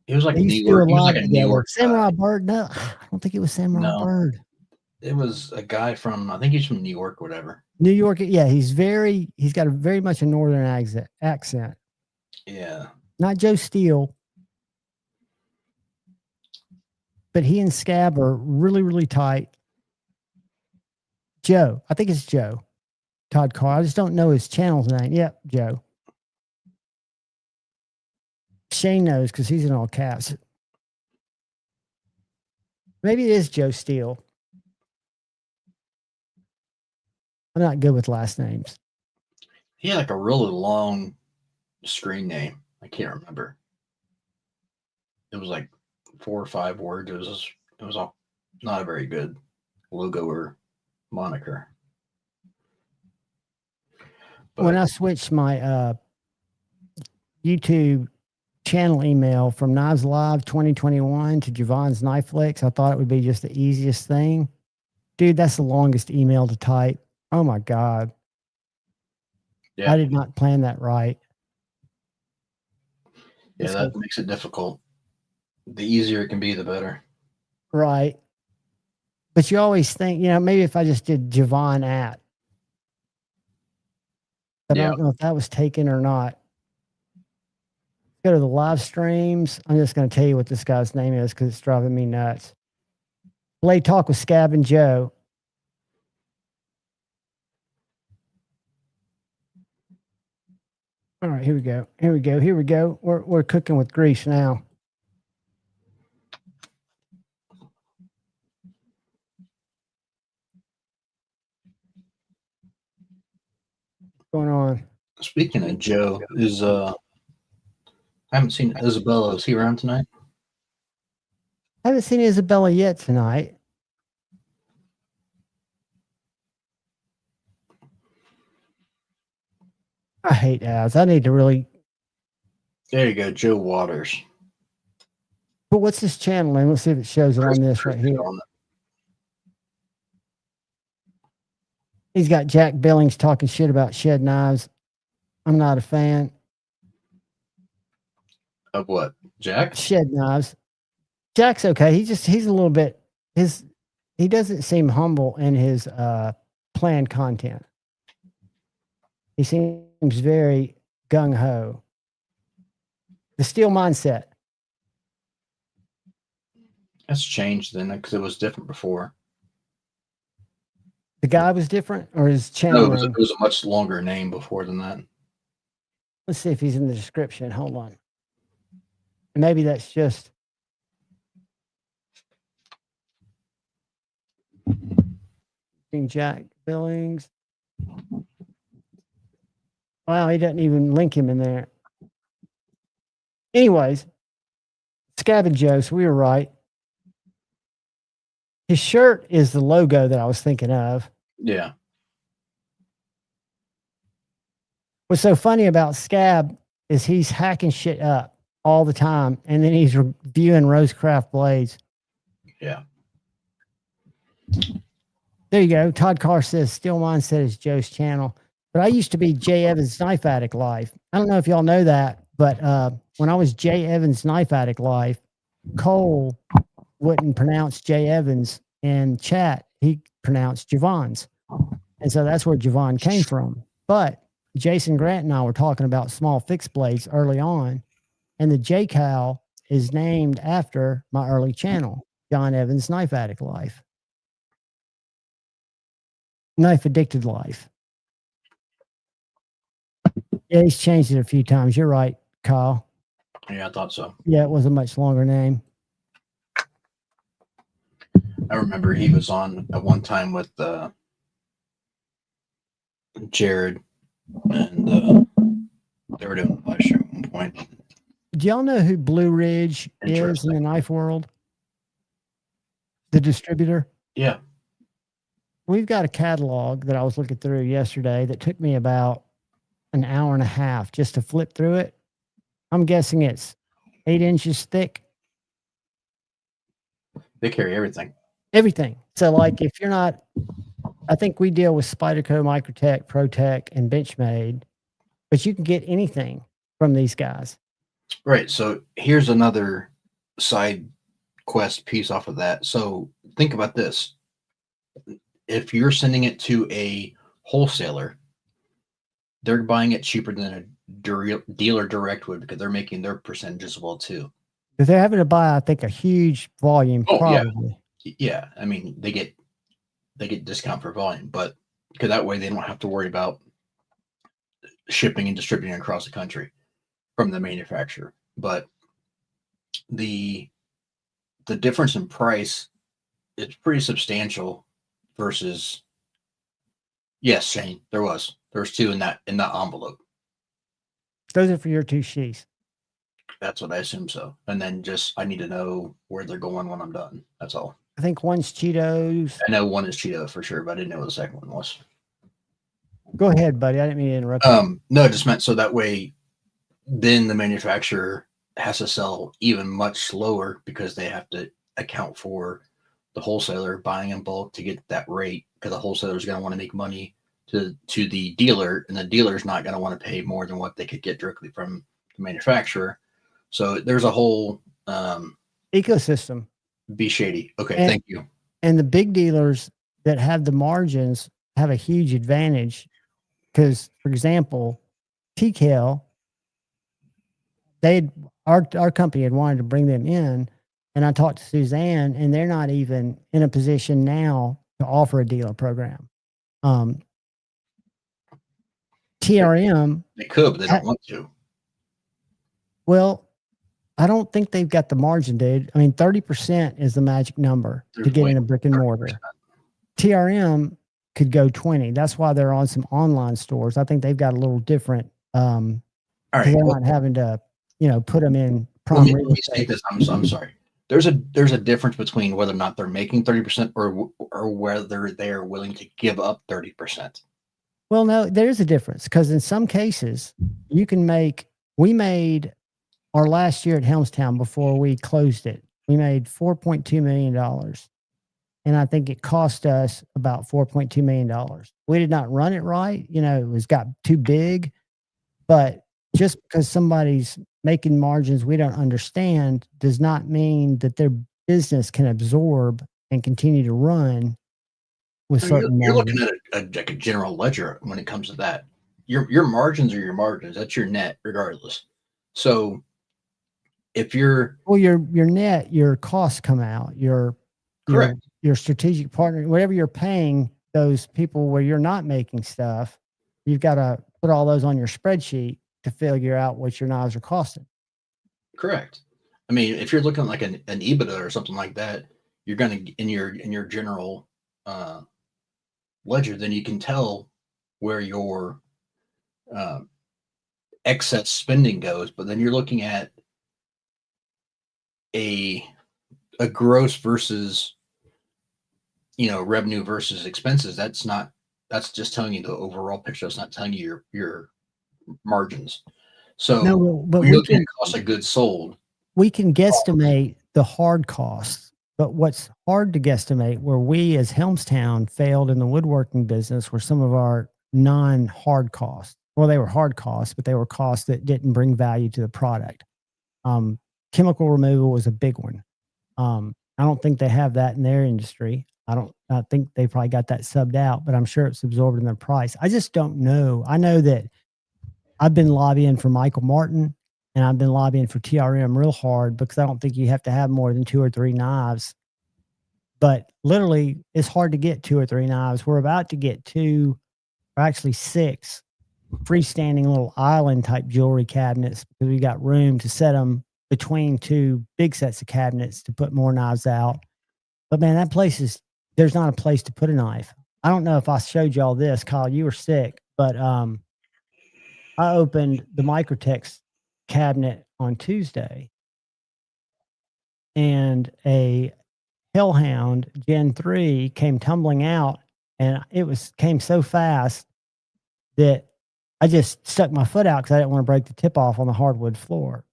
Speaker 8: It was like
Speaker 6: They
Speaker 8: New
Speaker 6: used to do a
Speaker 8: York. He was
Speaker 6: lot
Speaker 8: like a New
Speaker 6: together.
Speaker 8: York
Speaker 6: Samurai
Speaker 8: guy.
Speaker 6: Bird. No, I don't think it was Samurai
Speaker 8: No.
Speaker 6: Bird.
Speaker 8: It was a guy from, I think he's from New York or whatever.
Speaker 6: New York. Yeah, he's got a very much a northern accent.
Speaker 8: Yeah.
Speaker 6: Not Joe Steele. But he and Scab are really, really tight. Joe. I think it's Joe. Todd Carr. I just don't know his channel's name. Yep, Joe. Shane knows because he's in all caps. Maybe it is Joe Steele. I'm not good with last names.
Speaker 8: He had like a really long screen name. I can't remember. It was like 4 or 5 words. It was all not a very good logo or moniker. But
Speaker 6: when I switched my YouTube channel email from Knives Live 2021 to Javon's Knife Flicks, I thought it would be just the easiest thing. Dude, that's the longest email to type. Oh my God.
Speaker 8: yeah,
Speaker 6: I did not plan that right.
Speaker 8: yeah, that makes it difficult. The easier it can be, the better.
Speaker 6: Right. But you always think, maybe if I just did Javon at. But I don't know if that was taken or not. Go to the live streams. I'm just going to tell you what this guy's name is because it's driving me nuts. Blade Talk with Scab and Joe. All right, here we go. Here we go. Here we go. We're cooking with grease now. What's going on?
Speaker 8: Speaking of Joe, I haven't seen Isabella. Is he around tonight?
Speaker 6: I haven't seen Isabella yet tonight. I hate ads. I need to really.
Speaker 8: There you go, Joe Waters.
Speaker 6: But what's this channel name? Let's see if it shows it on this right here. He's got Jack Billings talking shit about shed knives. I'm not a fan.
Speaker 8: Of what? Jack?
Speaker 6: Shed knives. Jack's okay. He's a little bit he doesn't seem humble in his planned content. He seems very gung-ho. The steel mindset.
Speaker 8: That's changed then because it was different before.
Speaker 6: The guy was different, or his channel?
Speaker 8: No, it was a much longer name before than that.
Speaker 6: Let's see if he's in the description. Hold on. Maybe that's just. Jack Billings. Wow, he doesn't even link him in there. Anyways, Scab and Joe, so we were right. His shirt is the logo that I was thinking of.
Speaker 8: Yeah.
Speaker 6: What's so funny about Scab is he's hacking shit up all the time, and then he's reviewing Rosecraft blades.
Speaker 8: Yeah.
Speaker 6: There you go. Todd Carr says Steel Mindset is Joe's channel. But I used to be Jay Evans Knife Addict Life. I don't know if y'all know that, but when I was Jay Evans Knife Addict Life, Cole wouldn't pronounce Jay Evans in chat. He pronounced Javon's. And so that's where Javon came from. But Jason Grant and I were talking about small fixed blades early on, and the J Cal is named after my early channel, John Evans Knife Addict Life. Knife Addicted Life. Yeah, he's changed it a few times. You're right, Kyle.
Speaker 8: Yeah, I thought so.
Speaker 6: Yeah, it was a much longer name.
Speaker 8: I remember he was on at one time with Jared, and they were doing a live stream at one point.
Speaker 6: Do y'all know who Blue Ridge is in the knife world? The distributor?
Speaker 8: Yeah.
Speaker 6: We've got a catalog that I was looking through yesterday that took me about an hour and a half just to flip through it. I'm guessing it's 8 inches thick.
Speaker 8: They carry everything.
Speaker 6: Everything. So like if you're not, I think we deal with Spyderco, Microtech, ProTech, and Benchmade, but you can get anything from these guys.
Speaker 8: Right. So here's another side quest piece off of that. So think about this. If you're sending it to a wholesaler, they're buying it cheaper than a dealer direct would because they're making their percentage as well too.
Speaker 6: Because they're having to buy, I think, a huge volume.
Speaker 8: Oh,
Speaker 6: probably.
Speaker 8: Yeah. I mean, they get they get discount for volume, but because that way they don't have to worry about shipping and distributing across the country from the manufacturer. But the difference in price is pretty substantial versus, yes, Shane, there's two in that envelope.
Speaker 6: Those are for your 2 sheets.
Speaker 8: That's what I assume so. And then just I need to know where they're going when I'm done. That's all.
Speaker 6: I think one's Cheetos.
Speaker 8: I know one is Cheeto for sure, but I didn't know what the second one was.
Speaker 6: Go ahead, buddy. I didn't mean to interrupt you.
Speaker 8: No, it just meant so that way then the manufacturer has to sell even much lower because they have to account for the wholesaler buying in bulk to get that rate, because the wholesaler is going to want to make money to the dealer, and the dealer's not going to want to pay more than what they could get directly from the manufacturer. So there's a whole
Speaker 6: ecosystem.
Speaker 8: Be shady. Okay, thank you.
Speaker 6: And the big dealers that have the margins have a huge advantage because, for example, TKL, our company had wanted to bring them in, and I talked to Suzanne, and they're not even in a position now to offer a dealer program. TRM,
Speaker 8: they could, but they don't want to.
Speaker 6: Well, I don't think they've got the margin, dude. I mean, 30% is the magic number to get in a brick and mortar. 30%. TRM could go 20. That's why they're on some online stores. I think they've got a little different. All right, they're not having to, put them in.
Speaker 8: Let me say this. I'm sorry. There's a difference between whether or not they're making 30% or whether they're willing to give up 30%.
Speaker 6: Well, no, there is a difference because in some cases you can make. We made. Our last year at Helmstown, before we closed it, we made $4.2 million. And I think it cost us about $4.2 million. We did not run it right. It got too big. But just because somebody's making margins we don't understand does not mean that their business can absorb and continue to run with certain
Speaker 8: you're looking at like a general ledger when it comes to that. Your margins are your margins. That's your net regardless. So if your
Speaker 6: net, your costs come out, your strategic partner, whatever you're paying those people where you're not making stuff, you've got to put all those on your spreadsheet to figure out what your knives are costing.
Speaker 8: Correct. I mean, if you're looking like an EBITDA or something like that, you're going to in your general ledger, then you can tell where your excess spending goes. But then you're looking at a gross versus revenue versus expenses. That's just telling you the overall picture. It's not telling you your margins. So but we looking at cost of goods sold.
Speaker 6: We can guesstimate the hard costs, but what's hard to guesstimate, where we as Helmstown failed in the woodworking business, were some of our non-hard costs. Well, they were hard costs, but they were costs that didn't bring value to the product. Chemical removal was a big one. I don't think they have that in their industry. I think they probably got that subbed out, but I'm sure it's absorbed in their price. I just don't know. I know that I've been lobbying for Michael Martin, and I've been lobbying for TRM real hard because I don't think you have to have more than 2 or 3 knives. But literally, it's hard to get 2 or 3 knives. We're about to get 2, or actually 6 freestanding little island type jewelry cabinets because we got room to set them between 2 big sets of cabinets to put more knives out. But man, that place there's not a place to put a knife. I don't know if I showed y'all this, Kyle, you were sick, but I opened the Microtex cabinet on Tuesday, and a Hellhound Gen 3 came tumbling out, and came so fast that I just stuck my foot out because I didn't want to break the tip off on the hardwood floor.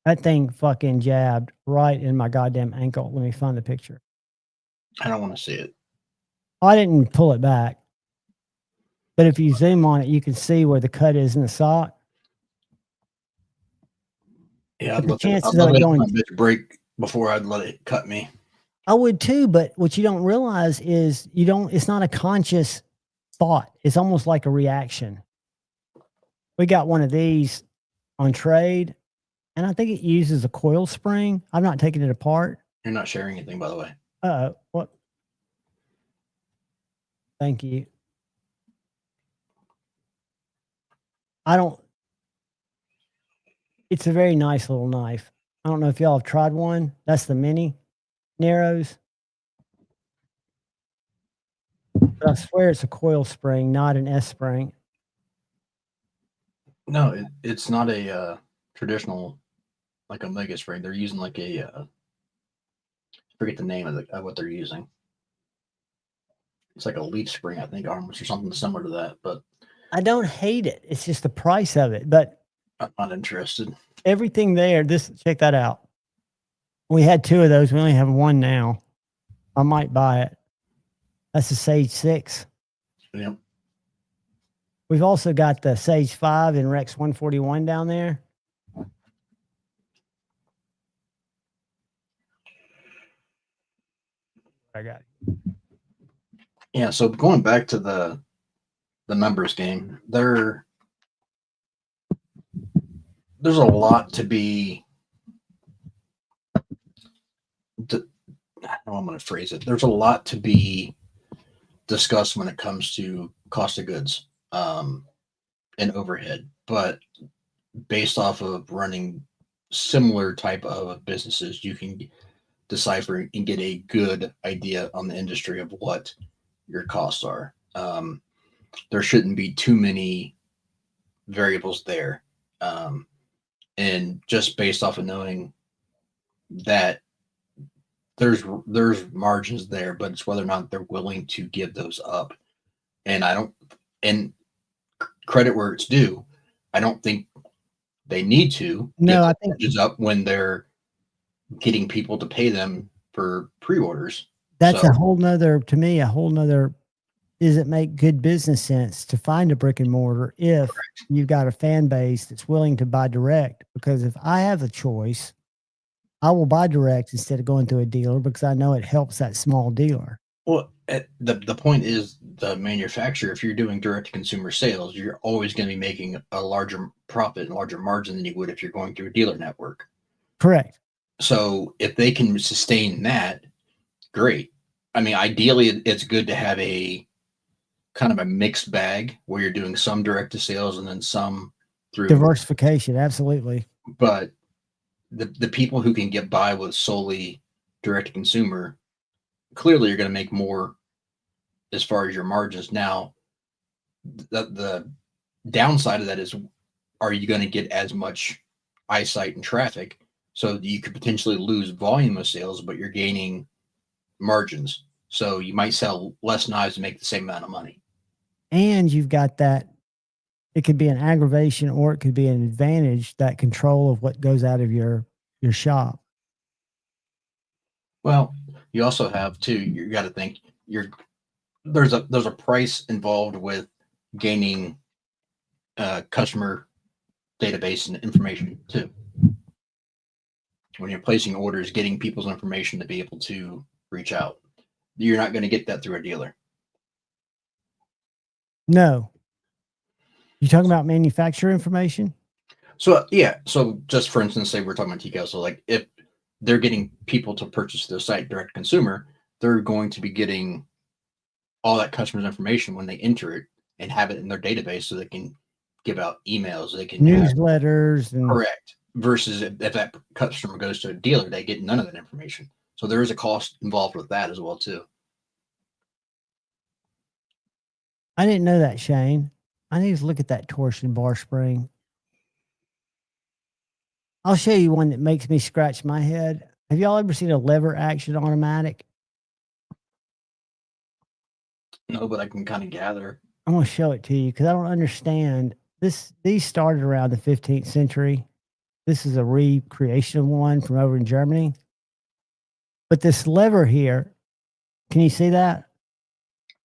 Speaker 6: That thing fucking jabbed right in my goddamn ankle. Let me find the picture.
Speaker 8: I don't want to see it.
Speaker 6: I didn't pull it back. But if you zoom on it, you can see where the cut is in the sock.
Speaker 8: Yeah, I'd let it break before I'd let it cut me.
Speaker 6: I would too, but what you don't realize is it's not a conscious thought. It's almost like a reaction. We got one of these on trade, and I think it uses a coil spring. I'm not taking it apart.
Speaker 8: You're not sharing anything, by the way.
Speaker 6: What? Thank you. It's a very nice little knife. I don't know if y'all have tried one. That's the mini Narrows. But I swear it's a coil spring, not an S spring.
Speaker 8: No, it's not a traditional like Omega spring. They're using like a I forget the name of what they're using. It's like a leaf spring, I think, arms or something similar to that. But
Speaker 6: I don't hate it. It's just the price of it. But
Speaker 8: I'm not interested.
Speaker 6: everything there, check that out. We had 2 of those. We only have 1 now. I might buy it. That's the Sage 6.
Speaker 8: Yep.
Speaker 6: We've also got the Sage 5 and Rex 141 down there. I got it.
Speaker 8: Yeah, so going back to the members game, there's a lot to be I don't know how I'm going to phrase it. There's a lot to be discussed when it comes to cost of goods and overhead, but based off of running similar type of businesses, you can decipher and get a good idea on the industry of what your costs are. There shouldn't be too many variables there. And just based off of knowing that there's margins there, but it's whether or not they're willing to give those up. And credit where it's due, I don't think they need to
Speaker 6: No, I think
Speaker 8: margins up when they're getting people to pay them for pre-orders.
Speaker 6: that's a whole nother, to me, does it make good business sense to find a brick and mortar if you've got a fan base that's willing to buy direct? Because if I have a choice, I will buy direct instead of going to a dealer because I know it helps that small dealer.
Speaker 8: Well, the point is the manufacturer, if you're doing direct to consumer sales, you're always going to be making a larger profit and larger margin than you would if you're going through a dealer network.
Speaker 6: Correct.
Speaker 8: So if they can sustain that, great. I mean, ideally, it's good to have a kind of a mixed bag where you're doing some direct to sales and then some through
Speaker 6: diversification. Absolutely.
Speaker 8: But the people who can get by with solely direct to consumer, clearly you're going to make more as far as your margins. Now, the downside of that is, are you going to get as much eyesight and traffic? So you could potentially lose volume of sales, but you're gaining margins. So you might sell less knives and make the same amount of money.
Speaker 6: And you've got that, it could be an aggravation or it could be an advantage, that control of what goes out of your shop.
Speaker 8: Well, you also have too, you got to think there's a price involved with gaining customer database and information too. When you're placing orders, getting people's information to be able to reach out. You're not going to get that through a dealer.
Speaker 6: No. You talking about manufacturer information?
Speaker 8: So yeah. So just for instance, say we're talking about TCO. So like if they're getting people to purchase their site direct consumer, they're going to be getting all that customer's information when they enter it and have it in their database so they can give out emails. They can
Speaker 6: newsletters.
Speaker 8: Correct. Versus if that customer goes to a dealer, they get none of that information. So there is a cost involved with that as well too.
Speaker 6: I didn't know that, Shane. I need to look at that torsion bar spring. I'll show you one that makes me scratch my head. Have y'all ever seen a lever action automatic?
Speaker 8: No, but I can kind of gather.
Speaker 6: I'm going to show it to you because I don't understand. These started around the 15th century. This is a recreation of one from over in Germany. But this lever here, can you see that?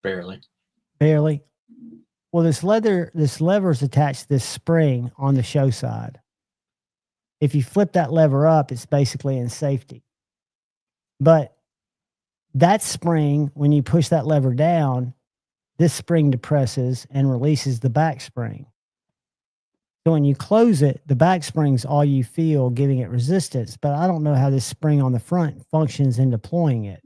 Speaker 8: Barely.
Speaker 6: Well, this lever is attached to this spring on the show side. If you flip that lever up, it's basically in safety. But that spring, when you push that lever down, this spring depresses and releases the back spring. So when you close it, the back spring's all you feel, giving it resistance. But I don't know how this spring on the front functions in deploying it.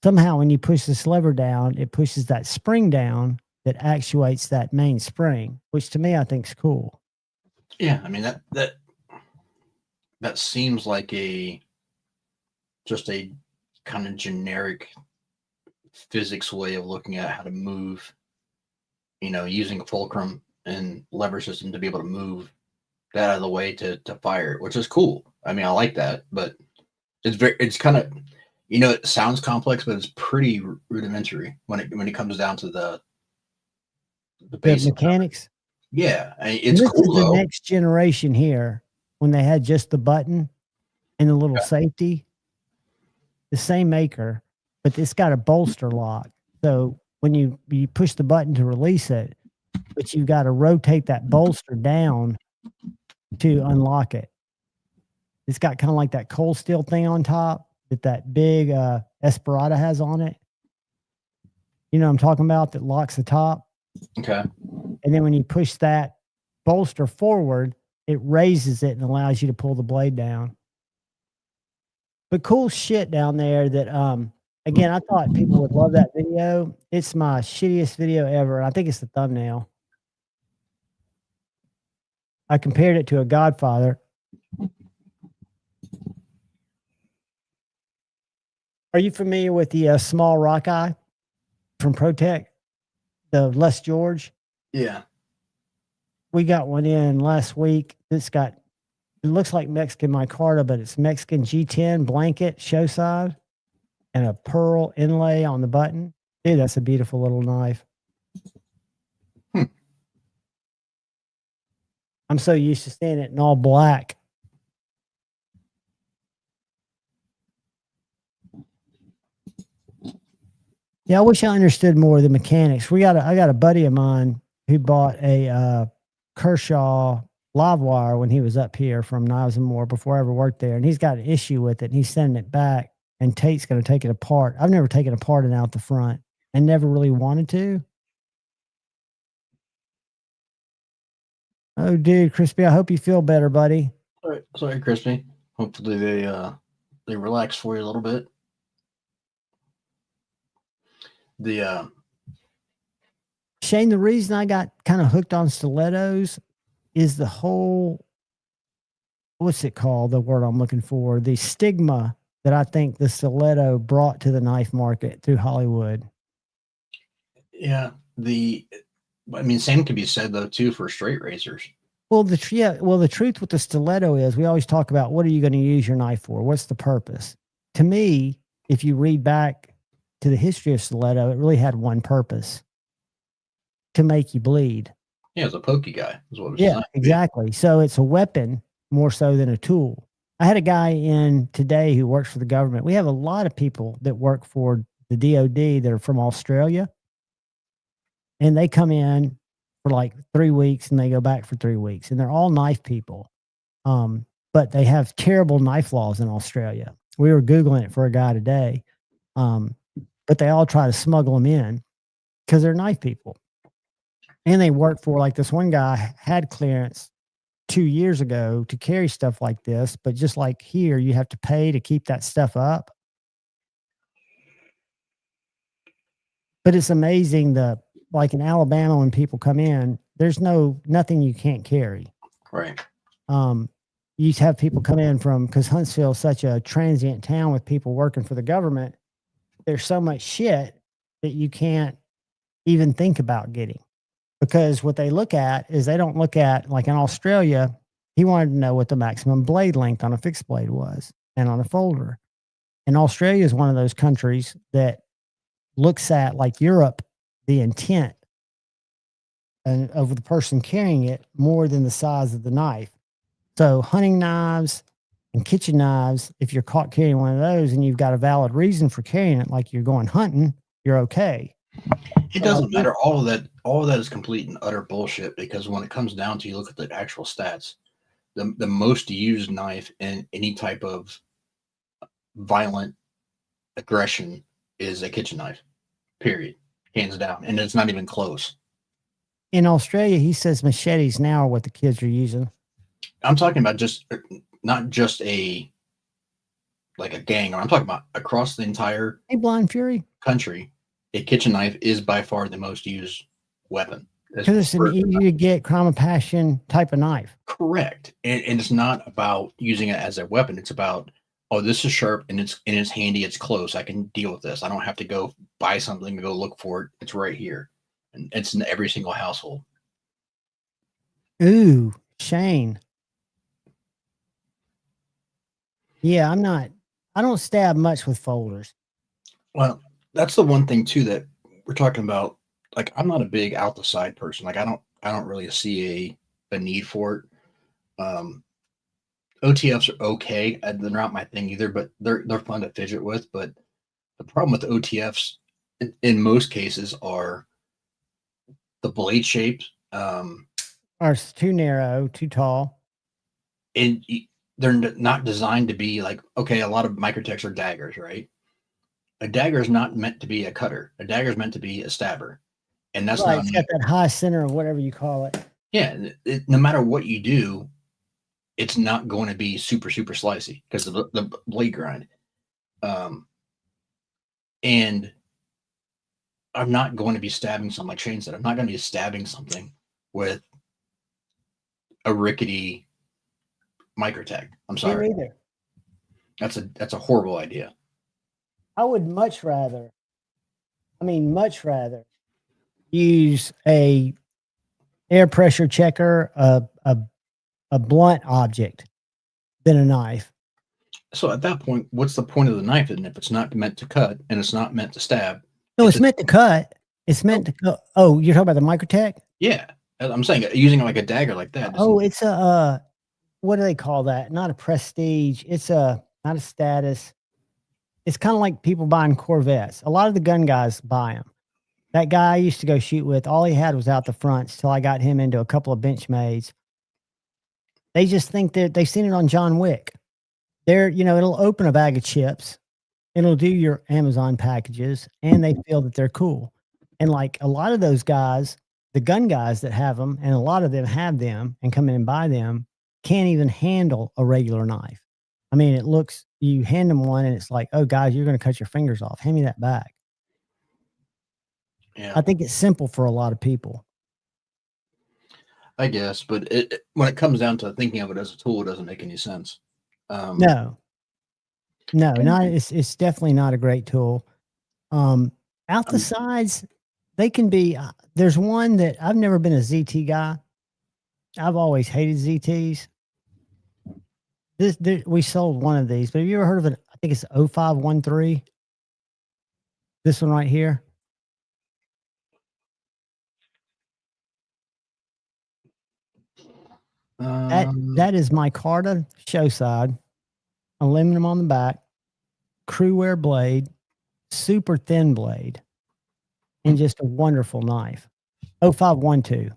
Speaker 6: somehow when you push this lever down, it pushes that spring down that actuates that main spring, which to me I think is cool.
Speaker 8: Yeah, I mean that seems like just a kind of generic physics way of looking at how to move, using a fulcrum and lever system to be able to move that out of the way to fire it, which is cool. I mean, I like that, but it's kind of, it sounds complex, but it's pretty rudimentary when it comes down to the basic
Speaker 6: mechanics.
Speaker 8: Yeah, it's
Speaker 6: this
Speaker 8: cool
Speaker 6: is the
Speaker 8: though.
Speaker 6: next generation here when they had just the button and the little safety. The same maker, but it's got a bolster lock. So when you push the button to release it, but you've got to rotate that bolster down to unlock it. It's got kind of like that cold steel thing on top that big Esperada has on it. You know what I'm talking about, that locks the top?
Speaker 8: Okay.
Speaker 6: And then when you push that bolster forward, it raises it and allows you to pull the blade down. But cool shit down there that, again, I thought people would love that video. It's my shittiest video ever. I think it's the thumbnail. I compared it to a Godfather. Are you familiar with the small rock eye from ProTech? The Les George?
Speaker 8: Yeah.
Speaker 6: We got one in last week. It looks like Mexican micarta, but it's Mexican G10 blanket show side and a pearl inlay on the button. Dude, that's a beautiful little knife. I'm so used to seeing it in all black. Yeah, I wish I understood more of the mechanics. I got a buddy of mine who bought a Kershaw live wire when he was up here from Knives and More before I ever worked there, and he's got an issue with it, and he's sending it back, and Tate's going to take it apart. I've never taken it apart and out the front, and never really wanted to. Oh, dude, Crispy, I hope you feel better, buddy.
Speaker 8: Sorry, Crispy. Hopefully they relax for you a little bit.
Speaker 6: Shane, the reason I got kind of hooked on stilettos is the whole, what's it called? The word I'm looking for, the stigma that I think the stiletto brought to the knife market through Hollywood.
Speaker 8: Yeah. Same could be said though too for straight razors.
Speaker 6: Well, the truth with the stiletto is we always talk about what are you going to use your knife for? What's the purpose? To me, if you read back to the history of stiletto, it really had one purpose: to make you bleed.
Speaker 8: Yeah, it's a pokey guy. Is what
Speaker 6: yeah, exactly. So it's a weapon more so than a tool. I had a guy in today who works for the government. We have a lot of people that work for the DOD that are from Australia, and they come in for like 3 weeks and they go back for 3 weeks, and they're all knife people. But they have terrible knife laws in Australia. We were Googling it for a guy today. But they all try to smuggle them in because they're knife people. And they work for, like, this one guy had clearance 2 years ago to carry stuff like this, but just like here, you have to pay to keep that stuff up. But it's amazing like in Alabama, when people come in, there's nothing you can't carry.
Speaker 8: Right.
Speaker 6: You just have people come in because Huntsville is such a transient town with people working for the government. There's so much shit that you can't even think about getting, because what they look at is they don't look at, like in Australia, he wanted to know what the maximum blade length on a fixed blade was and on a folder. And Australia is one of those countries that looks at, like Europe, the intent of the person carrying it more than the size of the knife. So hunting knives and kitchen knives, if you're caught carrying one of those and you've got a valid reason for carrying it, like you're going hunting, you're okay.
Speaker 8: It doesn't matter. All of that is complete and utter bullshit, because when it comes down to, you look at the actual stats, the most used knife in any type of violent aggression is a kitchen knife, period, hands down. And it's not even close.
Speaker 6: In Australia, he says machetes now are what the kids are using.
Speaker 8: I'm talking about not just like a gang, or I'm talking about across the entire
Speaker 6: Hey, Blind Fury.
Speaker 8: country, a kitchen knife is by far the most used weapon.
Speaker 6: Because it's an easy to get crime of passion type of knife.
Speaker 8: Correct. And it's not about using it as a weapon. It's about, oh, this is sharp and it's handy, it's close. I can deal with this. I don't have to go buy something and go look for it. It's right here. And it's in every single household.
Speaker 6: Ooh, Shane. Yeah, I don't stab much with folders.
Speaker 8: Well, that's the one thing too that we're talking about. Like, I'm not a big out the side person. Like, I don't really see a need for it. OTFs are okay. They're not my thing either, but they're fun to fidget with. But the problem with OTFs in most cases are the blade shapes.
Speaker 6: Or it's too narrow, too tall.
Speaker 8: And they're not designed to be like, okay, a lot of microtechs are daggers, right? A dagger is not meant to be a cutter. A dagger is meant to be a stabber. And that's
Speaker 6: right,
Speaker 8: not.
Speaker 6: It's got that high center of whatever you call it.
Speaker 8: Yeah. No matter what you do, it's not going to be super, super slicey because of the blade grind. And I'm not going to be stabbing something, like Shane said, I'm not going to be stabbing something with a rickety microtech. I'm sorry.
Speaker 6: Me neither.
Speaker 8: That's a horrible idea.
Speaker 6: I would much rather use a air pressure checker, a blunt object than a knife.
Speaker 8: So at that point, what's the point of the knife? And if it's not meant to cut and it's not meant to stab?
Speaker 6: No, it's meant to cut. It's meant to cut. Oh, you're talking about the microtech?
Speaker 8: Yeah. I'm saying using like a dagger like that.
Speaker 6: Oh, it's a what do they call that? Not a prestige. It's not a status. It's kind of like people buying Corvettes. A lot of the gun guys buy them. That guy I used to go shoot with, all he had was out the fronts till I got him into a couple of Benchmades. They just think that they've seen it on John Wick. It'll open a bag of chips. It'll do your Amazon packages, and they feel that they're cool. And like a lot of those guys, the gun guys that have them, and a lot of them have them and come in and buy them, can't even handle a regular knife. I mean, you hand them one and it's like, oh, guys, you're going to cut your fingers off. Hand me that back.
Speaker 8: Yeah.
Speaker 6: I think it's simple for a lot of people.
Speaker 8: I guess, but when it comes down to thinking of it as a tool, it doesn't make any sense.
Speaker 6: No, it's definitely not a great tool. Out the sides, they can be, there's one that I've never been a ZT guy. I've always hated ZTs. We sold one of these, but have you ever heard of it? I think it's 0513. This one right here. That is my Micarta show side, aluminum on the back, crew wear blade, super thin blade, and just a wonderful knife. 0512.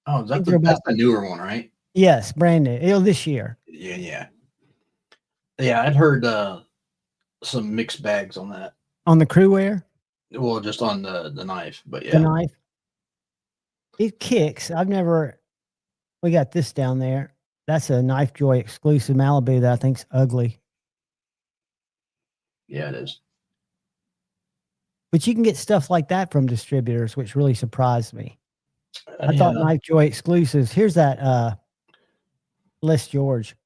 Speaker 8: Oh, that's the newer one, right?
Speaker 6: Yes, brand new. This year.
Speaker 8: Yeah. I'd heard some mixed bags on that.
Speaker 6: On the crew wear?
Speaker 8: Well, just on the knife, but yeah.
Speaker 6: The knife. It kicks. We got this down there. That's a Knife Joy exclusive Malibu that I think's ugly.
Speaker 8: Yeah, it is.
Speaker 6: But you can get stuff like that from distributors, which really surprised me. I thought Knife Joy exclusives. Here's that Les George.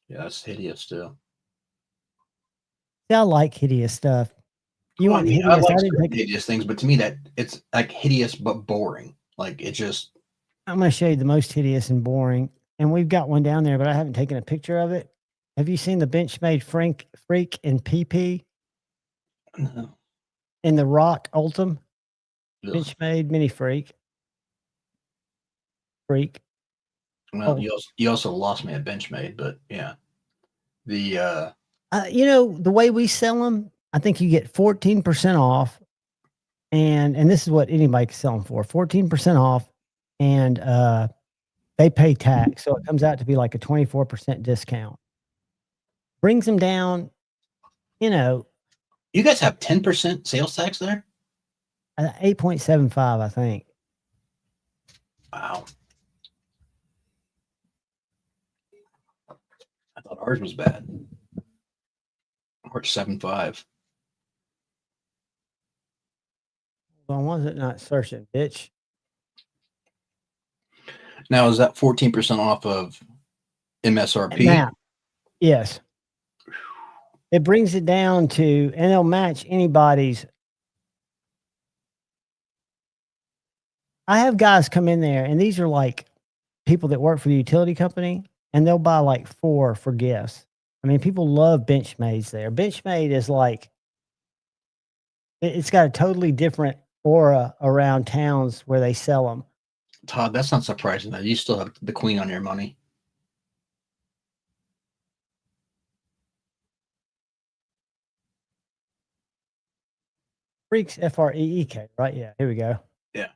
Speaker 8: Yeah, that's hideous too.
Speaker 6: See, I like hideous stuff.
Speaker 8: I like hideous things, but to me that it's like hideous but boring. Like it just.
Speaker 6: I'm going to show you the most hideous and boring, and we've got one down there, but I haven't taken a picture of it. Have you seen the Benchmade Freak and PP?
Speaker 8: No.
Speaker 6: In the Rock Ultim?
Speaker 8: Ugh.
Speaker 6: Benchmade Mini Freak.
Speaker 8: Well, you also lost me at Benchmade, but yeah. The
Speaker 6: the way we sell them, I think you get 14% off, and this is what anybody can sell them for: 14% off, and they pay tax, so it comes out to be like a 24% discount. Brings them down.
Speaker 8: You guys have 10% sales tax there?
Speaker 6: 8.75, I think.
Speaker 8: Wow. thought ours was bad. We're 7.5.
Speaker 6: Well, was it not searching, bitch?
Speaker 8: Now, is that 14% off of MSRP?
Speaker 6: Now, yes. It brings it down to, and it'll match anybody's. I have guys come in there, and these are like people that work for the utility company, and they'll buy like 4 for gifts. I mean, people love Benchmades there. Benchmade is like, it's got a totally different aura around towns where they sell them.
Speaker 8: Todd, that's not surprising. That you still have the queen on your money.
Speaker 6: Freaks, F-R-E-E-K, right? Yeah, here we go.
Speaker 8: Yeah.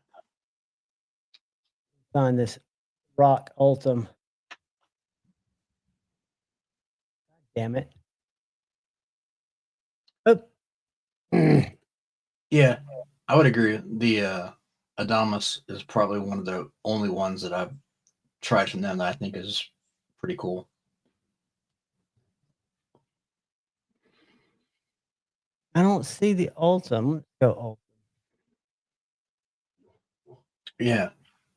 Speaker 6: Find this Rock Ultim. Damn it. Oh.
Speaker 8: Yeah, I would agree. The Adamas is probably one of the only ones that I've tried from them that I think is pretty cool.
Speaker 6: I don't see the Ultim. Let's go Ultim.
Speaker 8: Yeah.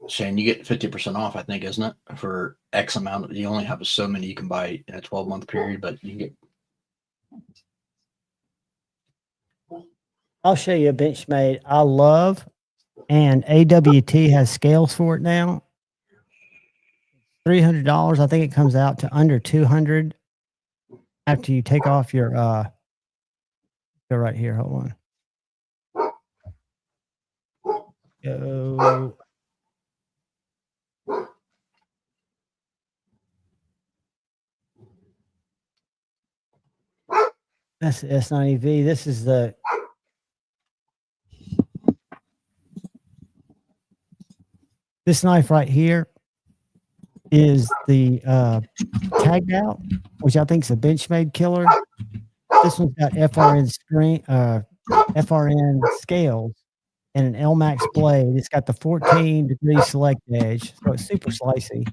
Speaker 8: Shane, you get 50% off, I think, isn't it? For X amount. You only have so many you can buy in a 12-month period, but you can get.
Speaker 6: I'll show you a Benchmade I love, and AWT has scales for it now. $300. I think it comes out to under $200 after you take off your go right here. Hold on. Go. That's the S90V. This is the this knife right here is the tagged out, which I think is a Benchmade killer. This one's got FRN scales and an LMAX blade. It's got the 14-degree select edge, so it's super slicey.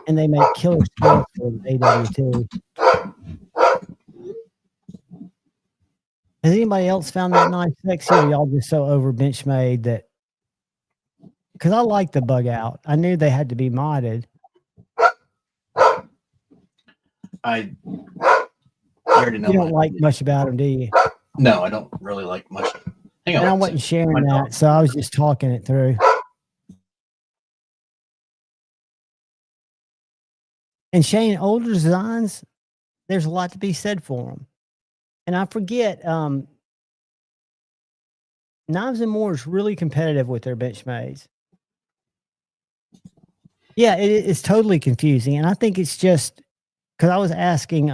Speaker 6: And they make killer scales for the AWT. Has anybody else found that knife sexy, or y'all just so over Benchmade that? Because I like the bug out. I knew they had to be modded.
Speaker 8: I already know.
Speaker 6: You don't like much about them, do you?
Speaker 8: No, I don't really like much. Hang on.
Speaker 6: And I wasn't sharing that, so I was just talking it through. And Shane, older designs, there's a lot to be said for them. And I forget, Knives and More is really competitive with their Benchmades. Yeah, it's totally confusing. And I think it's just because I was asking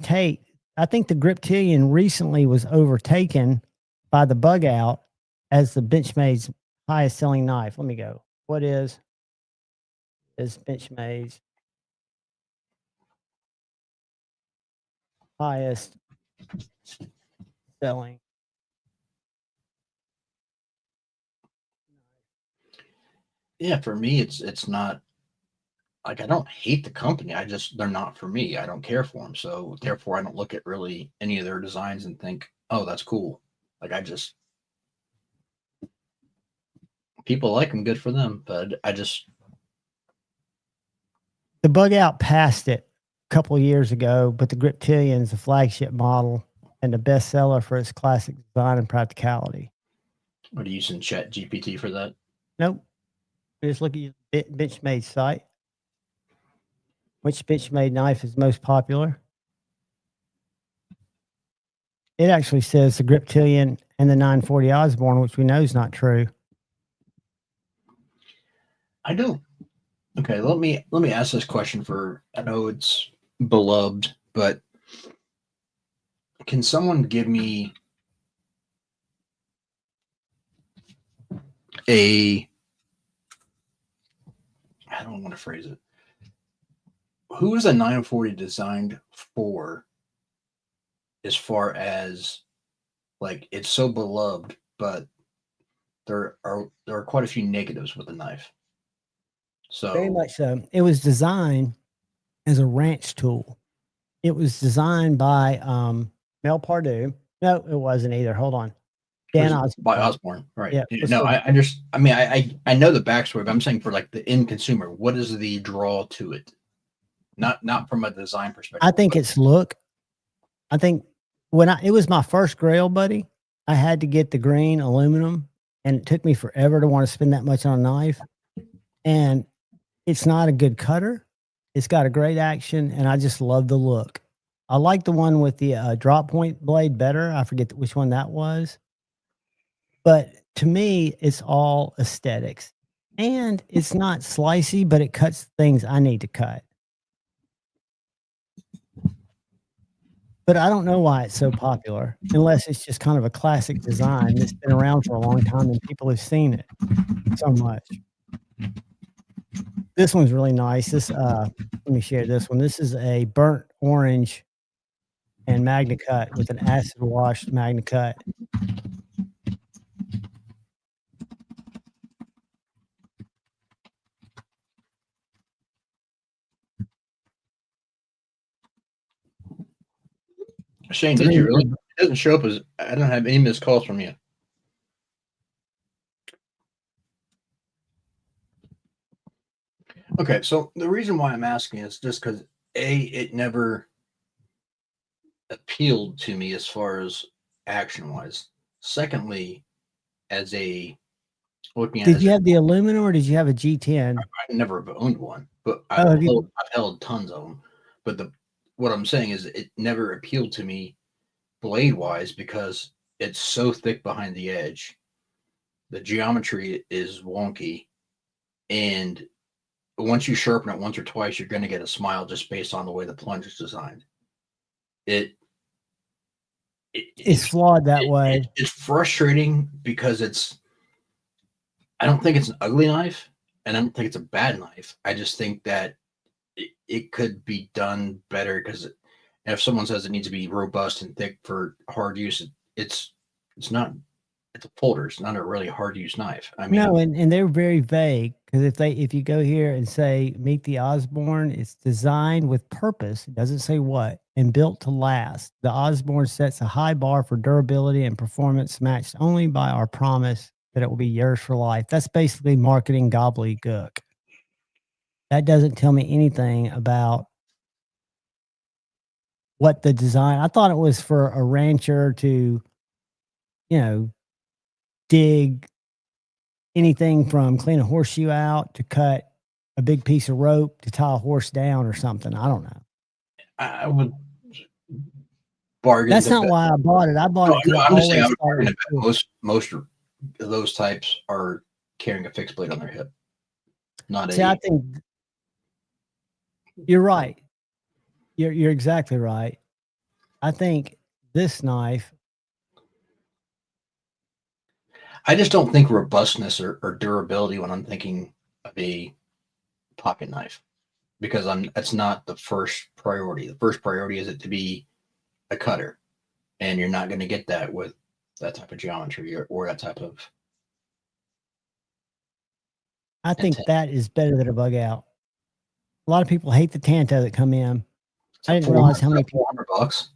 Speaker 6: Tate, I think the Griptilian recently was overtaken by the Bug Out as the Benchmade's highest selling knife. Let me go. What is Benchmade's highest selling?
Speaker 8: Yeah, for me, it's not like I don't hate the company. They're not for me. I don't care for them. So therefore, I don't look at really any of their designs and think, oh, that's cool. Like people like them, good for them. But
Speaker 6: the Bug Out passed it a couple of years ago, but the Griptilian is the flagship model and the bestseller for its classic design and practicality.
Speaker 8: Are you using Chat GPT for that?
Speaker 6: Nope. Just look at your Benchmade site. Which Benchmade knife is most popular? It actually says the Griptilian and the 940 Osborne, which we know is not true.
Speaker 8: I don't. Okay, let me ask this question I know it's beloved, but can someone give me I don't want to phrase it. Who is a 940 designed for as far as like it's so beloved, but there are quite a few negatives with the knife. So
Speaker 6: very much so. It was designed, as a ranch tool. It was designed by Mel Pardue. No, it wasn't either. Hold on. Dan Osborne.
Speaker 8: By Osborne, right?
Speaker 6: Yeah.
Speaker 8: No, I know the backstory, but I'm saying for like the end consumer, what is the draw to it? Not from a design perspective.
Speaker 6: I think it's look. I think it was my first grill, buddy, I had to get the green aluminum, and it took me forever to want to spend that much on a knife. And it's not a good cutter. It's got a great action, and I just love the look. I like the one with the drop point blade better. I forget which one that was. But to me, it's all aesthetics. And it's not slicey, but it cuts things I need to cut. But I don't know why it's so popular, unless it's just kind of a classic design that's been around for a long time and people have seen it so much. This one's really nice. Let me share this one. This is a burnt orange and Magna Cut with an acid washed Magna Cut.
Speaker 8: Shane, did you really? It doesn't show up as I don't have any missed calls from you. Okay, so the reason why I'm asking is just because it never appealed to me as far as action wise. Secondly, as a looking at
Speaker 6: did you have the aluminum or did you have a G10?
Speaker 8: I never have owned one, but I've held tons of them. But what I'm saying is it never appealed to me blade wise because it's so thick behind the edge. The geometry is wonky, and once you sharpen it once or twice, you're going to get a smile just based on the way the plunge is designed. It's
Speaker 6: flawed that way.
Speaker 8: It's frustrating because I don't think it's an ugly knife, and I don't think it's a bad knife. I just think that it could be done better because if someone says it needs to be robust and thick for hard use, it's not. It's a folder. It's not a really hard use knife. I mean,
Speaker 6: no, and they're very vague because if you go here and say meet the Osborne, it's designed with purpose. It doesn't say what, and built to last. The Osborne sets a high bar for durability and performance, matched only by our promise that it will be yours for life. That's basically marketing gobbledygook. That doesn't tell me anything about what the design. I thought it was for a rancher to, dig anything from clean a horseshoe out to cut a big piece of rope to tie a horse down or something. I don't know.
Speaker 8: I would bargain.
Speaker 6: That's not why I bought it. I bought it.
Speaker 8: I'm just saying I would bargain most of those types are carrying a fixed blade on their hip. I
Speaker 6: think you're right. You're exactly right. I think this knife.
Speaker 8: I just don't think robustness or durability when I'm thinking of a pocket knife, because that's not the first priority. The first priority is it to be a cutter, and you're not going to get that with that type of geometry or that type of.
Speaker 6: I think that is better than a bug out. A lot of people hate the Tanto that come in. I didn't realize how many people.
Speaker 8: $400.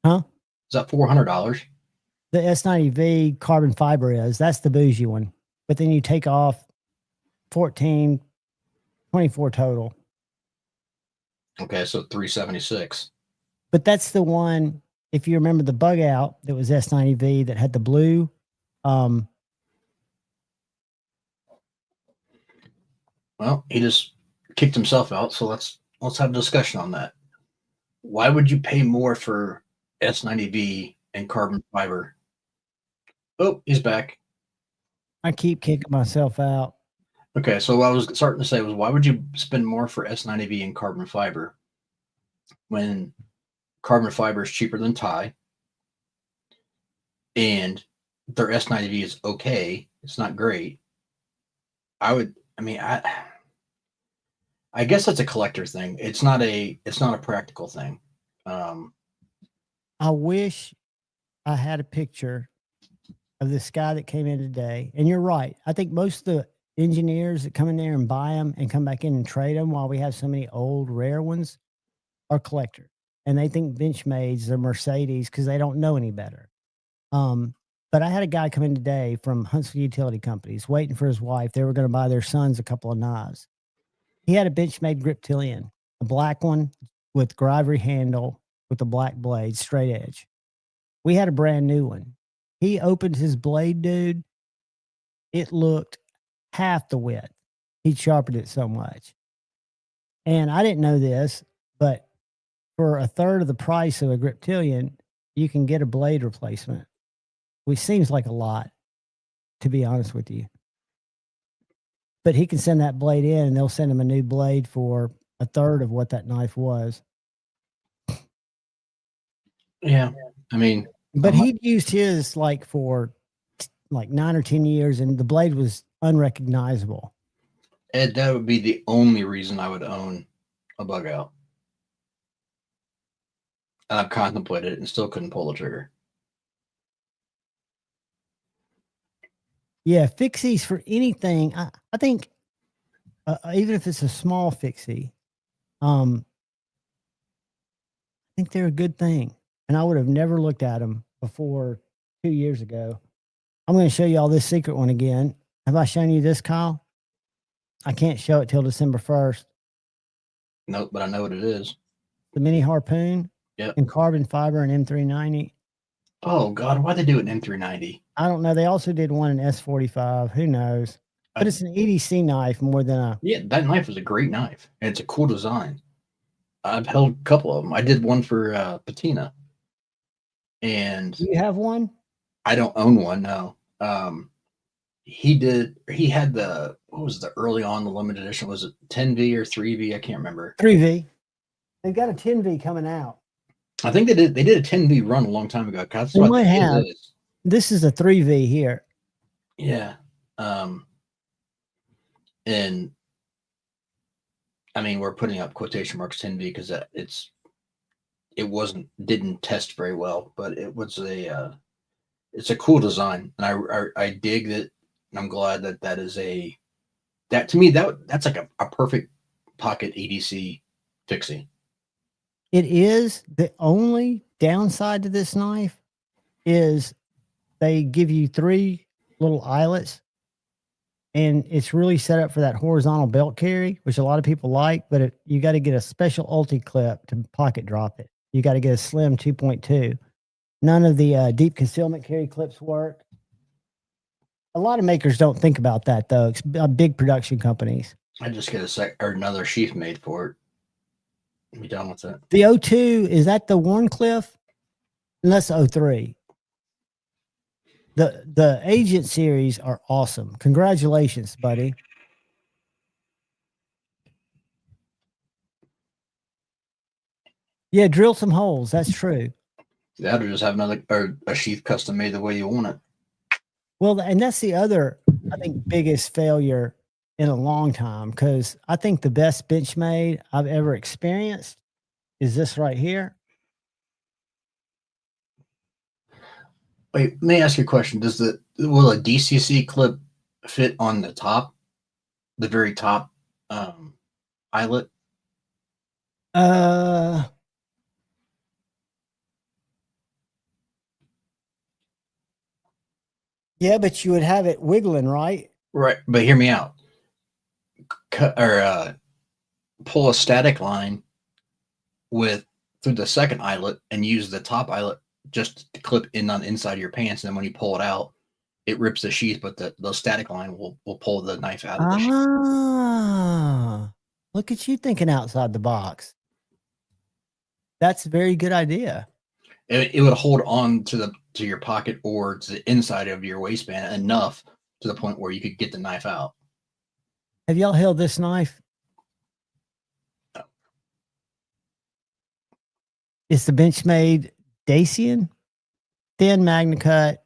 Speaker 6: Huh?
Speaker 8: Is that $400?
Speaker 6: The S90V carbon fiber that's the bougie one. But then you take off 14, 24 total.
Speaker 8: Okay, so $376.
Speaker 6: But that's the one, if you remember the bug out that was S90V that had the blue.
Speaker 8: Well, he just kicked himself out, so let's have a discussion on that. Why would you pay more for S90V and carbon fiber? Oh, he's back.
Speaker 6: I keep kicking myself out.
Speaker 8: Okay, so what I was starting to say was, why would you spend more for S90V and carbon fiber when carbon fiber is cheaper than tie, and their S90V is okay? It's not great. I guess that's a collector thing. It's not a practical thing.
Speaker 6: I wish I had a picture of this guy that came in today. And you're right. I think most of the engineers that come in there and buy them and come back in and trade them while we have so many old, rare ones are collectors. And they think Benchmades are Mercedes because they don't know any better. But I had a guy come in today from Huntsville Utility Companies waiting for his wife. They were going to buy their sons a couple of knives. He had a Benchmade Griptilian, a black one with ivory handle with a black blade, straight edge. We had a brand new one. He opened his blade, dude. It looked half the width. He sharpened it so much. And I didn't know this, but for a third of the price of a Griptilian, you can get a blade replacement, which seems like a lot, to be honest with you. But he can send that blade in and they'll send him a new blade for a third of what that knife was.
Speaker 8: Yeah. I mean,
Speaker 6: but he'd used his like for like 9 or 10 years and the blade was unrecognizable.
Speaker 8: Ed, that would be the only reason I would own a bug out. And I've contemplated it and still couldn't pull the trigger.
Speaker 6: Yeah, fixies for anything. I think even if it's a small fixie, I think they're a good thing. And I would have never looked at them before 2 years ago. I'm going to show you all this secret one again. Have I shown you this, Kyle? I can't show it till December 1st.
Speaker 8: Nope, but I know what it is.
Speaker 6: The mini harpoon.
Speaker 8: Yep.
Speaker 6: In carbon fiber and M390.
Speaker 8: Oh, God, why'd they do it in M390?
Speaker 6: I don't know. They also did one in S45. Who knows? But it's an EDC knife more than a...
Speaker 8: Yeah, that knife is a great knife. And it's a cool design. I've held a couple of them. I did one for patina. And...
Speaker 6: Do you have one?
Speaker 8: I don't own one, no. He had the... What was the early on, the limited edition? Was it 10V or 3V? I can't remember.
Speaker 6: 3V. They've got a 10V coming out.
Speaker 8: I think they did a 10V run a long time ago.
Speaker 6: They might have. This is a 3V here.
Speaker 8: Yeah. And I mean, we're putting up quotation marks 10V because didn't test very well, but it was it's a cool design, and I dig that, and I'm glad that is that to me that's like a perfect pocket EDC fixie.
Speaker 6: It is. The only downside to this knife is they give you 3 little eyelets, and it's really set up for that horizontal belt carry, which a lot of people like, but you got to get a special ulti clip to pocket drop it. You got to get a slim 2.2. None of the deep concealment carry clips work. A lot of makers don't think about that, though. It's big production companies.
Speaker 8: I just get another sheath made for it. Be done with it.
Speaker 6: The 02, is that the Warncliffe? And that's 03. The Agent series are awesome. Congratulations, buddy. Yeah, drill some holes. That's true.
Speaker 8: That or just have a sheath custom made the way you want it.
Speaker 6: Well, and that's the other, I think, biggest failure in a long time, because I think the best Benchmade I've ever experienced is this right here.
Speaker 8: Wait, let me ask you a question. Will a DCC clip fit on the top, the very top eyelet?
Speaker 6: Yeah, but you would have it wiggling, right?
Speaker 8: Right, but hear me out. Pull a static line through the second eyelet and use the top eyelet just to clip in on the inside of your pants, and then when you pull it out, it rips the sheath, but the static line will pull the knife out of the sheath.
Speaker 6: Look at you thinking outside the box. That's a very good idea.
Speaker 8: It would hold on to your pocket or to the inside of your waistband enough to the point where you could get the knife out.
Speaker 6: Have y'all held this knife?
Speaker 8: No.
Speaker 6: It's the Benchmade Dacian, thin Magna Cut,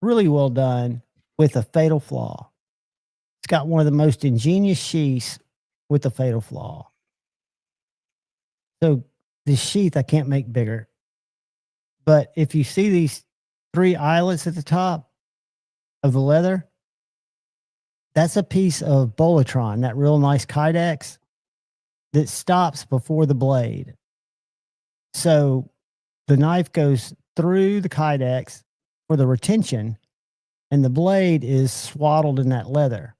Speaker 6: really well done with a fatal flaw. It's got one of the most ingenious sheaths with a fatal flaw. So the sheath I can't make bigger. But if you see these 3 eyelets at the top of the leather, That's a piece of Bolatron, that real nice Kydex that stops before the blade. So the knife goes through the Kydex for the retention, and the blade is swaddled in that leather.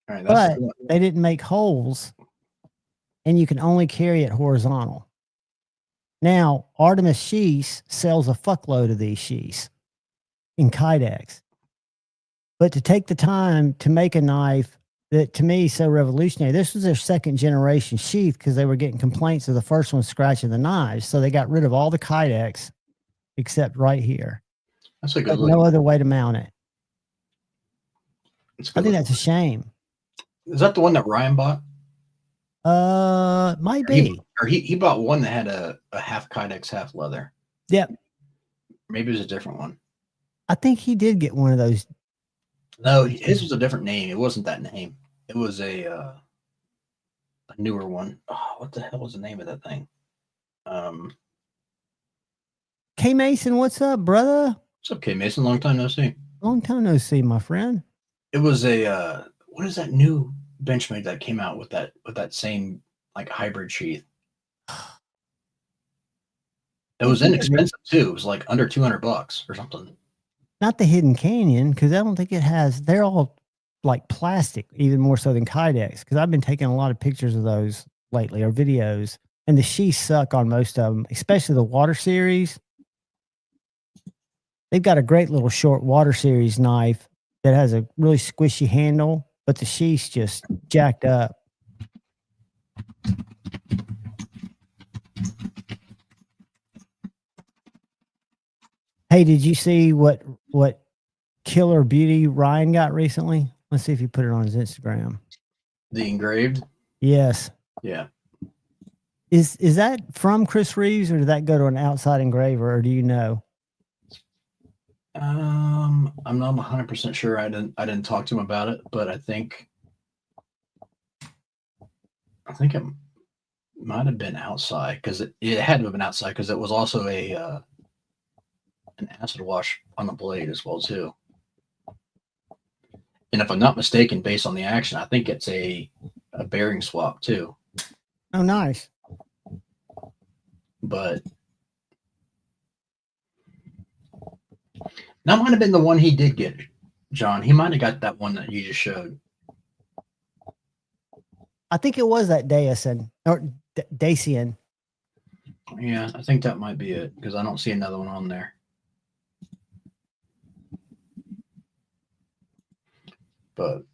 Speaker 8: All right,
Speaker 6: But they didn't make holes, and you can only carry it horizontal. Now, Artemis Sheaths sells a fuckload of these sheaths in Kydex. But to take the time to make a knife that, to me, is so revolutionary, this was their second generation sheath because they were getting complaints of the first one scratching the knives. So they got rid of all the Kydex except right here.
Speaker 8: That's a good
Speaker 6: no other way to mount it. I think that's a shame.
Speaker 8: Is that the one that Ryan bought?
Speaker 6: Might be.
Speaker 8: He bought one that had a half Kydex, half leather.
Speaker 6: Yep.
Speaker 8: Maybe it was a different one.
Speaker 6: I think he did get one of those.
Speaker 8: No, his was a different name. It wasn't that name. It was a newer one. Oh, what the hell was the name of that thing?
Speaker 6: K Mason, what's up, brother?
Speaker 8: What's up, K Mason? Long time no see.
Speaker 6: Long time no see, my friend.
Speaker 8: It was a what is that new Benchmade that came out with that same like hybrid sheath? It was inexpensive too. It was like under $200 or something.
Speaker 6: Not the Hidden Canyon, because I don't think it has. They're all like plastic, even more so than Kydex. Because I've been taking a lot of pictures of those lately, or videos, and the sheaths suck on most of them, especially the Water Series. They've got a great little short Water Series knife that has a really squishy handle, but the sheath's just jacked up. Hey, did you see what killer beauty Ryan got recently? Let's see if he put it on his Instagram.
Speaker 8: The engraved?
Speaker 6: Yes.
Speaker 8: Yeah.
Speaker 6: Is that from Chris Reeves, or did that go to an outside engraver, or do you know?
Speaker 8: I'm not 100% sure. I didn't talk to him about it, but I think it might have been outside, because it had to have been outside, because it was also an acid wash on the blade as well too. And if I'm not mistaken, based on the action, I think it's a bearing swap too.
Speaker 6: Oh, nice.
Speaker 8: But that might have been the one he did get, John. He might have got that one that you just showed.
Speaker 6: I think it was that Dacian or Dacian.
Speaker 8: Yeah, I think that might be it, because I don't see another one on there. But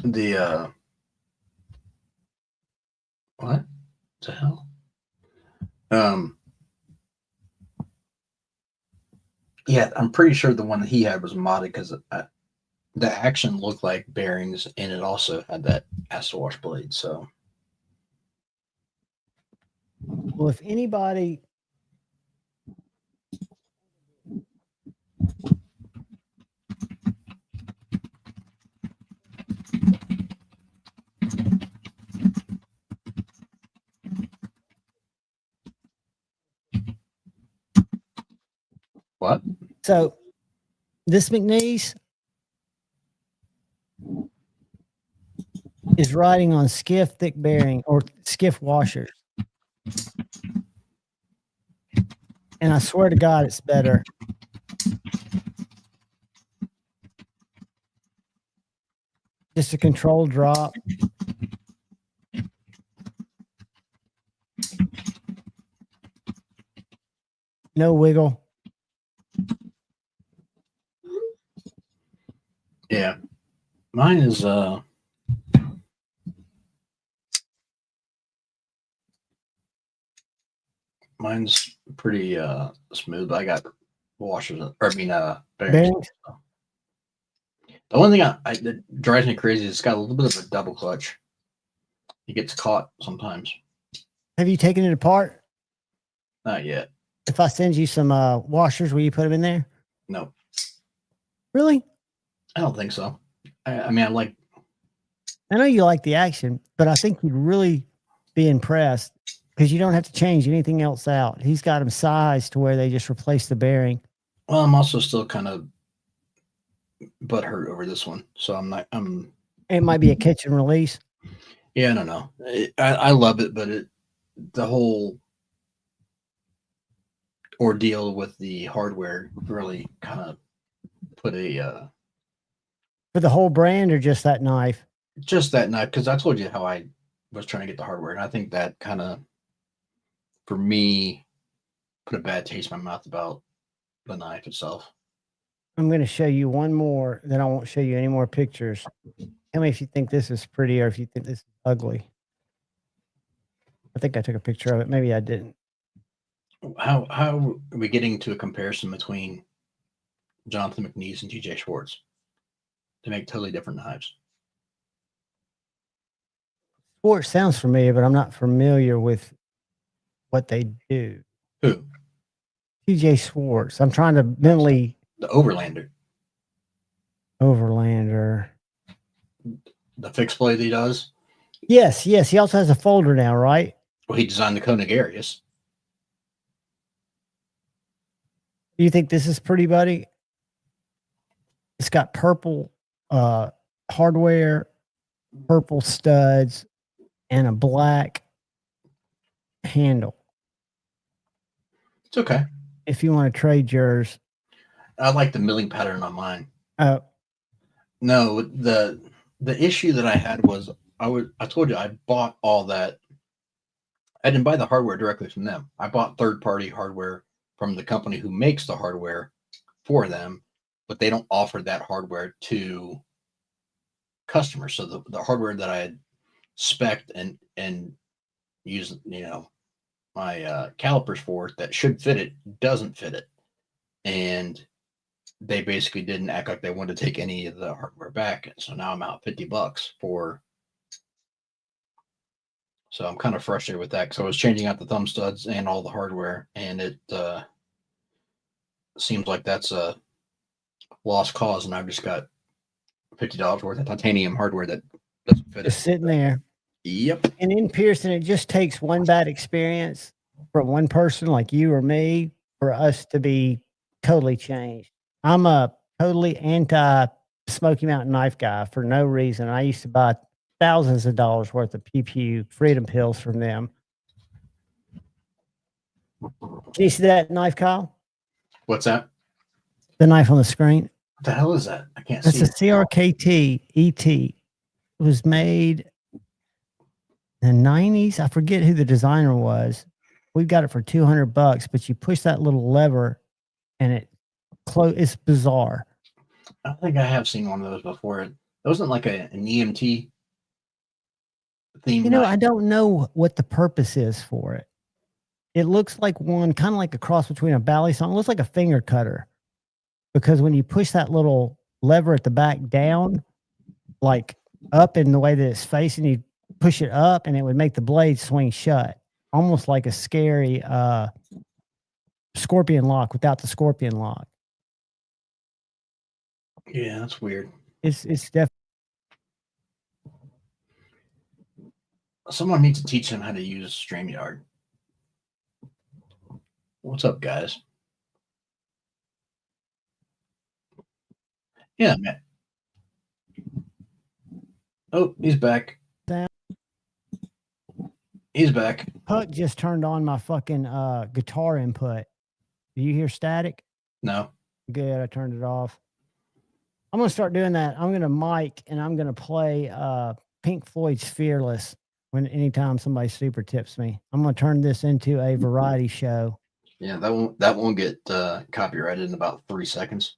Speaker 8: the what the hell? Yeah, I'm pretty sure the one that he had was modded, because the action looked like bearings, and it also had that acid wash blade. So,
Speaker 6: well, if anybody.
Speaker 8: What?
Speaker 6: So this McNeese is riding on skiff thick bearing or skiff washers. And I swear to God, it's better. Just a controlled drop. No wiggle.
Speaker 8: Yeah. Mine is mine's pretty smooth. I got washers, bearings.
Speaker 6: Bearings.
Speaker 8: The one thing that drives me crazy is it's got a little bit of a double clutch. It gets caught sometimes.
Speaker 6: Have you taken it apart?
Speaker 8: Not yet.
Speaker 6: If I send you some washers, will you put them in there?
Speaker 8: No.
Speaker 6: Really?
Speaker 8: I don't think so. I mean,
Speaker 6: I know you like the action, but I think you'd really be impressed, because you don't have to change anything else out. He's got them sized to where they just replace the bearing.
Speaker 8: Well, I'm also still kind of butthurt over this one. So I'm not.
Speaker 6: It might be a catch and release.
Speaker 8: Yeah, I don't know. I love it, but the whole ordeal with the hardware really kind of put a
Speaker 6: For the whole brand or just that knife?
Speaker 8: just that knife, because I told you how I was trying to get the hardware, and I think that kind of, for me, put a bad taste in my mouth about the knife itself.
Speaker 6: I'm going to show you one more, then I won't show you any more pictures. Tell me if you think this is pretty or if you think this is ugly. I think I took a picture of it. Maybe I didn't.
Speaker 8: How are we getting to a comparison between Jonathan McNeese and TJ Schwartz to make totally different knives?
Speaker 6: Schwartz sounds familiar, but I'm not familiar with what they do.
Speaker 8: Who?
Speaker 6: TJ Schwartz. I'm trying to mentally.
Speaker 8: The Overlander.
Speaker 6: Overlander.
Speaker 8: The fixed blade he does?
Speaker 6: Yes. He also has a folder now, right?
Speaker 8: Well, he designed the Koenig Arius.
Speaker 6: Do you think this is pretty, buddy? It's got purple hardware, purple studs, and a black handle.
Speaker 8: It's okay.
Speaker 6: If you want to trade yours.
Speaker 8: I like the milling pattern on mine.
Speaker 6: Oh.
Speaker 8: No, the issue that I had was I told you I bought all that. I didn't buy the hardware directly from them. I bought third-party hardware from the company who makes the hardware for them, but they don't offer that hardware to customers. So the hardware that I had spec'd and used, my calipers for that should fit it doesn't fit it. And they basically didn't act like they wanted to take any of the hardware back. So now I'm out $50 for. So I'm kind of frustrated with that because I was changing out the thumb studs and all the hardware, and it seems like that's a lost cause, and I've just got $50 worth of titanium hardware that doesn't fit.
Speaker 6: Just sitting there.
Speaker 8: Yep.
Speaker 6: And in Pearson, it just takes one bad experience from one person like you or me for us to be totally changed. I'm a totally anti Smoky Mountain knife guy for no reason. I used to buy thousands of dollars worth of PPU freedom pills from them. Can you see that knife, Kyle?
Speaker 8: What's that?
Speaker 6: The knife on the screen.
Speaker 8: What the hell is that? I can't
Speaker 6: see.
Speaker 8: That's
Speaker 6: a CRKT ET. It was made in the 90s. I forget who the designer was. We got it for $200, but you push that little lever and it's bizarre.
Speaker 8: I think I have seen one of those before. It wasn't like an EMT theme.
Speaker 6: I don't know what the purpose is for it. It looks like one kind of like a cross between a bally song. It looks like a finger cutter because when you push that little lever at the back down, like up in the way that it's facing, you push it up and it would make the blade swing shut, almost like a scary scorpion lock without the scorpion lock.
Speaker 8: Yeah, that's weird.
Speaker 6: It's definitely.
Speaker 8: Someone needs to teach them how to use StreamYard. What's up, guys? Yeah, man. Oh, he's back. He's back.
Speaker 6: Huck just turned on my fucking guitar input. Do you hear static?
Speaker 8: No.
Speaker 6: Good, I turned it off. I'm going to start doing that. I'm going to mic and I'm going to play Pink Floyd's Fearless anytime somebody super tips me. I'm going to turn this into a variety show.
Speaker 8: Yeah, that won't get copyrighted in about 3 seconds.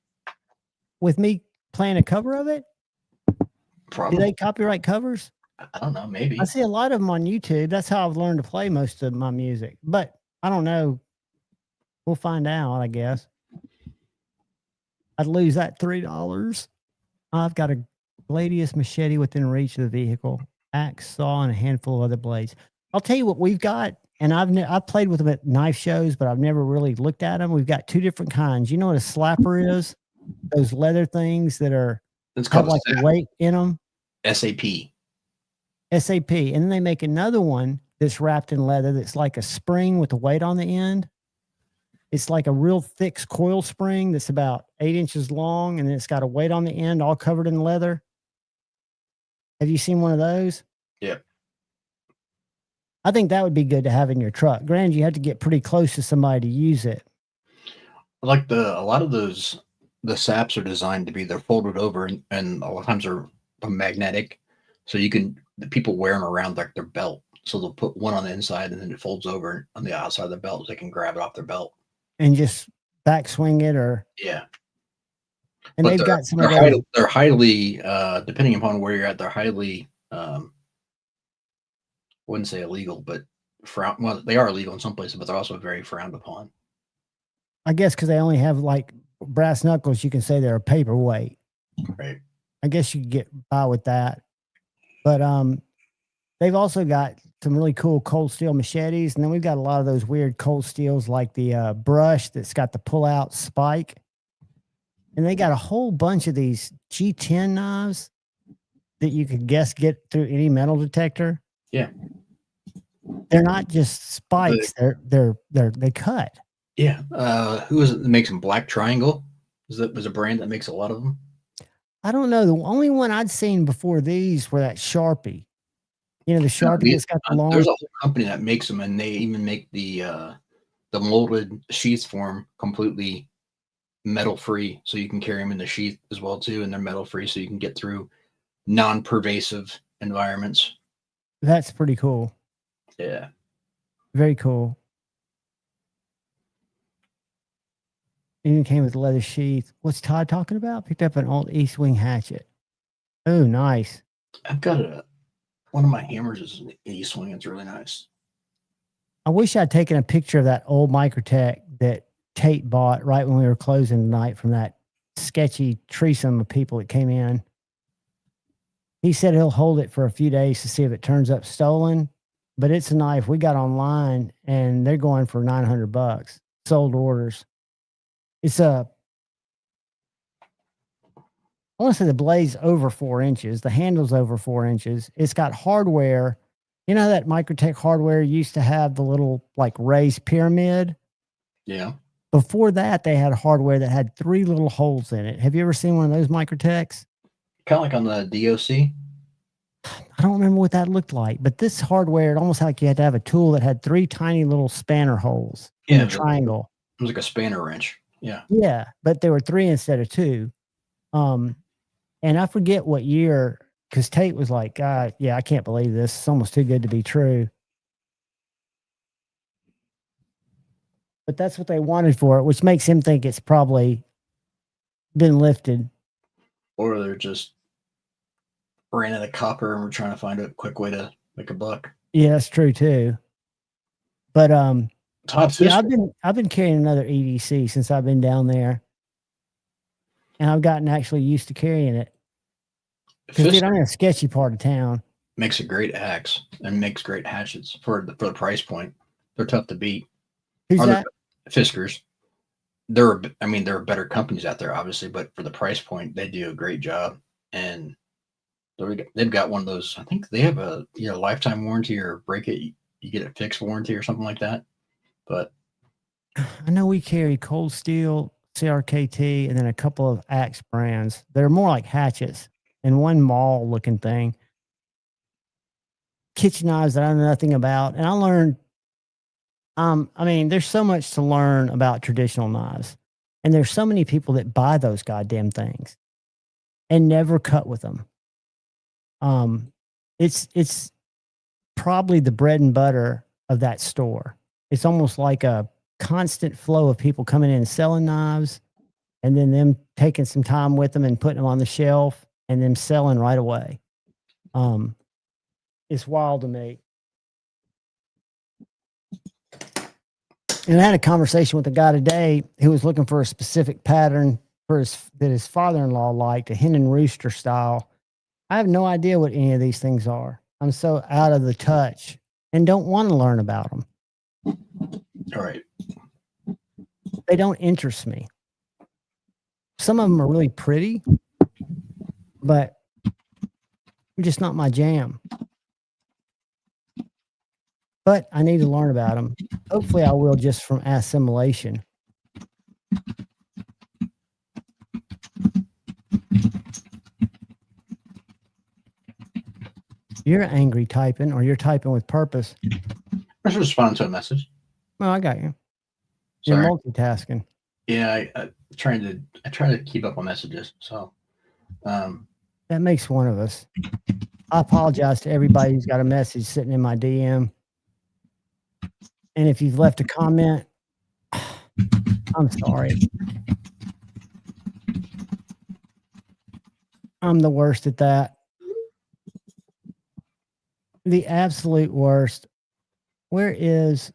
Speaker 6: With me playing a cover of it?
Speaker 8: Probably.
Speaker 6: Do they copyright covers?
Speaker 8: I don't know, maybe.
Speaker 6: I see a lot of them on YouTube. That's how I've learned to play most of my music. But I don't know. We'll find out, I guess. I'd lose that $3. I've got a gladius machete within reach of the vehicle, axe, saw, and a handful of other blades. I'll tell you what we've got, and I've played with them at knife shows, but I've never really looked at them. We've got two different kinds. You know what a slapper is? Those leather things that are have like a weight in them.
Speaker 8: SAP.
Speaker 6: SAP. And then they make another one that's wrapped in leather that's like a spring with a weight on the end. It's like a real thick coil spring that's about 8 inches long, and then it's got a weight on the end, all covered in leather. Have you seen one of those?
Speaker 8: Yep.
Speaker 6: I think that would be good to have in your truck. Granted, you have to get pretty close to somebody to use it.
Speaker 8: Like a lot of those, the saps are designed to be, they're folded over, and a lot of times they're magnetic, so the people wear them around like their belt. So they'll put one on the inside and then it folds over on the outside of the belt, so they can grab it off their belt
Speaker 6: and just back swing it, or
Speaker 8: yeah.
Speaker 6: And
Speaker 8: But
Speaker 6: they've got some of
Speaker 8: they're
Speaker 6: those.
Speaker 8: highly depending upon where you're at, they're highly wouldn't say illegal, but well, they are illegal in some places, but they're also very frowned upon.
Speaker 6: I guess because they only have like brass knuckles, you can say they're a paperweight.
Speaker 8: Right.
Speaker 6: I guess you could get by with that. But they've also got some really cool cold steel machetes, and then we've got a lot of those weird cold steels like the brush that's got the pull-out spike. And they got a whole bunch of these G10 knives that you could get through any metal detector.
Speaker 8: Yeah.
Speaker 6: They're not just spikes, they cut.
Speaker 8: Yeah. Who is it that makes them? Black Triangle? There's a brand that makes a lot of them?
Speaker 6: I don't know. The only one I'd seen before these were that Sharpie. You know, the Sharpie that's got the long.
Speaker 8: There's a whole company that makes them, and they even make the molded sheaths for them completely metal free, so you can carry them in the sheath as well too, and they're metal free, so you can get through non-pervasive environments.
Speaker 6: That's pretty cool.
Speaker 8: Yeah.
Speaker 6: Very cool. Even came with a leather sheath. What's Todd talking about? Picked up an old East Wing hatchet. Oh, nice.
Speaker 8: I've got one of my hammers is an East Wing. It's really nice.
Speaker 6: I wish I'd taken a picture of that old Microtech that Tate bought right when we were closing tonight from that sketchy threesome of people that came in. He said he'll hold it for a few days to see if it turns up stolen, but it's a knife we got online and they're going for $900. Sold orders. It's I want to say the blade's over 4 inches. The handle's over 4 inches. It's got hardware. You know that Microtech hardware used to have the little like raised pyramid? Yeah. Before that, they had hardware that had 3 little holes in it. Have you ever seen one of those Microtechs?
Speaker 8: Kind of like on the DOC?
Speaker 6: I don't remember what that looked like, but this hardware, it almost like you had to have a tool that had 3 tiny little spanner holes in a triangle.
Speaker 8: It was like a spanner wrench. Yeah.
Speaker 6: Yeah, but there were 3 instead of 2. And I forget what year, because Tate was like, yeah, I can't believe this. It's almost too good to be true. But that's what they wanted for it, which makes him think it's probably been lifted.
Speaker 8: Or they're just ran out of copper and we're trying to find a quick way to make a buck.
Speaker 6: Yeah, that's true too. But
Speaker 8: yeah,
Speaker 6: I've been carrying another EDC since I've been down there. And I've gotten actually used to carrying it. Because I'm in a sketchy part of town.
Speaker 8: Makes a great axe and makes great hatchets for the price point. They're tough to beat.
Speaker 6: Who's that?
Speaker 8: Fiskars. There are better companies out there, obviously, but for the price point, they do a great job. And they've got one of those. I think they have a lifetime warranty, or break it, you get a fixed warranty or something like that. But
Speaker 6: I know we carry Cold Steel, CRKT, and then a couple of axe brands that are more like hatchets, and one mall looking thing. Kitchen knives that I know nothing about, and I learned. There's so much to learn about traditional knives, and there's so many people that buy those goddamn things and never cut with them. It's probably the bread and butter of that store. It's almost like a constant flow of people coming in and selling knives, and then them taking some time with them and putting them on the shelf and them selling right away. It's wild to me. And I had a conversation with a guy today who was looking for a specific pattern that his father-in-law liked, a hen and rooster style. I have no idea what any of these things are. I'm so out of the touch and don't want to learn about them.
Speaker 8: All right.
Speaker 6: They don't interest me. Some of them are really pretty, but just not my jam. But I need to learn about them. Hopefully I will, just from assimilation. You're angry typing, or you're typing with purpose.
Speaker 8: I was responding to a message.
Speaker 6: Oh, I got you. You're
Speaker 8: Sorry.
Speaker 6: multitasking.
Speaker 8: Yeah, I try to keep up on messages. So
Speaker 6: that makes one of us. I apologize to everybody who's got a message sitting in my DM. And if you've left a comment, I'm sorry. I'm the worst at that. The absolute worst. Where did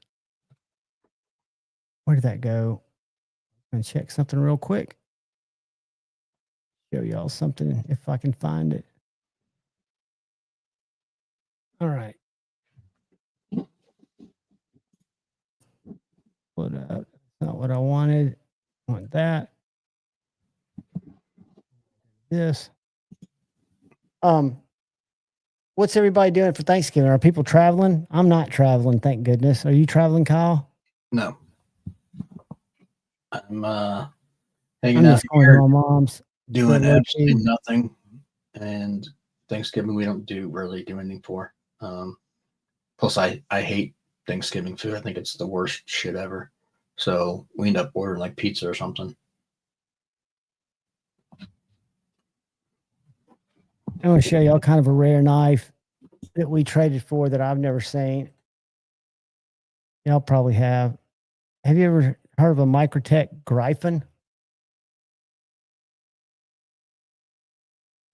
Speaker 6: that go? I'm going to check something real quick. Show y'all something if I can find it. All right. Put up. That's not what I wanted. I want that. This. What's everybody doing for Thanksgiving? Are people traveling? I'm not traveling, thank goodness. Are you traveling, Kyle?
Speaker 8: No. I'm
Speaker 6: I'm
Speaker 8: hanging out
Speaker 6: just going
Speaker 8: here
Speaker 6: to my mom's.
Speaker 8: doing
Speaker 6: Good
Speaker 8: absolutely
Speaker 6: looking.
Speaker 8: nothing. And Thanksgiving we don't really do anything for. Plus I hate Thanksgiving food. I think it's the worst shit ever. So we end up ordering like pizza or something.
Speaker 6: I'm going to show y'all kind of a rare knife that we traded for that I've never seen. Y'all probably have. Have you ever heard of a Microtech Gryphon?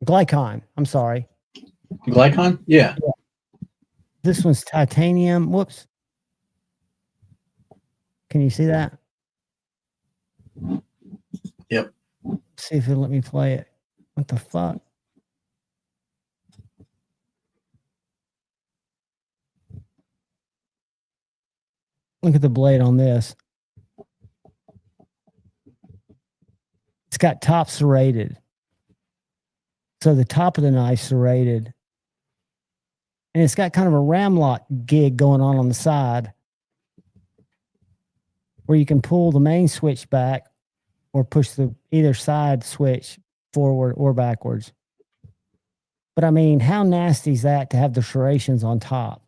Speaker 6: Glycon. I'm sorry.
Speaker 8: Glycon? Yeah.
Speaker 6: This one's titanium. Whoops. Can you see that?
Speaker 8: Yep.
Speaker 6: See if it'll let me play it. What the fuck? Look at the blade on this. It's got top serrated. So the top of the knife serrated. And it's got kind of a ram lock gig going on the side where you can pull the main switch back or push the either side switch forward or backwards. But I mean, how nasty is that to have the serrations on top?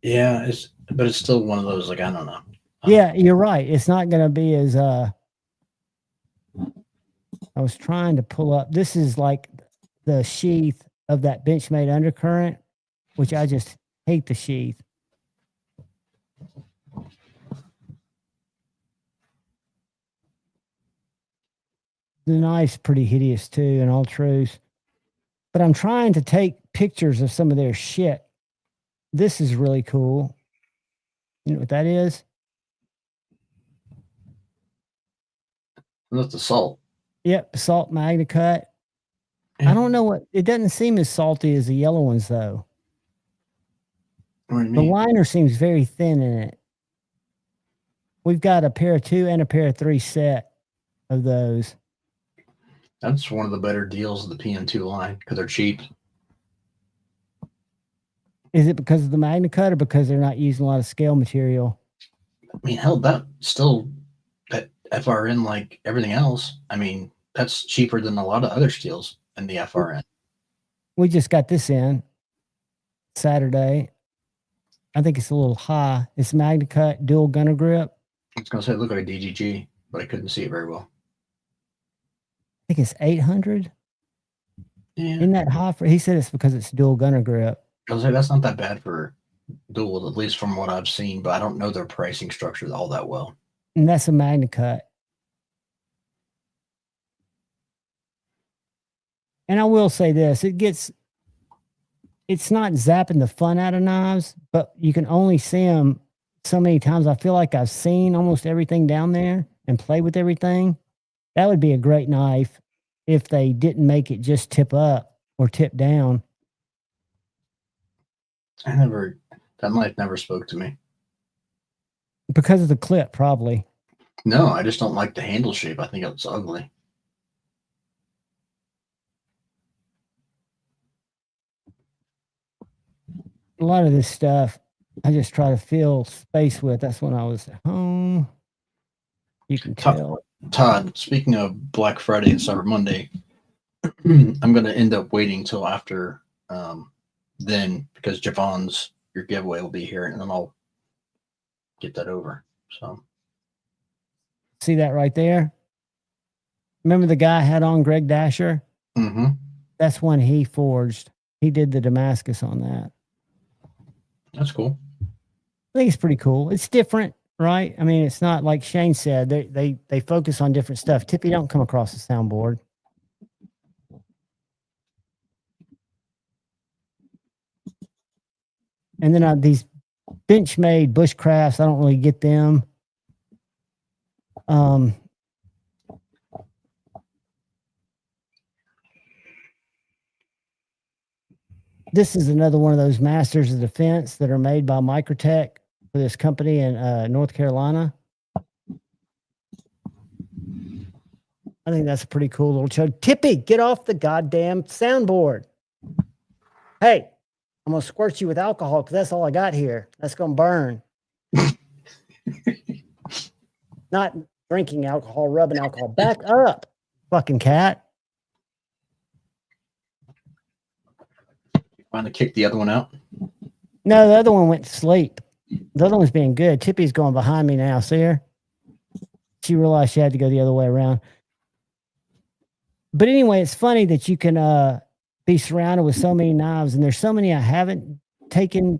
Speaker 8: Yeah, but it's still one of those, like, I don't know.
Speaker 6: Yeah, you're right. It's not going to be as I was trying to pull up. This is like the sheath of that Benchmade Undercurrent, which I just hate the sheath. The knife's pretty hideous too, in all truth. But I'm trying to take pictures of some of their shit. This is really cool. You know what that is?
Speaker 8: That's the salt.
Speaker 6: Yep, salt MagnaCut. I don't know what it doesn't seem as salty as the yellow ones though.
Speaker 8: What do you
Speaker 6: The
Speaker 8: mean?
Speaker 6: liner seems very thin in it. We've got a pair of 2 and a pair of 3 set of those.
Speaker 8: That's one of the better deals of the PM2 line because they're cheap.
Speaker 6: Is it because of the MagnaCut or because they're not using a lot of scale material?
Speaker 8: I mean, hell, that FRN, like everything else, I mean, that's cheaper than a lot of other steels in the FRN.
Speaker 6: We just got this in Saturday. I think it's a little high. It's MagnaCut dual gunner grip.
Speaker 8: I was going to say it looked like a DGG, but I couldn't see it very well.
Speaker 6: I think it's 800.
Speaker 8: Yeah.
Speaker 6: Isn't that high for? He said it's because it's dual gunner grip.
Speaker 8: I was like, that's not that bad for dual, at least from what I've seen, but I don't know their pricing structure all that well.
Speaker 6: And that's a MagnaCut. And I will say this, it's not zapping the fun out of knives, but you can only see them so many times. I feel like I've seen almost everything down there and played with everything. That would be a great knife if they didn't make it just tip up or tip down.
Speaker 8: That knife never spoke to me.
Speaker 6: Because of the clip, probably.
Speaker 8: No, I just don't like the handle shape. I think it's ugly.
Speaker 6: A lot of this stuff, I just try to fill space with. That's when I was at home. You can tell.
Speaker 8: Todd, speaking of Black Friday and Cyber Monday, I'm going to end up waiting till after then because Javon's your giveaway will be here, and then I'll get that over. So
Speaker 6: See that right there? Remember the guy I had on, Greg Dasher?
Speaker 8: mm-hmm.
Speaker 6: That's one he forged. He did the Damascus on that.
Speaker 8: That's cool.
Speaker 6: I think it's pretty cool. It's different, right? I mean, it's not like Shane said. They focus on different stuff. Tippy, don't come across the soundboard. And then these bench-made bushcrafts, I don't really get them. This is another one of those Masters of Defense that are made by Microtech for this company in North Carolina. I think that's a pretty cool little show. Tippy, get off the goddamn soundboard. Hey, I'm going to squirt you with alcohol because that's all I got here. That's going to burn. Not drinking alcohol, rubbing alcohol. Back up, fucking cat.
Speaker 8: Finally kick the other one out?
Speaker 6: No, the other one went to sleep. The other one's being good. Tippy's going behind me now. See her? She realized she had to go the other way around. But anyway, it's funny that you can be surrounded with so many knives, and there's so many I haven't taken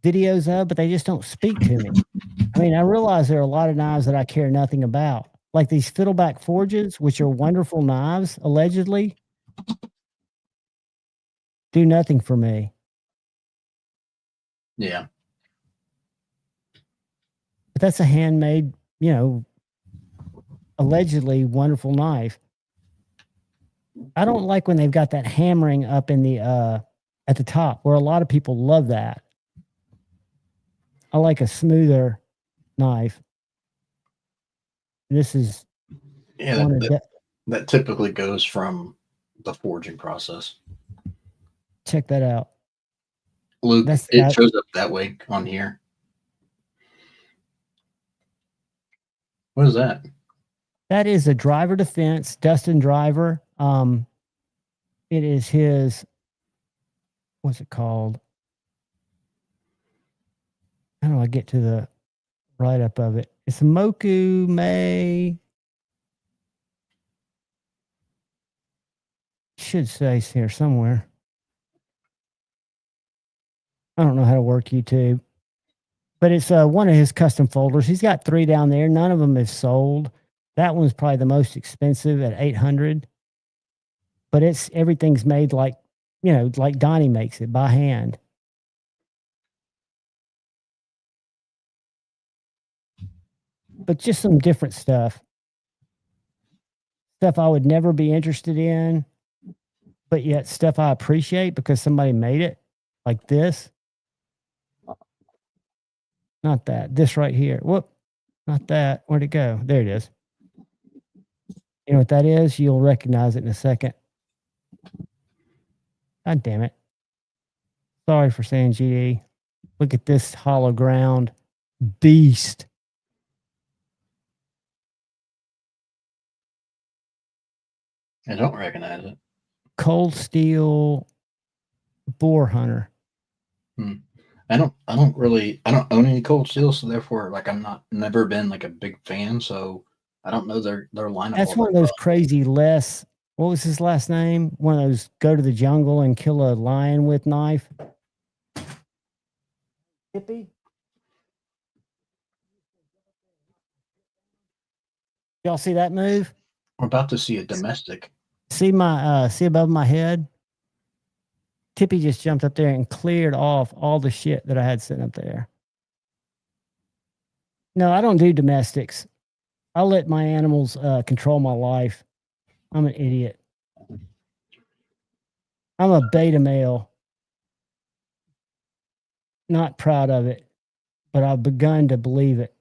Speaker 6: videos of, but they just don't speak to me. I mean, I realize there are a lot of knives that I care nothing about, like these fiddleback forges, which are wonderful knives, allegedly, do nothing for me.
Speaker 8: Yeah.
Speaker 6: But that's a handmade, allegedly wonderful knife. I don't like when they've got that hammering up in the at the top, where a lot of people love that. I like a smoother knife. This is
Speaker 8: that typically goes from the forging process.
Speaker 6: Check that out.
Speaker 8: Luke, it shows up that way on here. What is that?
Speaker 6: That is a Driver Defense, Dustin Driver. It is his, what's it called? How do I get to the write-up of it? It's a Moku May. Should say here somewhere. I don't know how to work YouTube. But it's one of his custom folders. He's got 3 down there. None of them is sold. That one's probably the most expensive at $800. But everything's made like Donnie makes it by hand. But just some different stuff. Stuff I would never be interested in, but yet stuff I appreciate because somebody made it. Like this. Not that. This right here. Whoop. Not that. Where'd it go? There it is. You know what that is? You'll recognize it in a second. God damn it. Sorry for saying GD. Look at this hollow ground beast.
Speaker 8: I don't recognize it.
Speaker 6: Cold Steel Boar Hunter.
Speaker 8: I don't own any Cold Steel, so therefore, never been like a big fan. So I don't know their lineup.
Speaker 6: That's one of those crazy what was his last name? One of those go to the jungle and kill a lion with knife. Hippie. Y'all see that move?
Speaker 8: We're about to see a domestic.
Speaker 6: See above my head? Tippy just jumped up there and cleared off all the shit that I had sitting up there. No, I don't do domestics. I let my animals control my life. I'm an idiot. I'm a beta male. Not proud of it, but I've begun to believe it.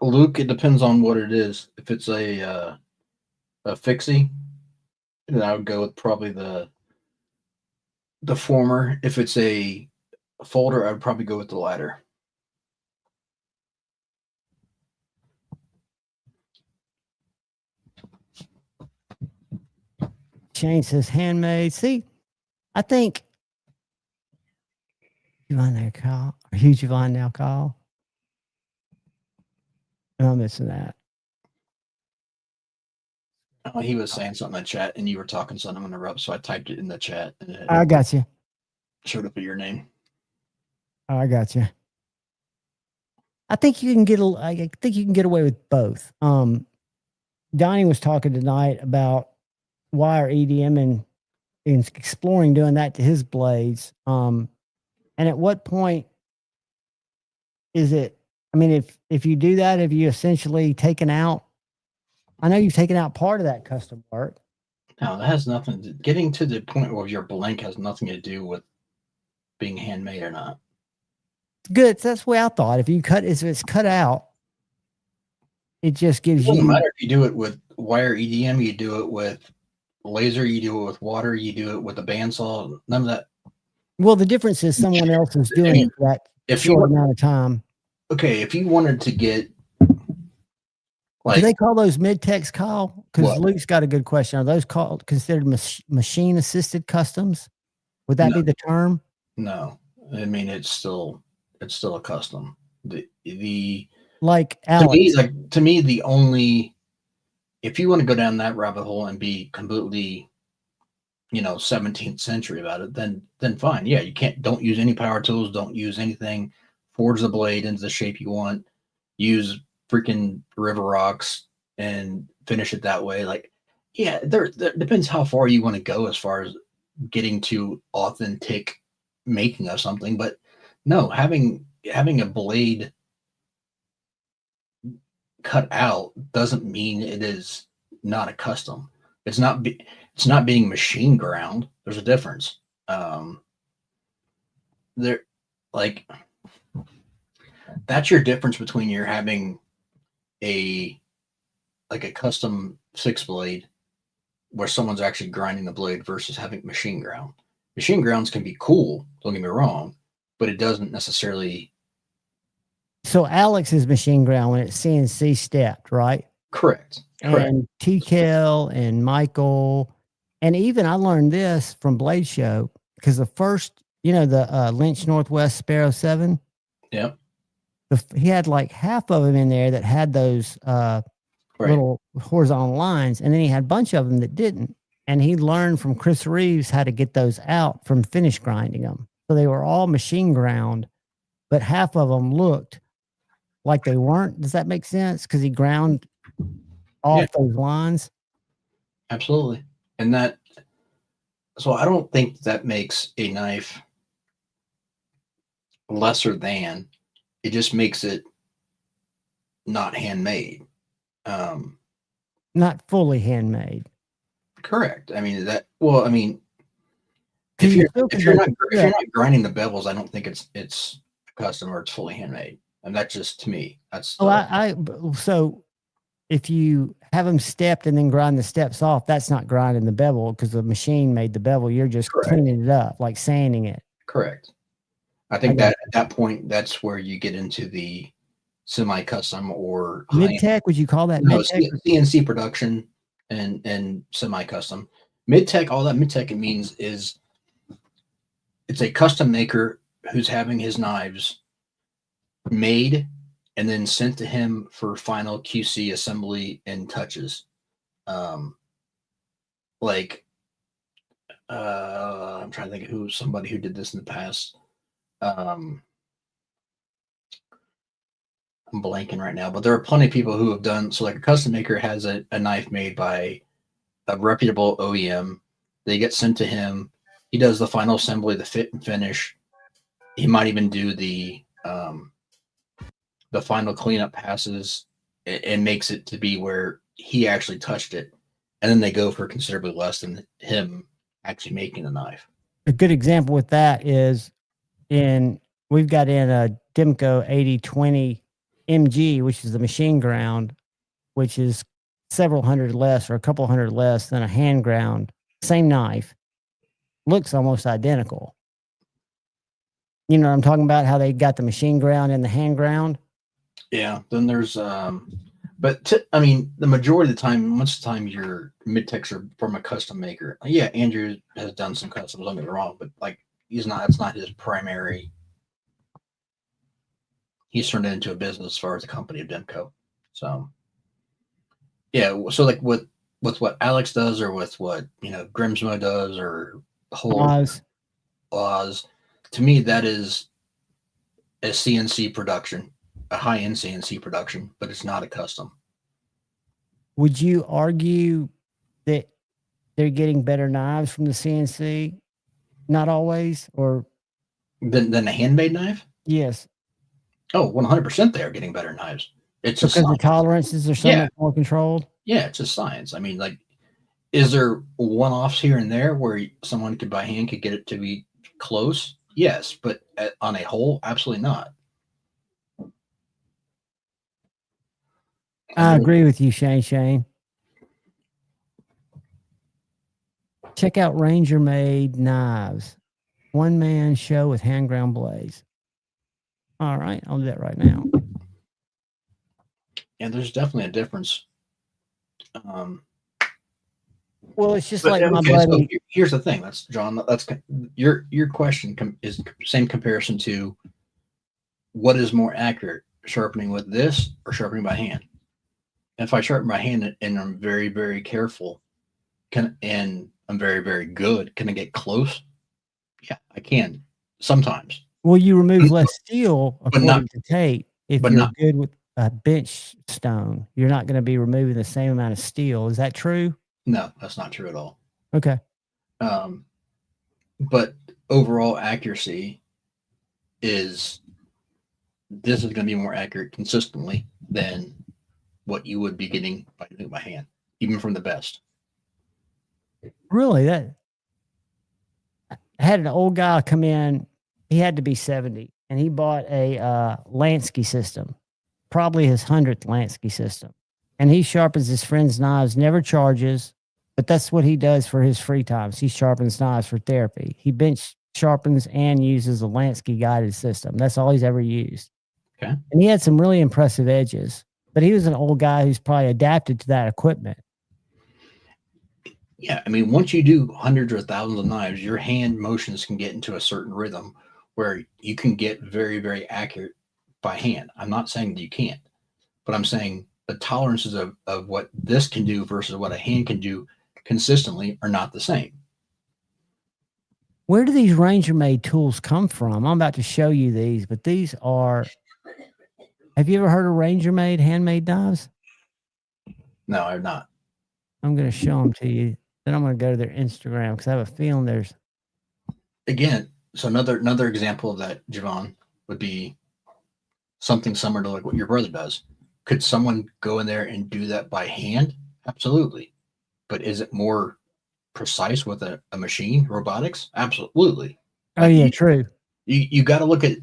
Speaker 8: Luke, it depends on what it is. If it's a fixie, then I would go with probably the former. If it's a folder, I would probably go with the latter.
Speaker 6: Shane says handmade. See, I think you on there, Kyle? Are you Javon now, Kyle? No, I'm missing that.
Speaker 8: Oh, he was saying something in the chat, and you were talking something on the interrupt, so I typed it in the chat, and it
Speaker 6: I got you.
Speaker 8: showed up with your name.
Speaker 6: I got you. I think you can get. I think you can get away with both. Donnie was talking tonight about wire EDM and exploring doing that to his blades. And at what point is it? I mean, if you do that, have you essentially taken out? I know you've taken out part of that custom work.
Speaker 8: No, that has nothing. Getting to the point where your blank has nothing to do with being handmade or not.
Speaker 6: Good. That's the way I thought. If it's cut out, it just gives
Speaker 8: It doesn't
Speaker 6: you.
Speaker 8: matter if you do it with wire EDM, you do it with laser, you do it with water, you do it with a bandsaw. None of that.
Speaker 6: Well, the difference is someone else is doing it for that short amount of time.
Speaker 8: Okay, if you wanted to get
Speaker 6: do they call those mid-techs, Kyle? Because Luke's got a good question. Are those considered machine assisted customs? Would that be the term?
Speaker 8: No, I mean it's still a custom.
Speaker 6: Like Alex.
Speaker 8: To me, the only, if you want to go down that rabbit hole and be completely, 17th century about it, then fine. Yeah, don't use any power tools, don't use anything, forge the blade into the shape you want, use freaking river rocks and finish it that way. Like, yeah, there depends how far you want to go as far as getting to authentic making of something. But no, having a blade cut out doesn't mean it is not a custom. It's not being machine ground. There's a difference. That's your difference between you're having a custom 6-blade where someone's actually grinding the blade versus having machine ground. Machine grounds can be cool, don't get me wrong, but it doesn't necessarily.
Speaker 6: So Alex is machine ground when it's CNC stepped, right?
Speaker 8: Correct.
Speaker 6: And TKL and Michael, and even I learned this from Blade Show because the first, the Lynch Northwest Sparrow 7.
Speaker 8: Yep.
Speaker 6: He had like half of them in there that had those little horizontal lines, and then he had a bunch of them that didn't. And he learned from Chris Reeves how to get those out from finish grinding them. So they were all machine ground, but half of them looked like they weren't. Does that make sense? Because he ground off those lines.
Speaker 8: Absolutely. And so I don't think that makes a knife lesser than. It just makes it not handmade.
Speaker 6: Not fully handmade.
Speaker 8: Correct. I mean if you're not grinding the bevels, I don't think it's custom or it's fully handmade. And that's just, to me, that's.
Speaker 6: So if you have them stepped and then grind the steps off, that's not grinding the bevel because the machine made the bevel. You're just cleaning it up, like sanding it.
Speaker 8: Correct. I think that at that point, that's where you get into the semi-custom or
Speaker 6: mid-tech. Would you call that
Speaker 8: mid-tech? CNC production and semi-custom. Mid-tech, all that mid-tech it means is it's a custom maker who's having his knives made and then sent to him for final QC assembly and touches. I'm trying to think of somebody who did this in the past. I'm blanking right now, but there are plenty of people who have done. So like a custom maker has a knife made by a reputable OEM. They get sent to him. He does the final assembly, the fit and finish. He might even do the final cleanup passes and makes it to be where he actually touched it. And then they go for considerably less than him actually making the knife.
Speaker 6: A good example with that is we've got in a Demco 8020 MG, which is the machine ground, which is several hundred less or a couple hundred less than a hand ground. Same knife. Looks almost identical. You know what I'm talking about? How they got the machine ground and the hand ground?
Speaker 8: Yeah. Then there's But I mean, the majority of the time, most of the time, your mid techs are from a custom maker. Yeah, Andrew has done some customs. Don't get me wrong, but like he's not. That's not his primary. He's turned it into a business as far as a company of Demco. So yeah, so like with what Alex does, or with what Grimsmo does, or whole Oz, to me that is a CNC production, a high end CNC production, but it's not a custom.
Speaker 6: Would you argue that they're getting better knives from the CNC? Not always, or
Speaker 8: than a handmade knife?
Speaker 6: Yes.
Speaker 8: Oh, 100% they are getting better knives. It's
Speaker 6: because the tolerances are so much more controlled.
Speaker 8: Yeah, it's just science. I mean, like, is there one-offs here and there where someone could by hand could get it to be close? Yes, but on a whole, absolutely not.
Speaker 6: I agree with you, Shane. Check out Ranger Made Knives. One-man show with hand ground blades. All right, I'll do that right now.
Speaker 8: And there's definitely a difference.
Speaker 6: Well, it's just like my buddy.
Speaker 8: So here's the thing. That's John. That's your question is same comparison to what is more accurate, sharpening with this or sharpening by hand. And if I sharpen my hand and I'm very, very careful, and I'm very, very good, can I get close? Yeah, I can sometimes.
Speaker 6: Well, you remove less steel according to Tate. If you're good with a bench stone, you're not going to be removing the same amount of steel. Is that true?
Speaker 8: No, that's not true at all.
Speaker 6: Okay.
Speaker 8: But overall accuracy is this is going to be more accurate consistently than what you would be getting by doing it by hand, even from the best.
Speaker 6: Really? I had an old guy come in. He had to be 70, and he bought a Lansky system, probably his 100th Lansky system. And he sharpens his friend's knives, never charges, but that's what he does for his free times. He sharpens knives for therapy. He bench sharpens and uses a Lansky guided system. That's all he's ever used.
Speaker 8: Okay.
Speaker 6: And he had some really impressive edges, but he was an old guy who's probably adapted to that equipment.
Speaker 8: Yeah, I mean, once you do hundreds or thousands of knives, your hand motions can get into a certain rhythm where you can get very, very accurate by hand. I'm not saying that you can't, but I'm saying the tolerances of what this can do versus what a hand can do consistently are not the same.
Speaker 6: Where do these Ranger Made tools come from? I'm about to show you these, but these are... Have you ever heard of Ranger Made handmade knives?
Speaker 8: No, I've not.
Speaker 6: I'm going to show them to you. Then I'm going to go to their Instagram because I have a feeling there's...
Speaker 8: Again, so another example of that, Javon, would be something similar to like what your brother does. Could someone go in there and do that by hand? Absolutely. But is it more precise with a machine, robotics? Absolutely.
Speaker 6: Oh, yeah, true.
Speaker 8: You got to look at,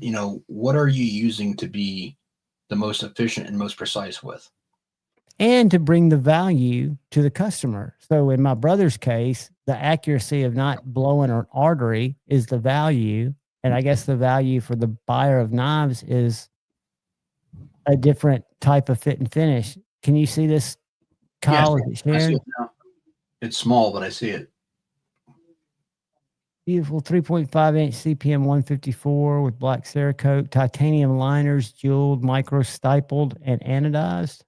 Speaker 8: what are you using to be the most efficient and most precise with?
Speaker 6: And to bring the value to the customer. So in my brother's case, the accuracy of not blowing an artery is the value. And I guess the value for the buyer of knives is a different type of fit and finish. Can you see this, Kyle?
Speaker 8: Yes, I see it now. It's small, but I see it.
Speaker 6: Beautiful 3.5 inch CPM 154 with black Cerakote, titanium liners, jeweled, micro stippled, and anodized.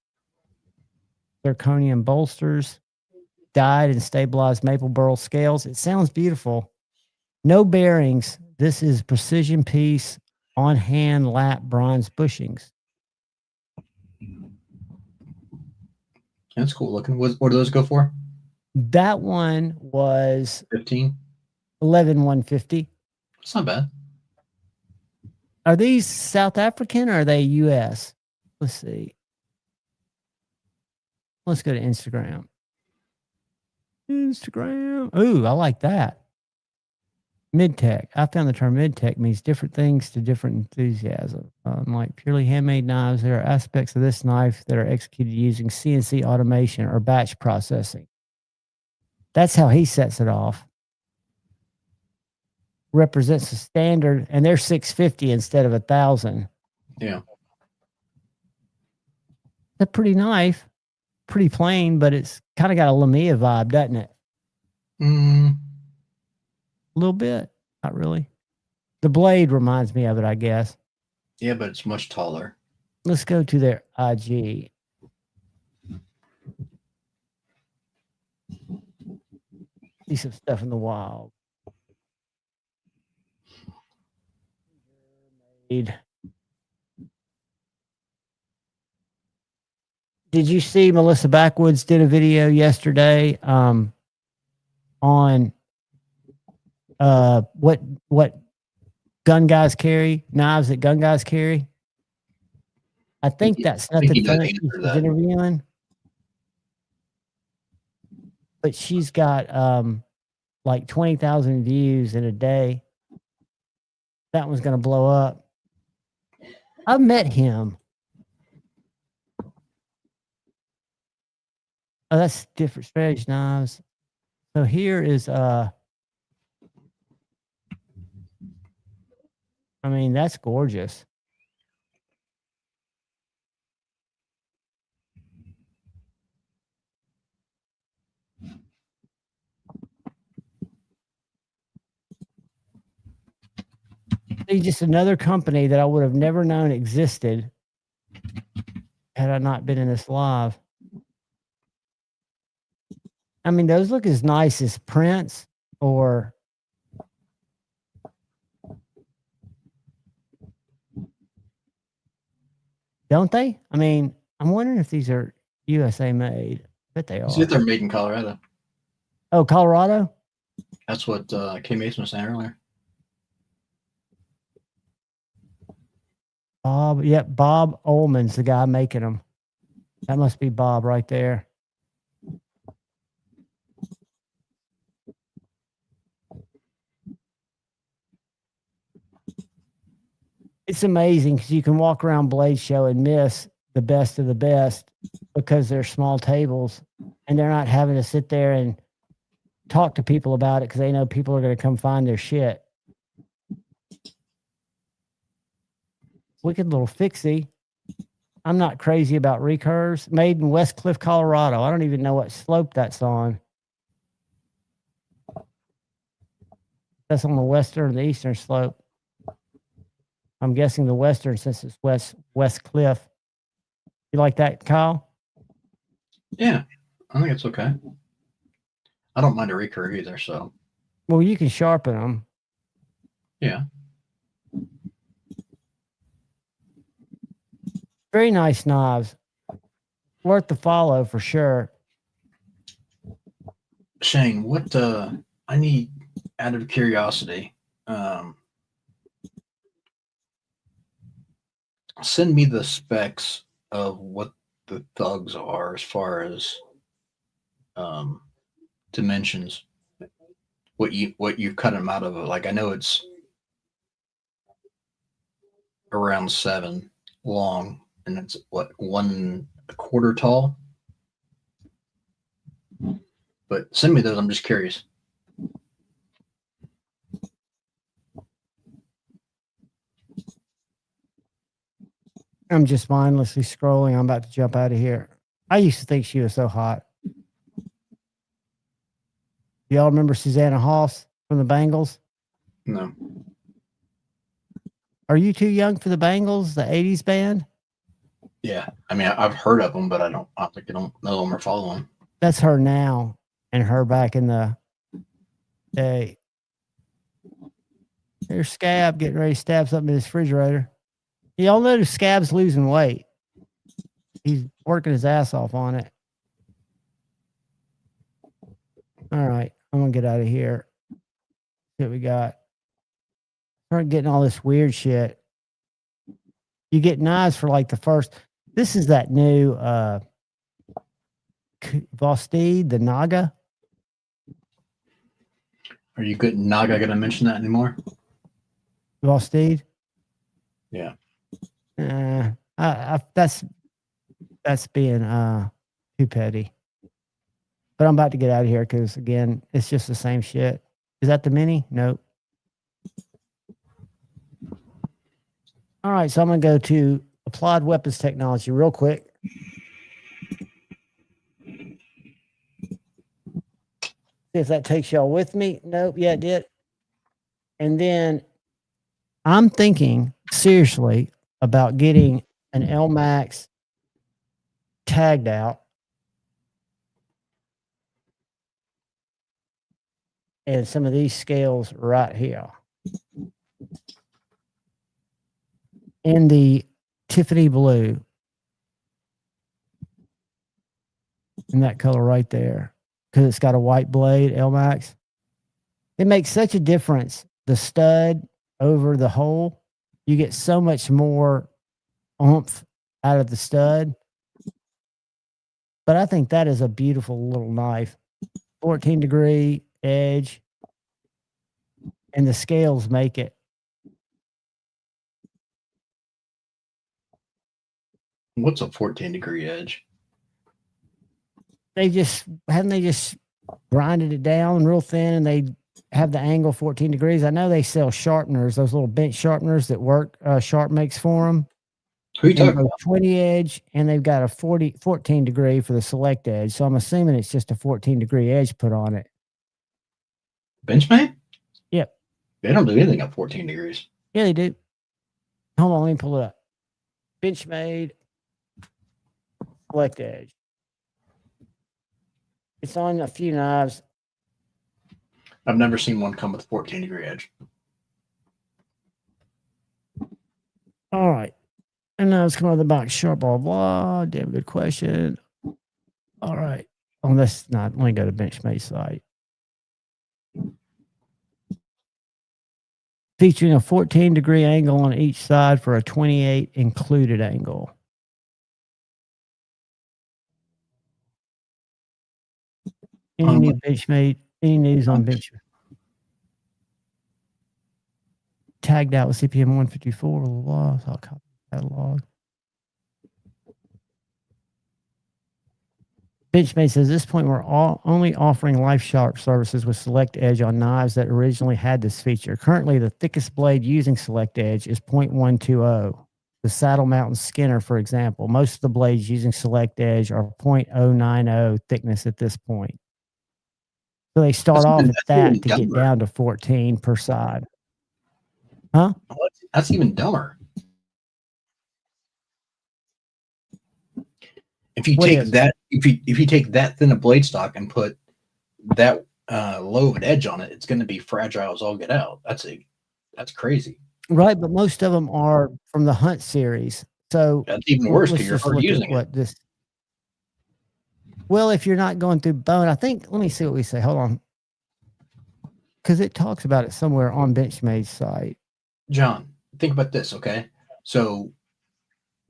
Speaker 6: Zirconium bolsters, dyed and stabilized maple burl scales. It sounds beautiful. No bearings. This is precision piece on hand lap bronze bushings.
Speaker 8: That's cool looking. What do those go for?
Speaker 6: That one was
Speaker 8: 15.
Speaker 6: 11,150.
Speaker 8: It's not bad.
Speaker 6: Are these South African or are they US? Let's see. Let's go to Instagram. Ooh, I like that. Mid-tech. I found the term mid-tech means different things to different enthusiasm. Like purely handmade knives, there are aspects of this knife that are executed using CNC automation or batch processing. That's how he sets it off. Represents a standard, and they're 650 instead of 1,000.
Speaker 8: Yeah.
Speaker 6: a pretty knife, pretty plain, but it's kind of got a Lamia vibe, doesn't it?
Speaker 8: Mm,
Speaker 6: A little bit, not really. The blade reminds me of it, I guess.
Speaker 8: yeah, but it's much taller.
Speaker 6: Let's go to their IG. See some stuff in the wild. Did you see Melissa Backwoods did a video yesterday on what gun guys carry, knives that gun guys carry? I think that's nothing funny she's interviewing. But she's got like 20,000 views in a day. That one's going to blow up. I met him. Oh, that's different strategy knives. So here is I mean, that's gorgeous. See, just another company that I would have never known existed had I not been in this live. I mean, those look as nice as Prince or don't they? I mean, I'm wondering if these are USA made. I bet they are.
Speaker 8: See if they're made in Colorado.
Speaker 6: Oh, Colorado?
Speaker 8: That's what K Mason was saying earlier.
Speaker 6: Bob, yep, Bob Ullman's the guy making them. That must be Bob right there. It's amazing because you can walk around Blade Show and miss the best of the best because they're small tables and they're not having to sit there and talk to people about it because they know people are going to come find their shit. Wicked little fixie. I'm not crazy about recurves. Made in West Cliff, Colorado. I don't even know what slope that's on. That's on the western or the eastern slope. I'm guessing the western since it's West Cliff. You like that, Kyle?
Speaker 8: Yeah, I think it's okay. I don't mind a recurve either, so.
Speaker 6: Well, you can sharpen them.
Speaker 8: Yeah.
Speaker 6: Very nice knives. Worth the follow for sure.
Speaker 8: Shane, what I need, out of curiosity, send me the specs of what the thugs are as far as dimensions. What you cut them out of. Like, I know it's around 7 long, and it's what, 1/4 tall. But send me those. I'm just curious.
Speaker 6: I'm just mindlessly scrolling. I'm about to jump out of here. I used to think she was so hot. Y'all remember Susanna Hoffs from the Bangles?
Speaker 8: No.
Speaker 6: Are you too young for the Bangles, the 80s band?
Speaker 8: Yeah. I mean, I've heard of them, but I think I don't know them or follow them.
Speaker 6: That's her now and her back in the day. There's Scab getting ready to stab something in his refrigerator. Y'all notice Scab's losing weight. He's working his ass off on it. All right, I'm going to get out of here. See what we got. Start getting all this weird shit. You get knives for like the first. This is that new Vostede, the Naga.
Speaker 8: Are you good? Naga going to mention that anymore?
Speaker 6: Vostede?
Speaker 8: Yeah.
Speaker 6: That's being too petty. But I'm about to get out of here because, again, it's just the same shit. Is that the mini? Nope. All right, so I'm going to go to Applied Weapons Technology real quick. See if that takes y'all with me. Nope. Yeah, it did. And then I'm thinking seriously about getting an LMAX tagged out and some of these scales right here in the Tiffany blue in that color right there because it's got a white blade LMAX. It makes such a difference. The stud over the hole, you get so much more oomph out of the stud. But I think that is a beautiful little knife. 14-degree edge, and the scales make it.
Speaker 8: What's a 14-degree edge?
Speaker 6: They just grinded it down real thin, and they have the angle 14 degrees. I know they sell sharpeners, those little bench sharpeners that Sharp makes for them.
Speaker 8: Who are you talking about?
Speaker 6: 20 edge, and they've got a 14 degree for the select edge. So I'm assuming it's just a 14-degree edge put on it.
Speaker 8: Benchmade?
Speaker 6: Yep.
Speaker 8: They don't do anything at 14 degrees.
Speaker 6: Yeah, they do. Hold on, let me pull it up. Benchmade select edge. It's on a few knives.
Speaker 8: I've never seen one come with a 14-degree edge.
Speaker 6: All right. And now it's coming out of the box. Sharp, blah, blah. Damn good question. All right. Oh, that's not. Let me go to Benchmade site. Featuring a 14-degree angle on each side for a 28 included angle. Any new Benchmade? Any news on Benchmade? Tagged out with CPM 154. Blah, blah, blah. So I'll copy the catalog. Benchmade says, at this point, we're only offering life sharp services with select edge on knives that originally had this feature. Currently, the thickest blade using select edge is 0.120. The Saddle Mountain Skinner, for example. Most of the blades using select edge are 0.090 thickness at this point. So they start off at that to get down to 14 per side. Huh?
Speaker 8: That's even dumber. If you take that, if you take that thin a blade stock and put that low of an edge on it, it's going to be fragile as all get out. That's crazy.
Speaker 6: Right, but most of them are from the Hunt series. So
Speaker 8: that's even worse because you're already using
Speaker 6: it. Well, if you're not going through bone, I think. Let me see what we say. Hold on, because it talks about it somewhere on Benchmade's site.
Speaker 8: John, think about this, okay? So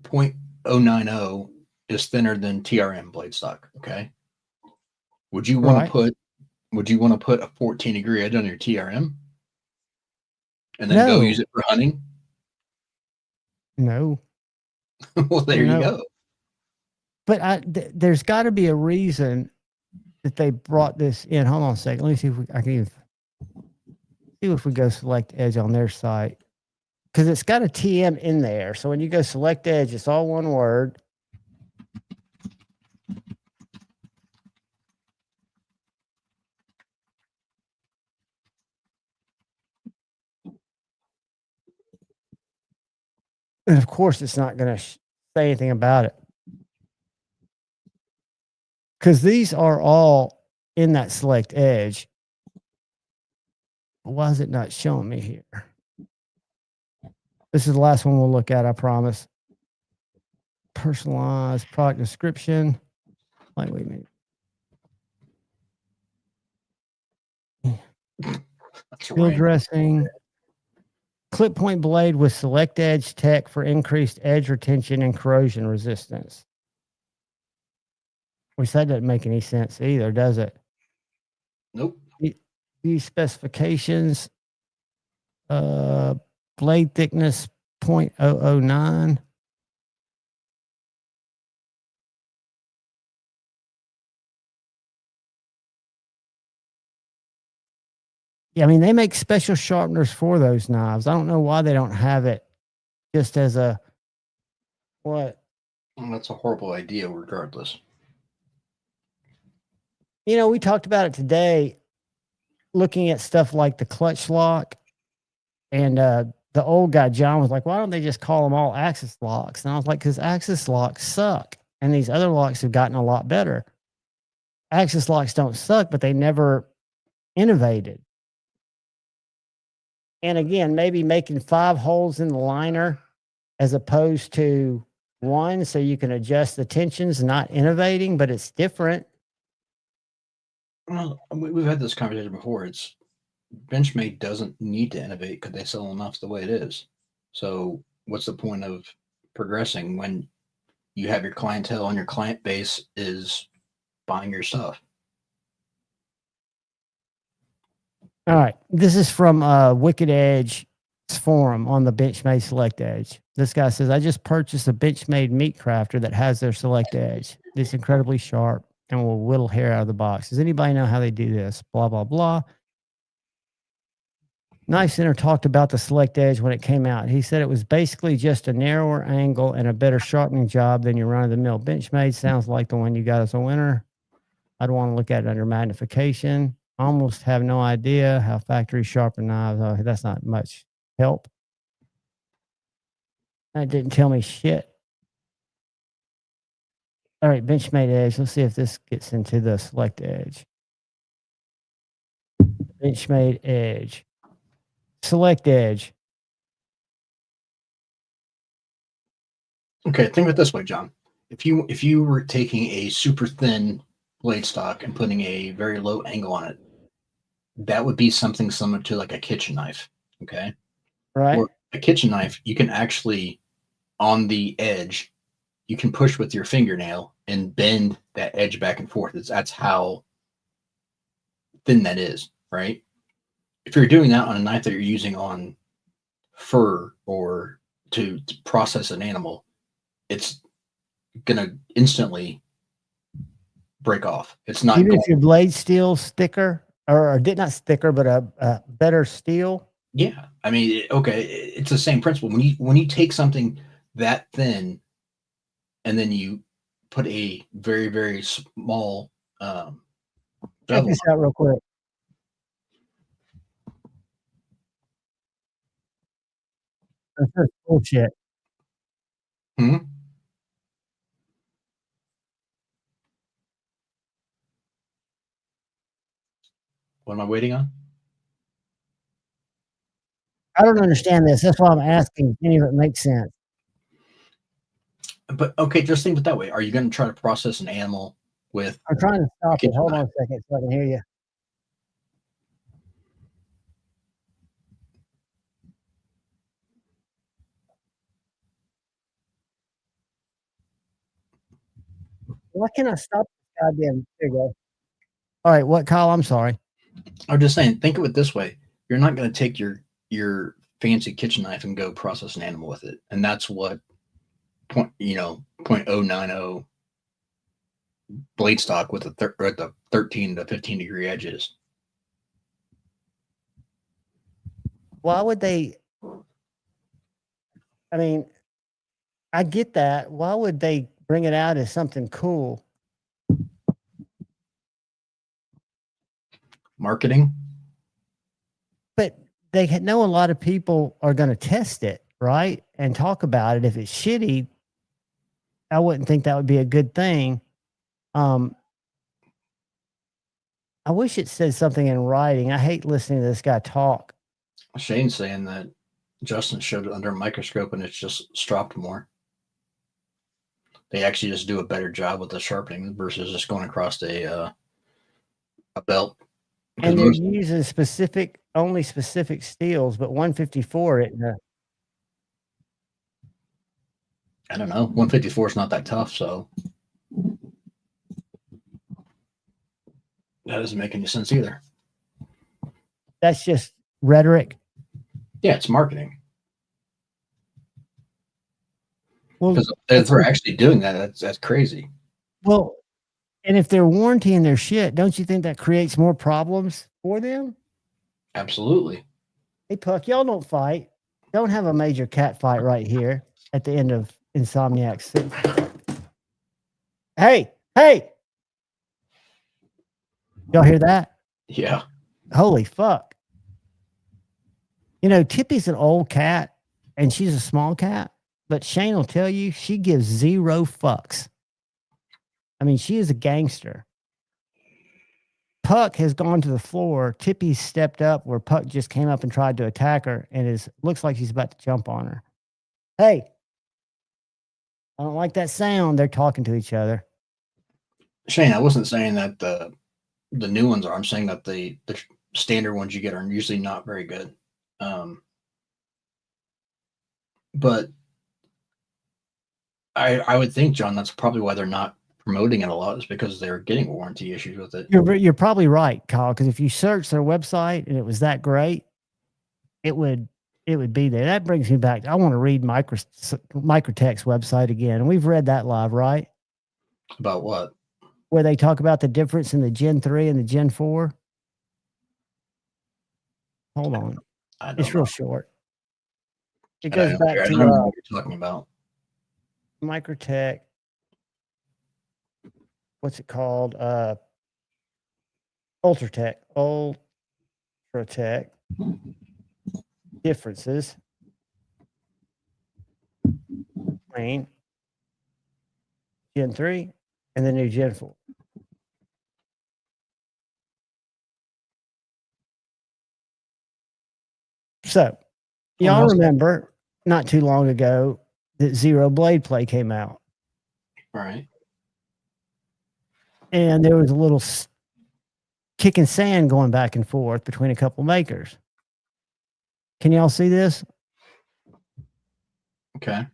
Speaker 8: 0.090 is thinner than TRM blade stock, okay? Would you want to put a 14-degree edge on your TRM and then go use it for hunting?
Speaker 6: No.
Speaker 8: Well, there you go.
Speaker 6: But there's got to be a reason that they brought this in. Hold on a second. Let me see if I can see if we go select edge on their site. Because it's got a TM in there. So when you go select edge, it's all one word. And of course, it's not going to say anything about it. Because these are all in that select edge. Why is it not showing me here? This is the last one we'll look at, I promise. Personalized product description. Wait a minute. Field dressing. Clip point blade with select edge tech for increased edge retention and corrosion resistance. Which that doesn't make any sense either, does it?
Speaker 8: Nope.
Speaker 6: These specifications, blade thickness 0.009. Yeah, I mean, they make special sharpeners for those knives. I don't know why they don't have it just as a what?
Speaker 8: Well, that's a horrible idea regardless.
Speaker 6: You know, we talked about it today. looking at stuff like the clutch lock, and the old guy John was like, "Why don't they just call them all axis locks?" And I was like, "Because axis locks suck, and these other locks have gotten a lot better. Axis locks don't suck, but they never innovated." And again, maybe making 5 holes in the liner as opposed to 1, so you can adjust the tensions, not innovating, but it's different.
Speaker 8: Well, we've had this conversation before. It's Benchmade doesn't need to innovate because they sell enough the way it is. So what's the point of progressing when you have your clientele and your client base is buying your stuff?
Speaker 6: All right. This is from Wicked Edge forum on the Benchmade Select Edge. This guy says, I just purchased a Benchmade meat crafter that has their Select Edge. It's incredibly sharp and will whittle hair out of the box. Does anybody know how they do this? Blah, blah, blah. Knife Center talked about the Select Edge when it came out. He said it was basically just a narrower angle and a better sharpening job than your run-of-the-mill Benchmade. Sounds like the one you got as a winner. I'd want to look at it under magnification. Almost have no idea how factory sharpen knives. Oh, that's not much help. That didn't tell me shit. All right, Benchmade Edge. Let's see if this gets into the Select Edge. Benchmade Edge. Select Edge.
Speaker 8: Okay, think of it this way, John. If you were taking a super thin blade stock and putting a very low angle on it, that would be something similar to like a kitchen knife. Okay.
Speaker 6: Right.
Speaker 8: Or a kitchen knife, you can actually, on the edge, you can push with your fingernail and bend that edge back and forth. That's how thin that is, right? If you're doing that on a knife that you're using on fur or to process an animal, it's gonna instantly break off. It's not
Speaker 6: even
Speaker 8: going,
Speaker 6: if your blade steel's thicker, or did not thicker, but a better steel.
Speaker 8: yeah. I mean, okay, it's the same principle. When you take something that thin and then you put a very, very small
Speaker 6: Check
Speaker 8: bevel
Speaker 6: this out real quick. That's bullshit.
Speaker 8: Hmm? What am I waiting on?
Speaker 6: I don't understand this. That's why I'm asking if any of it makes sense.
Speaker 8: But okay, just think of it that way. Are you going to try to process an animal with?
Speaker 6: I'm trying to stop it.
Speaker 8: kitchen
Speaker 6: Hold
Speaker 8: knife?
Speaker 6: on a second so I can hear you. Why can't I stop this goddamn? There you go. All right, what, Kyle? I'm sorry.
Speaker 8: I'm just saying, think of it this way. You're not going to take your fancy kitchen knife and go process an animal with it. And that's what 0.090 blade stock with the 13 to 15 degree edges.
Speaker 6: Why would they? I mean, I get that. Why would they bring it out as something cool?
Speaker 8: Marketing.
Speaker 6: But they know a lot of people are going to test it, right? And talk about it. If it's shitty, I wouldn't think that would be a good thing. I wish it said something in writing. I hate listening to this guy talk.
Speaker 8: Shane's saying that Justin showed it under a microscope and it's just stropped more. They actually just do a better job with the sharpening versus just going across a belt.
Speaker 6: And they're using only specific steels, but 154 isn't a.
Speaker 8: I don't know. 154 is not that tough, so that doesn't make any sense either.
Speaker 6: That's just rhetoric.
Speaker 8: Yeah, it's marketing.
Speaker 6: Well,
Speaker 8: because if they're actually doing that, that's crazy.
Speaker 6: Well, and if they're warrantying their shit, don't you think that creates more problems for them?
Speaker 8: Absolutely.
Speaker 6: Hey, Puck, y'all don't fight. Don't have a major cat fight right here at the end of Insomniac. Hey. Y'all hear that?
Speaker 8: Yeah.
Speaker 6: Holy fuck. You know, Tippy's an old cat and she's a small cat, but Shane will tell you she gives 0 fucks. I mean, she is a gangster. Puck has gone to the floor. Tippy stepped up where Puck just came up and tried to attack her and looks like she's about to jump on her. Hey, I don't like that sound. They're talking to each other.
Speaker 8: Shane, I wasn't saying that the new ones are. I'm saying that the standard ones you get are usually not very good. But I would think, John, that's probably why they're not promoting it a lot, is because they're getting warranty issues with it.
Speaker 6: You're probably right, Kyle, because if you search their website and it was that great, it would be there. That brings me back. I want to read Microtech's website again. And we've read that live, right?
Speaker 8: About what?
Speaker 6: Where they talk about the difference in the Gen 3 and the Gen 4. Hold on. It's real short. It goes back to
Speaker 8: I don't know what you're talking about.
Speaker 6: Microtech. What's it called? Ultratech. Ultratech. Differences between Gen 3 and the new Gen 4. So, y'all remember not too long ago that Zero Blade Play came out.
Speaker 8: Right.
Speaker 6: And there was a little kicking sand going back and forth between a couple makers. Can y'all see this?
Speaker 8: Okay.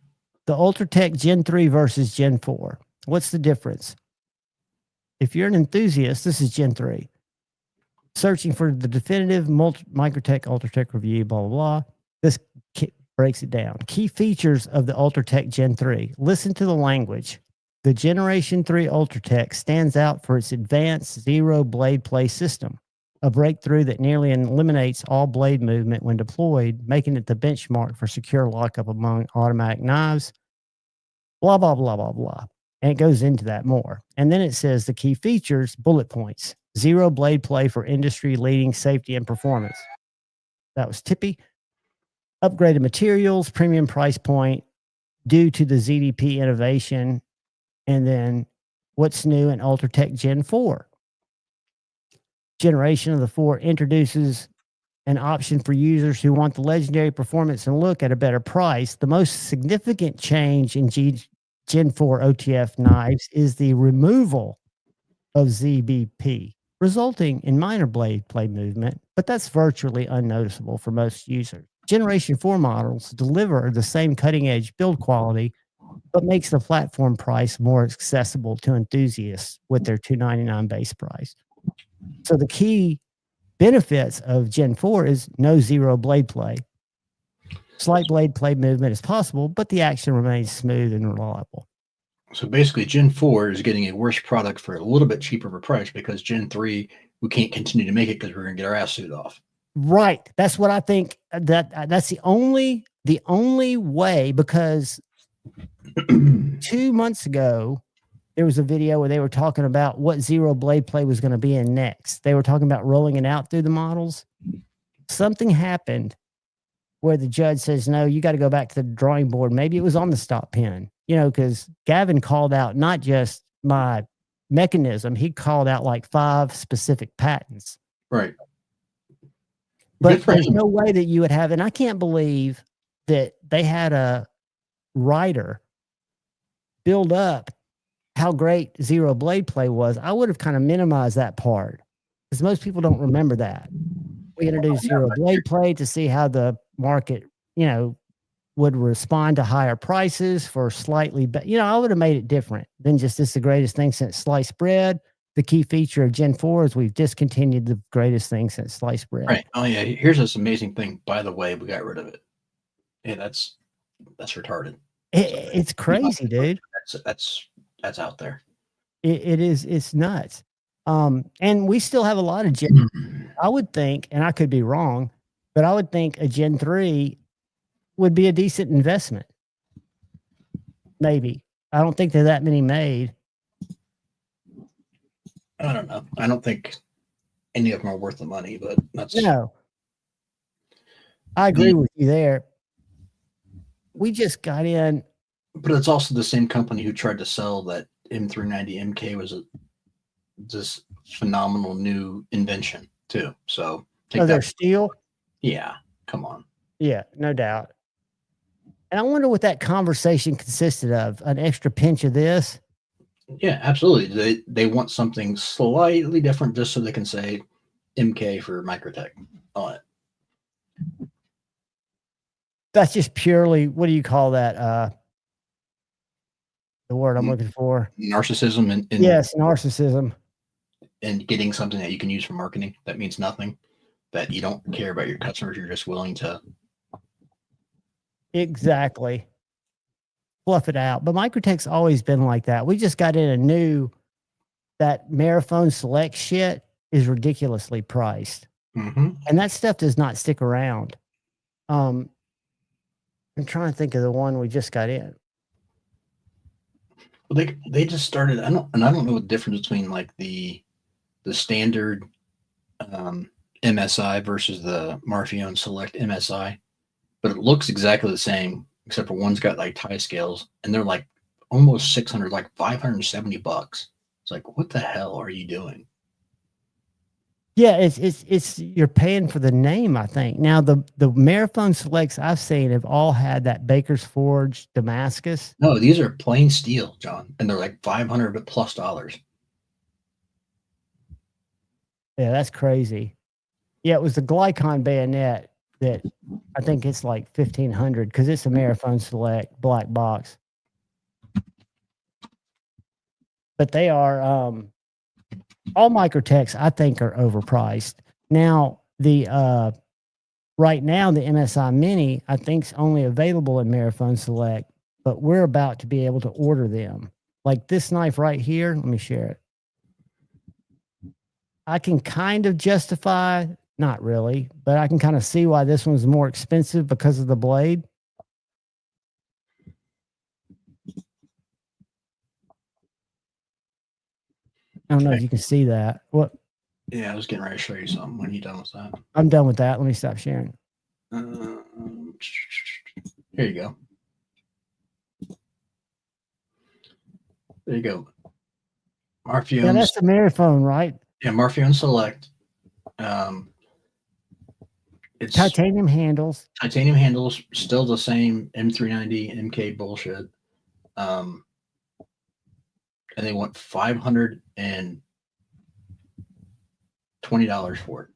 Speaker 6: The Ultratech Gen 3 versus Gen 4. What's the difference? If you're an enthusiast, this is Gen 3. Searching for the definitive Microtech Ultratech review, blah, blah, blah. This breaks it down. Key features of the Ultratech Gen 3. Listen to the language. The Generation 3 Ultratech stands out for its advanced zero blade play system, a breakthrough that nearly eliminates all blade movement when deployed, making it the benchmark for secure lockup among automatic knives, blah, blah, blah, blah, blah. And it goes into that more. And then it says the key features, bullet points, zero blade play for industry-leading safety and performance. That was Tippy. Upgraded materials, premium price point due to the ZDP innovation. And then what's new in Ultratech Gen 4? Generation of the 4 introduces an option for users who want the legendary performance and look at a better price. The most significant change in Gen 4 OTF knives is the removal of ZBP, resulting in minor blade play movement, but that's virtually unnoticeable for most users. Generation 4 models deliver the same cutting-edge build quality, but makes the platform price more accessible to enthusiasts with their $299 base price. So the key benefits of Gen 4 is no zero blade play. Slight blade play movement is possible, but the action remains smooth and reliable.
Speaker 8: So basically, Gen 4 is getting a worse product for a little bit cheaper of a price because Gen 3, we can't continue to make it because we're going to get our ass sued off.
Speaker 6: Right. That's what I think. That's the only way, because 2 months ago, there was a video where they were talking about what zero blade play was going to be in next. They were talking about rolling it out through the models. Something happened where the judge says, no, you got to go back to the drawing board. Maybe it was on the stop pin, because Gavin called out not just my mechanism, he called out like 5 specific patents.
Speaker 8: Right.
Speaker 6: But there's no way that you would have, and I can't believe that they had a writer build up how great zero blade play was. I would have kind of minimized that part because most people don't remember that. We introduced zero blade play to see how the market, would respond to higher prices for slightly better. I would have made it different than just this the greatest thing since sliced bread. The key feature of Gen 4 is we've discontinued the greatest thing since sliced bread.
Speaker 8: Right. Oh yeah. Here's this amazing thing. By the way, we got rid of it. Yeah, that's retarded.
Speaker 6: It's crazy, dude.
Speaker 8: That's out there.
Speaker 6: It is. It's nuts. And we still have a lot of Gen. I would think, and I could be wrong, but I would think a Gen 3 would be a decent investment. Maybe. I don't think there are that many made.
Speaker 8: I don't know. I don't think any of them are worth the money, but that's
Speaker 6: No, I agree with you there. We just got in.
Speaker 8: But it's also the same company who tried to sell that M390 MK was this phenomenal new invention too. So take
Speaker 6: They're
Speaker 8: that.
Speaker 6: steel.
Speaker 8: Yeah, come on.
Speaker 6: Yeah, no doubt. And I wonder what that conversation consisted of. An extra pinch of this.
Speaker 8: Yeah, absolutely. They want something slightly different just so they can say MK for Microtech on it.
Speaker 6: That's just purely, what do you call that? The word I'm looking for.
Speaker 8: Narcissism and
Speaker 6: yes, narcissism.
Speaker 8: And getting something that you can use for marketing that means nothing, that you don't care about your customers, you're just willing to
Speaker 6: exactly fluff it out. But Microtech's always been like that. We just got in a new, that Marathon Select shit is ridiculously priced.
Speaker 8: Mm-hmm.
Speaker 6: And that stuff does not stick around. I'm trying to think of the one we just got in.
Speaker 8: Well, they just started. I don't know the difference between like the standard MSI versus the Marfione Select MSI, but it looks exactly the same except for one's got like tie scales and they're like almost 600, like $570. It's like, what the hell are you doing?
Speaker 6: Yeah, it's you're paying for the name, I think. Now the Marathon Selects I've seen have all had that Baker's Forge Damascus.
Speaker 8: No, these are plain steel, John, and they're like $500+
Speaker 6: Yeah, that's crazy. Yeah, it was the Glycon bayonet that I think it's like 1,500 because it's a Marathon Select black box. But they are all Microtechs, I think, are overpriced. Now, the right now, the MSI Mini, I think, is only available in Marathon Select, but we're about to be able to order them. Like this knife right here, let me share it. I can kind of justify, not really, but I can kind of see why this one's more expensive because of the blade. I don't know if you can see that. What?
Speaker 8: Yeah, I was getting ready to show you something when you're done with that.
Speaker 6: I'm done with that. Let me stop sharing.
Speaker 8: Here you go. There you go. Marfione.
Speaker 6: Yeah, that's the Marathon, right?
Speaker 8: Yeah, Marfione Select. It's
Speaker 6: titanium handles.
Speaker 8: Titanium handles, still the same M390 MK bullshit. And they want $520 for it.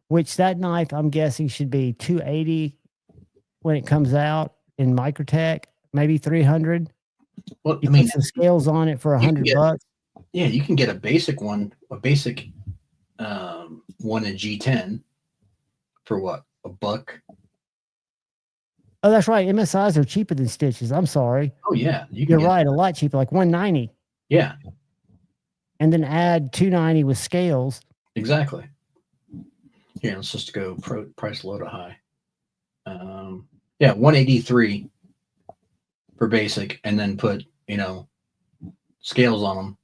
Speaker 6: Which that knife, I'm guessing, should be $280 when it comes out in Microtech, maybe $300.
Speaker 8: Well,
Speaker 6: you put some scales on it for $100.
Speaker 8: Yeah, you can get a basic one, one in G10 for what? $1?
Speaker 6: Oh, that's right. MSIs are cheaper than stitches. I'm sorry.
Speaker 8: Oh yeah,
Speaker 6: you're right. A lot cheaper, like $190.
Speaker 8: Yeah,
Speaker 6: and then add $290 with scales.
Speaker 8: Exactly. Here, let's just go price low to high. Yeah, $183 for basic, and then put scales on them.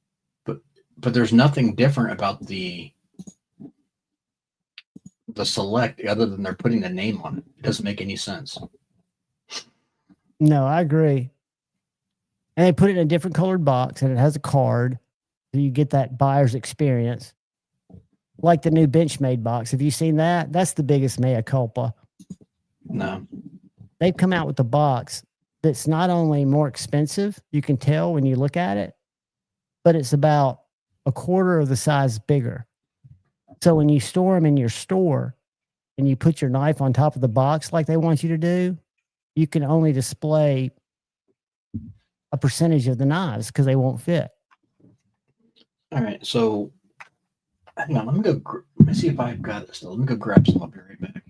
Speaker 8: But there's nothing different about the Select other than they're putting the name on it. It doesn't make any sense.
Speaker 6: No, I agree. And they put it in a different colored box, and it has a card, so you get that buyer's experience. Like the new Benchmade box. Have you seen that? That's the biggest mea culpa.
Speaker 8: No.
Speaker 6: They've come out with a box that's not only more expensive, you can tell when you look at it, but it's about a quarter of the size bigger. So when you store them in your store and you put your knife on top of the box like they want you to do, you can only display a percentage of the knives because they won't fit.
Speaker 8: All right, so hang on. Let me see if I've got it still. Let me go grab some. I'll be right back.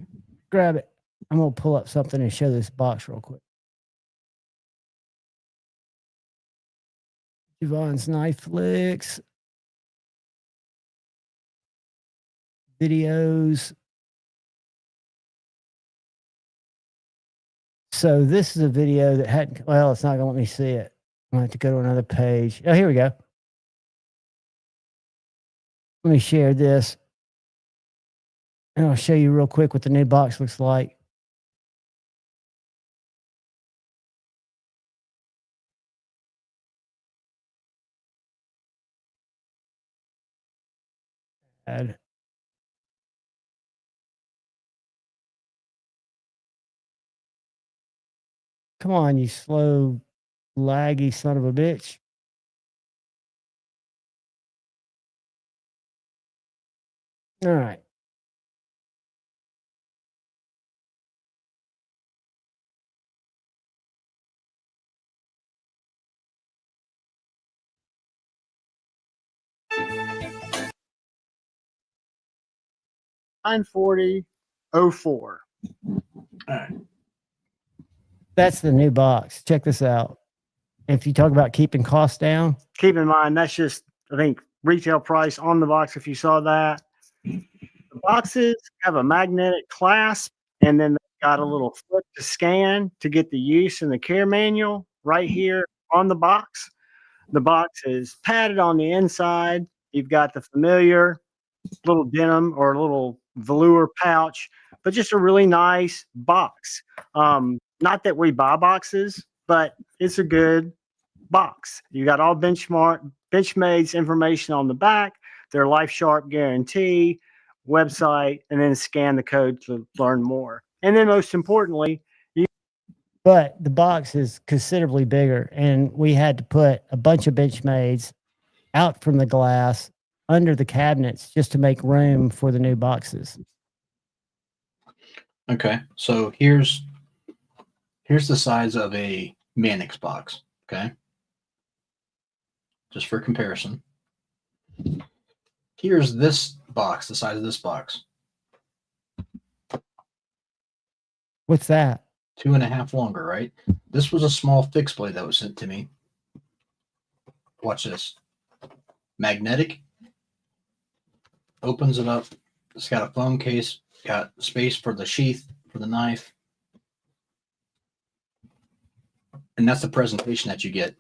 Speaker 6: Grab it. I'm going to pull up something and show this box real quick. Yvonne's Knife Flicks. Videos. So this is a video that hadn't, well, it's not going to let me see it. I'm going to have to go to another page. Oh, here we go. Let me share this, and I'll show you real quick what the new box looks like. Add. Come on, you slow, laggy son of a bitch. All right. $940.04.
Speaker 8: All right.
Speaker 6: That's the new box. Check this out. If you talk about keeping costs down, keep in mind that's just, I think, retail price on the box. If you saw that, the boxes have a magnetic clasp, and then they've got a little flip to scan to get the use and the care manual right here on the box. The box is padded on the inside. You've got the familiar little denim or little velour pouch, but just a really nice box. Not that we buy boxes, but it's a good box. You got all Benchmade's information on the back, their Life Sharp guarantee, website, and then scan the code to learn more. And then most importantly, but the box is considerably bigger, and we had to put a bunch of Benchmades out from the glass under the cabinets just to make room for the new boxes.
Speaker 8: Okay, so here's the size of a Mannix box. Okay, just for comparison. Here's this box, the size of this box.
Speaker 6: What's that?
Speaker 8: 2.5 longer, right? This was a small fixed blade that was sent to me. Watch this. Magnetic. Opens it up. It's got a foam case. Got space for the sheath for the knife. And that's the presentation that you get.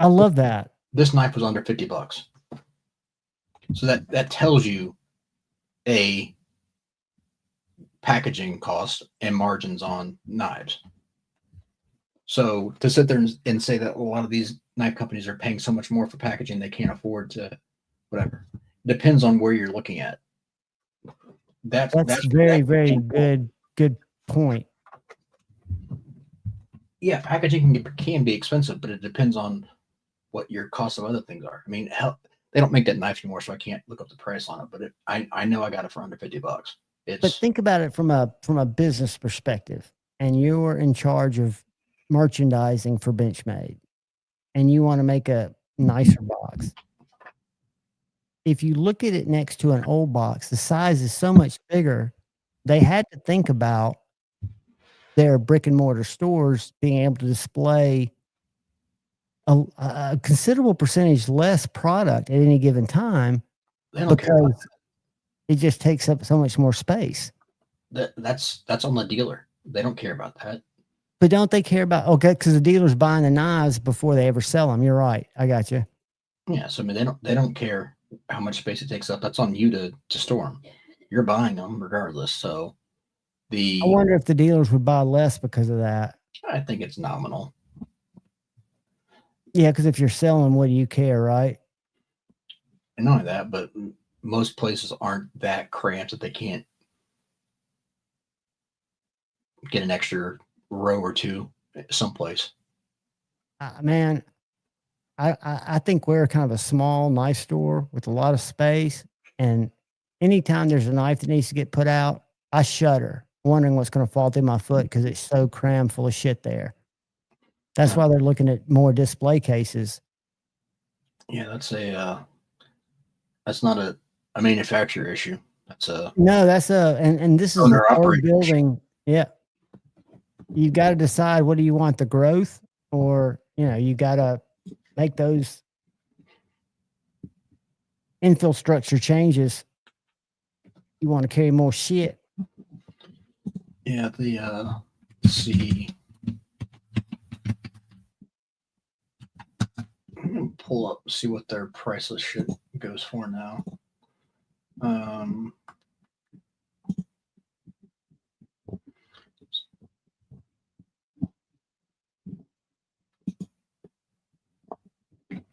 Speaker 6: I love that.
Speaker 8: This knife was under $50. So that tells you a packaging cost and margins on knives. So to sit there and say that a lot of these knife companies are paying so much more for packaging they can't afford to whatever, depends on where you're looking at. That's
Speaker 6: very good point.
Speaker 8: Yeah, packaging can be expensive, but it depends on what your cost of other things are. I mean, hell, they don't make that knife anymore, so I can't look up the price on it. But I know I got it for under $50.
Speaker 6: But think about it from a business perspective, and you're in charge of merchandising for Benchmade, and you want to make a nicer box. If you look at it next to an old box, the size is so much bigger. They had to think about their brick and mortar stores being able to display a considerable percentage less product at any given time because it just takes up so much more space.
Speaker 8: That's on the dealer. They don't care about that.
Speaker 6: But don't they care about, okay, because the dealer's buying the knives before they ever sell them. You're right. I got you.
Speaker 8: Yeah, so I mean, they don't care how much space it takes up. That's on you to store them. You're buying them regardless. So
Speaker 6: I wonder if the dealers would buy less because of that.
Speaker 8: I think it's nominal.
Speaker 6: Yeah, because if you're selling, what do you care, right?
Speaker 8: And not only that, but most places aren't that cramped that they can't get an extra row or two someplace.
Speaker 6: Man, I think we're kind of a small knife store with a lot of space, and anytime there's a knife that needs to get put out, I shudder, wondering what's going to fall through my foot because it's so crammed full of shit there. That's why they're looking at more display cases.
Speaker 8: Yeah, that's not a manufacturer issue.
Speaker 6: And this is a third building. Yeah. You've got to decide, what do you want, the growth, or, you got to make those infill structure changes. You want to carry more shit.
Speaker 8: Yeah, let's see. I'm gonna pull up, see what their priceless shit goes for now. Um,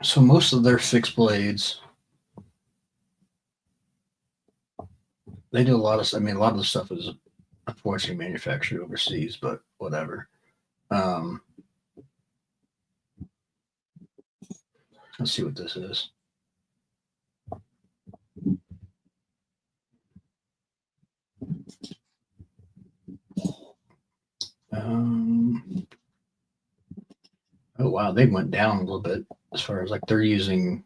Speaker 8: so most of their fixed blades, they do a lot of. I mean, a lot of the stuff is unfortunately manufactured overseas, but whatever. Let's see what this is. Oh wow, they went down a little bit as far as like they're using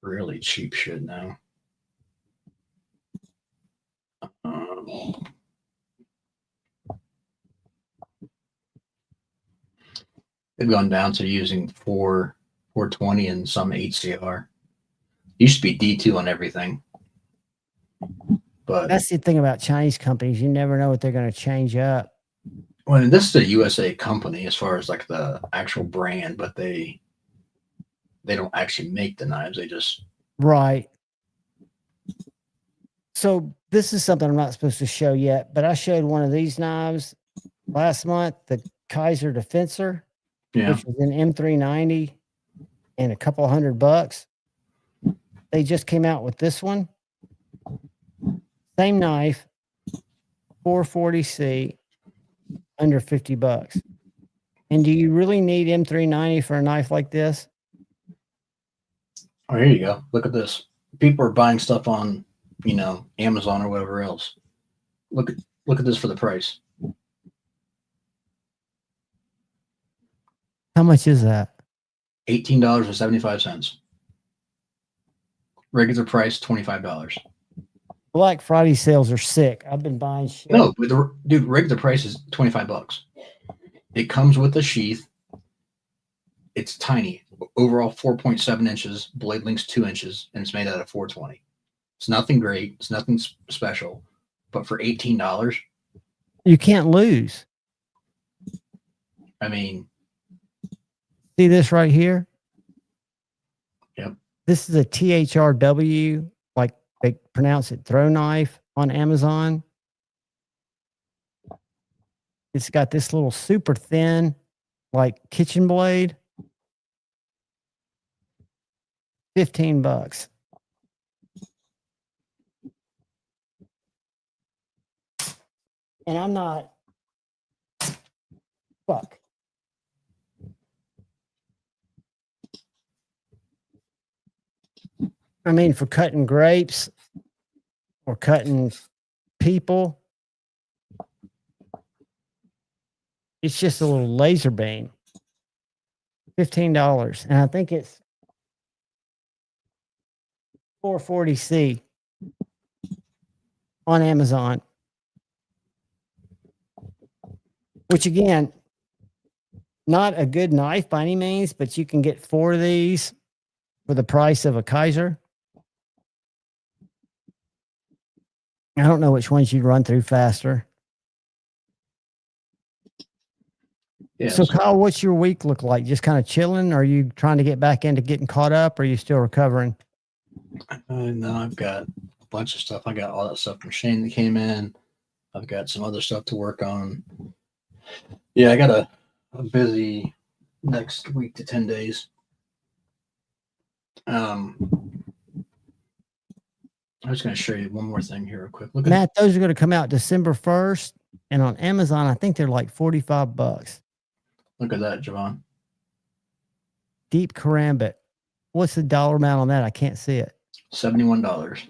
Speaker 8: really cheap shit now. They've gone down to using 420 and some HCR. Used to be D2 on everything. But
Speaker 6: that's the thing about Chinese companies. You never know what they're going to change up.
Speaker 8: Well, this is a USA company as far as like the actual brand, but they don't actually make the knives. They just
Speaker 6: Right. So this is something I'm not supposed to show yet, but I showed one of these knives last month, the Kaiser Defensor, which was an M390 and a couple $100. They just came out with this one. Same knife, 440C, under $50. And do you really need M390 for a knife like this?
Speaker 8: Oh, here you go. Look at this. People are buying stuff on, Amazon or whatever else. Look at this for the price.
Speaker 6: How much is that?
Speaker 8: $18.75. Regular price $25.
Speaker 6: Black Friday sales are sick. I've been buying shit.
Speaker 8: No, but dude, regular price is $25. It comes with a sheath. It's tiny. Overall 4.7 inches, blade length's 2 inches, and it's made out of 420. It's nothing great. It's nothing special. But for $18,
Speaker 6: you can't lose.
Speaker 8: I mean,
Speaker 6: see this right here?
Speaker 8: Yep.
Speaker 6: This is a THRW, like they pronounce it, throw knife on Amazon. It's got this little super thin, like kitchen blade. $15. And I'm not, fuck. I mean, for cutting grapes or cutting people, it's just a little laser beam. $15. And I think it's 440C on Amazon. Which again, not a good knife by any means, but you can get 4 of these for the price of a Kaiser. I don't know which ones you'd run through faster.
Speaker 8: yeah.
Speaker 6: So Kyle, what's your week look like? Just kind of chilling? Are you trying to get back into getting caught up? Or are you still recovering?
Speaker 8: No, I've got a bunch of stuff. I got all that stuff from Shane that came in. I've got some other stuff to work on. Yeah, I got a busy next week to 10 days. I was going to show you one more thing here real quick. Look at
Speaker 6: Matt, those are going to come out December 1st. And on Amazon, I think they're like $45.
Speaker 8: Look at that, Javon.
Speaker 6: Deep karambit. What's the dollar amount on that? I can't see it.
Speaker 8: $71.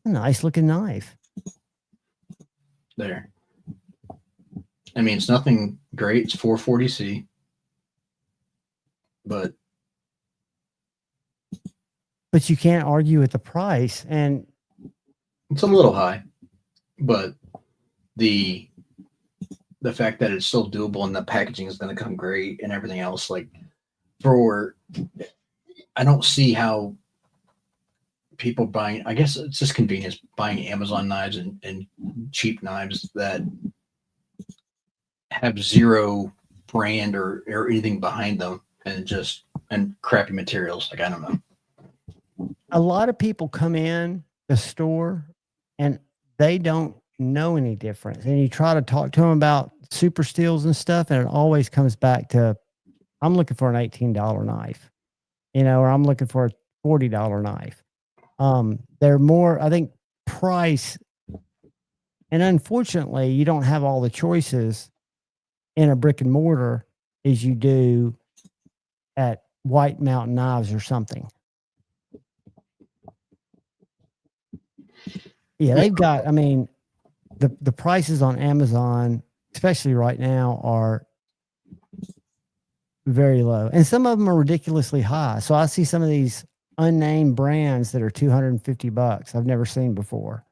Speaker 6: A nice looking knife.
Speaker 8: There. I mean, it's nothing great. It's 440C. But
Speaker 6: you can't argue with the price. And
Speaker 8: it's a little high. But the fact that it's still doable and the packaging is going to come great and everything else, like I don't see how people buying, I guess it's just convenience, buying Amazon knives and cheap knives that have zero brand or anything behind them and crappy materials. Like, I don't know.
Speaker 6: a lot of people come in the store and they don't know any difference. And you try to talk to them about super steels and stuff, and it always comes back to, I'm looking for an $18 knife, or I'm looking for a $40 knife. They're more, I think, price. And unfortunately, you don't have all the choices in a brick and mortar as you do at White Mountain Knives or something. Yeah, they've got, I mean, the prices on Amazon, especially right now, are very low. And some of them are ridiculously high. So I see some of these unnamed brands that are $250 I've never seen before.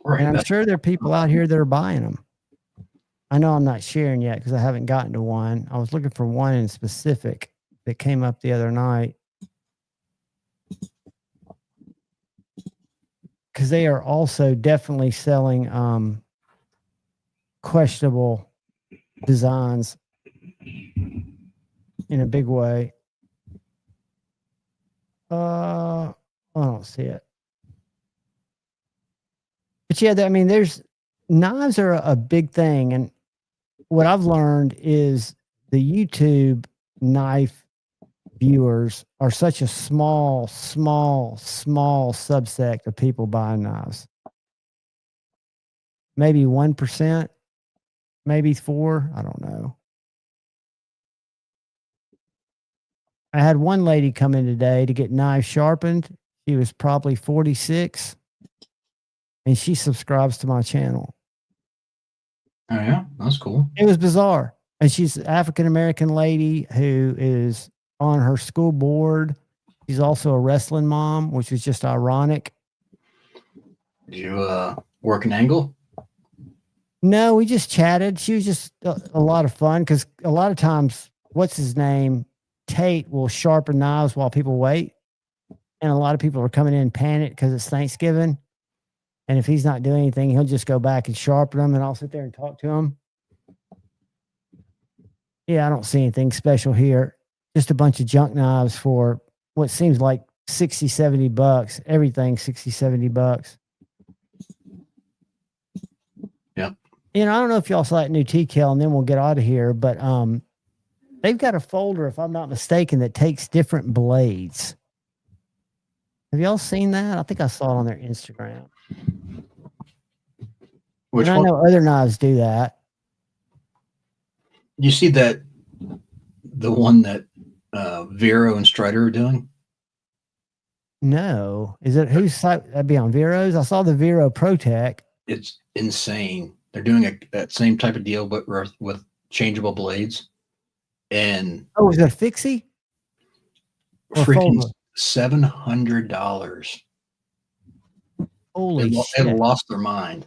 Speaker 8: Right.
Speaker 6: And I'm sure there are people out here that are buying them. I know I'm not sharing yet because I haven't gotten to one. I was looking for one in specific that came up the other night. Because they are also definitely selling questionable designs in a big way. I don't see it. But yeah, I mean, there's knives are a big thing. And what I've learned is the YouTube knife viewers are such a small subsect of people buying knives. Maybe 1%, maybe 4%. I don't know. I had one lady come in today to get knives sharpened. She was probably 46, and she subscribes to my channel.
Speaker 8: Oh yeah, that's cool.
Speaker 6: It was bizarre. And she's an African-American lady who is on her school board. She's also a wrestling mom, which is just ironic.
Speaker 8: Did you work an angle?
Speaker 6: No, we just chatted. She was just a lot of fun because a lot of times, what's his name? Tate will sharpen knives while people wait. And a lot of people are coming in panic because it's Thanksgiving. And if he's not doing anything, he'll just go back and sharpen them, and I'll sit there and talk to him. Yeah, I don't see anything special here. Just a bunch of junk knives for what seems like $60, $70. Everything $60, $70.
Speaker 8: Yep.
Speaker 6: I don't know if y'all saw that new TCal, and then we'll get out of here. But they've got a folder, if I'm not mistaken, that takes different blades. Have y'all seen that? I think I saw it on their Instagram.
Speaker 8: Which
Speaker 6: and I
Speaker 8: one?
Speaker 6: know other knives do that.
Speaker 8: You see that the one that Vero and Strider are doing?
Speaker 6: No. Is it whose site? That'd be on Vero's? I saw the Vero ProTech.
Speaker 8: It's insane. They're doing that same type of deal, but with changeable blades. And
Speaker 6: is it a fixie?
Speaker 8: Freaking $700.
Speaker 6: Holy
Speaker 8: They
Speaker 6: shit.
Speaker 8: lost their mind.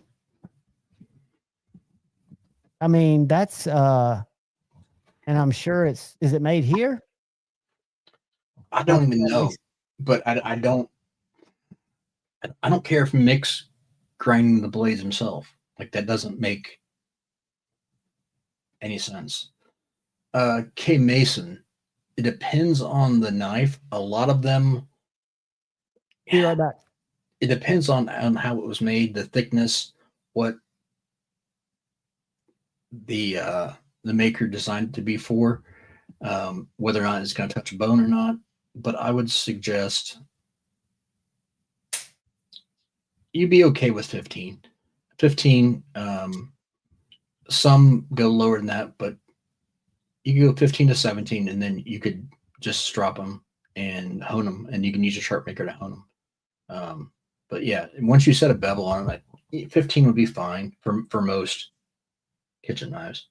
Speaker 6: I mean, that's and I'm sure is it made here?
Speaker 8: I don't even know, but I don't care if Mick's grinding the blades himself. Like, that doesn't make any sense. K Mason, it depends on the knife. A lot of them,
Speaker 6: Be right back.
Speaker 8: It depends on how it was made, the thickness, what the maker designed it to be for, whether or not it's going to touch a bone or not. But I would suggest you'd be okay with 15. 15, some go lower than that, but you can go 15 to 17, and then you could just strop them and hone them, and you can use a sharp maker to hone them. But yeah, once you set a bevel on them, 15 would be fine for most kitchen knives.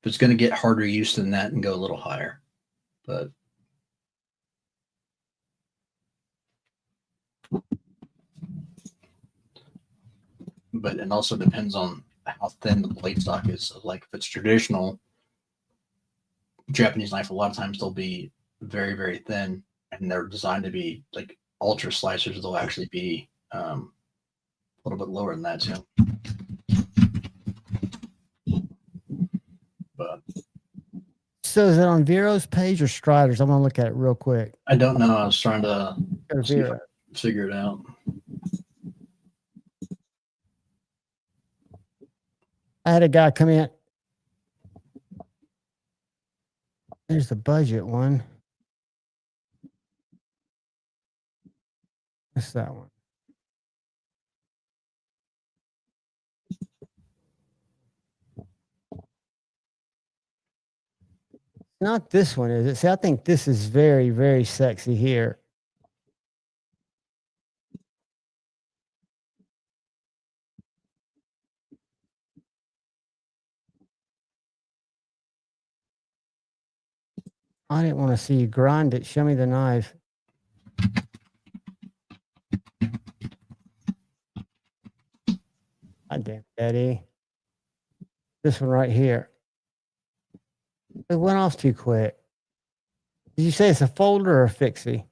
Speaker 8: If it's going to get harder use than that, and go a little higher, but it also depends on how thin the blade stock is. So, like, if it's traditional Japanese knife, a lot of times they'll be very, very thin, and they're designed to be like ultra slicers. They'll actually be a little bit lower than that too. But
Speaker 6: So is it on Vero's page or Strider's? I'm gonna look at it real quick.
Speaker 8: I don't know. I was trying to
Speaker 6: Go to
Speaker 8: see if I
Speaker 6: Vero.
Speaker 8: could figure it out.
Speaker 6: I had a guy come in. There's the budget one. What's that one? Not this one, is it? See, I think this is very, very sexy here. I didn't want to see you grind it. Show me the knife. God damn, Eddie. This one right here. It went off too quick. Did you say it's a folder or a fixie?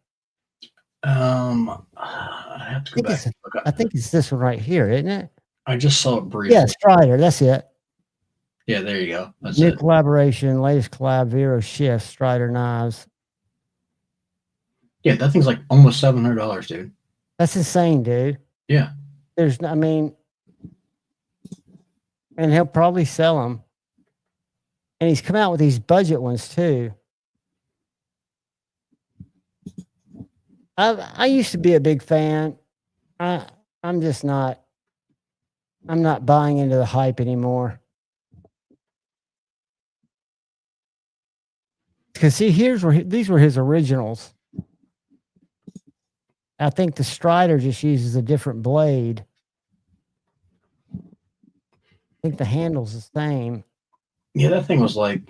Speaker 8: I have to go back.
Speaker 6: I think it's this one right here, isn't it?
Speaker 8: I just saw it briefly.
Speaker 6: Yeah, Strider. That's it.
Speaker 8: Yeah, there you go. That's
Speaker 6: New
Speaker 8: it.
Speaker 6: collaboration, latest collab, Vero Shift, Strider knives.
Speaker 8: Yeah, that thing's like almost $700, dude.
Speaker 6: That's insane, dude.
Speaker 8: Yeah.
Speaker 6: I mean, and he'll probably sell them. And he's come out with these budget ones too. I used to be a big fan. I'm just not. I'm not buying into the hype anymore. Because see, these were his originals. I think the Strider just uses a different blade. I think the handle's the same.
Speaker 8: Yeah, that thing was like,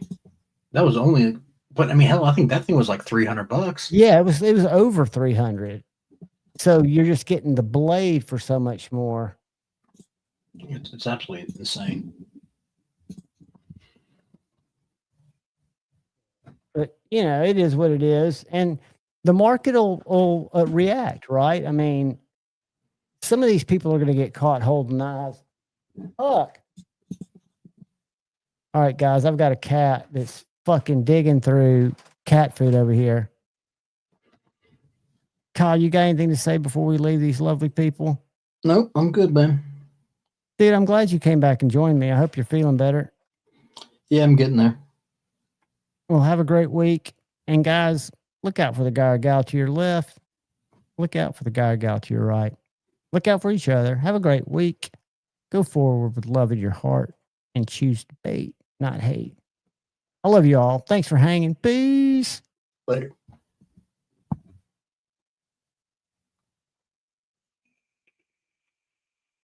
Speaker 8: that was only, but I mean, hell, I think that thing was like $300.
Speaker 6: Yeah, it was over 300. So you're just getting the blade for so much more.
Speaker 8: It's absolutely insane.
Speaker 6: But you know, it is what it is, and the market will react, right? I mean, some of these people are going to get caught holding knives. Look. All right, guys, I've got a cat that's fucking digging through cat food over here. Kyle, you got anything to say before we leave these lovely people?
Speaker 8: Nope, I'm good, man.
Speaker 6: Dude, I'm glad you came back and joined me. I hope you're feeling better.
Speaker 8: Yeah, I'm getting there.
Speaker 6: Well, have a great week. And guys, look out for the guy or gal to your left. Look out for the guy or gal to your right. Look out for each other. Have a great week. Go forward with love in your heart and choose debate, not hate. I love you all. Thanks for hanging. Peace.
Speaker 8: Later.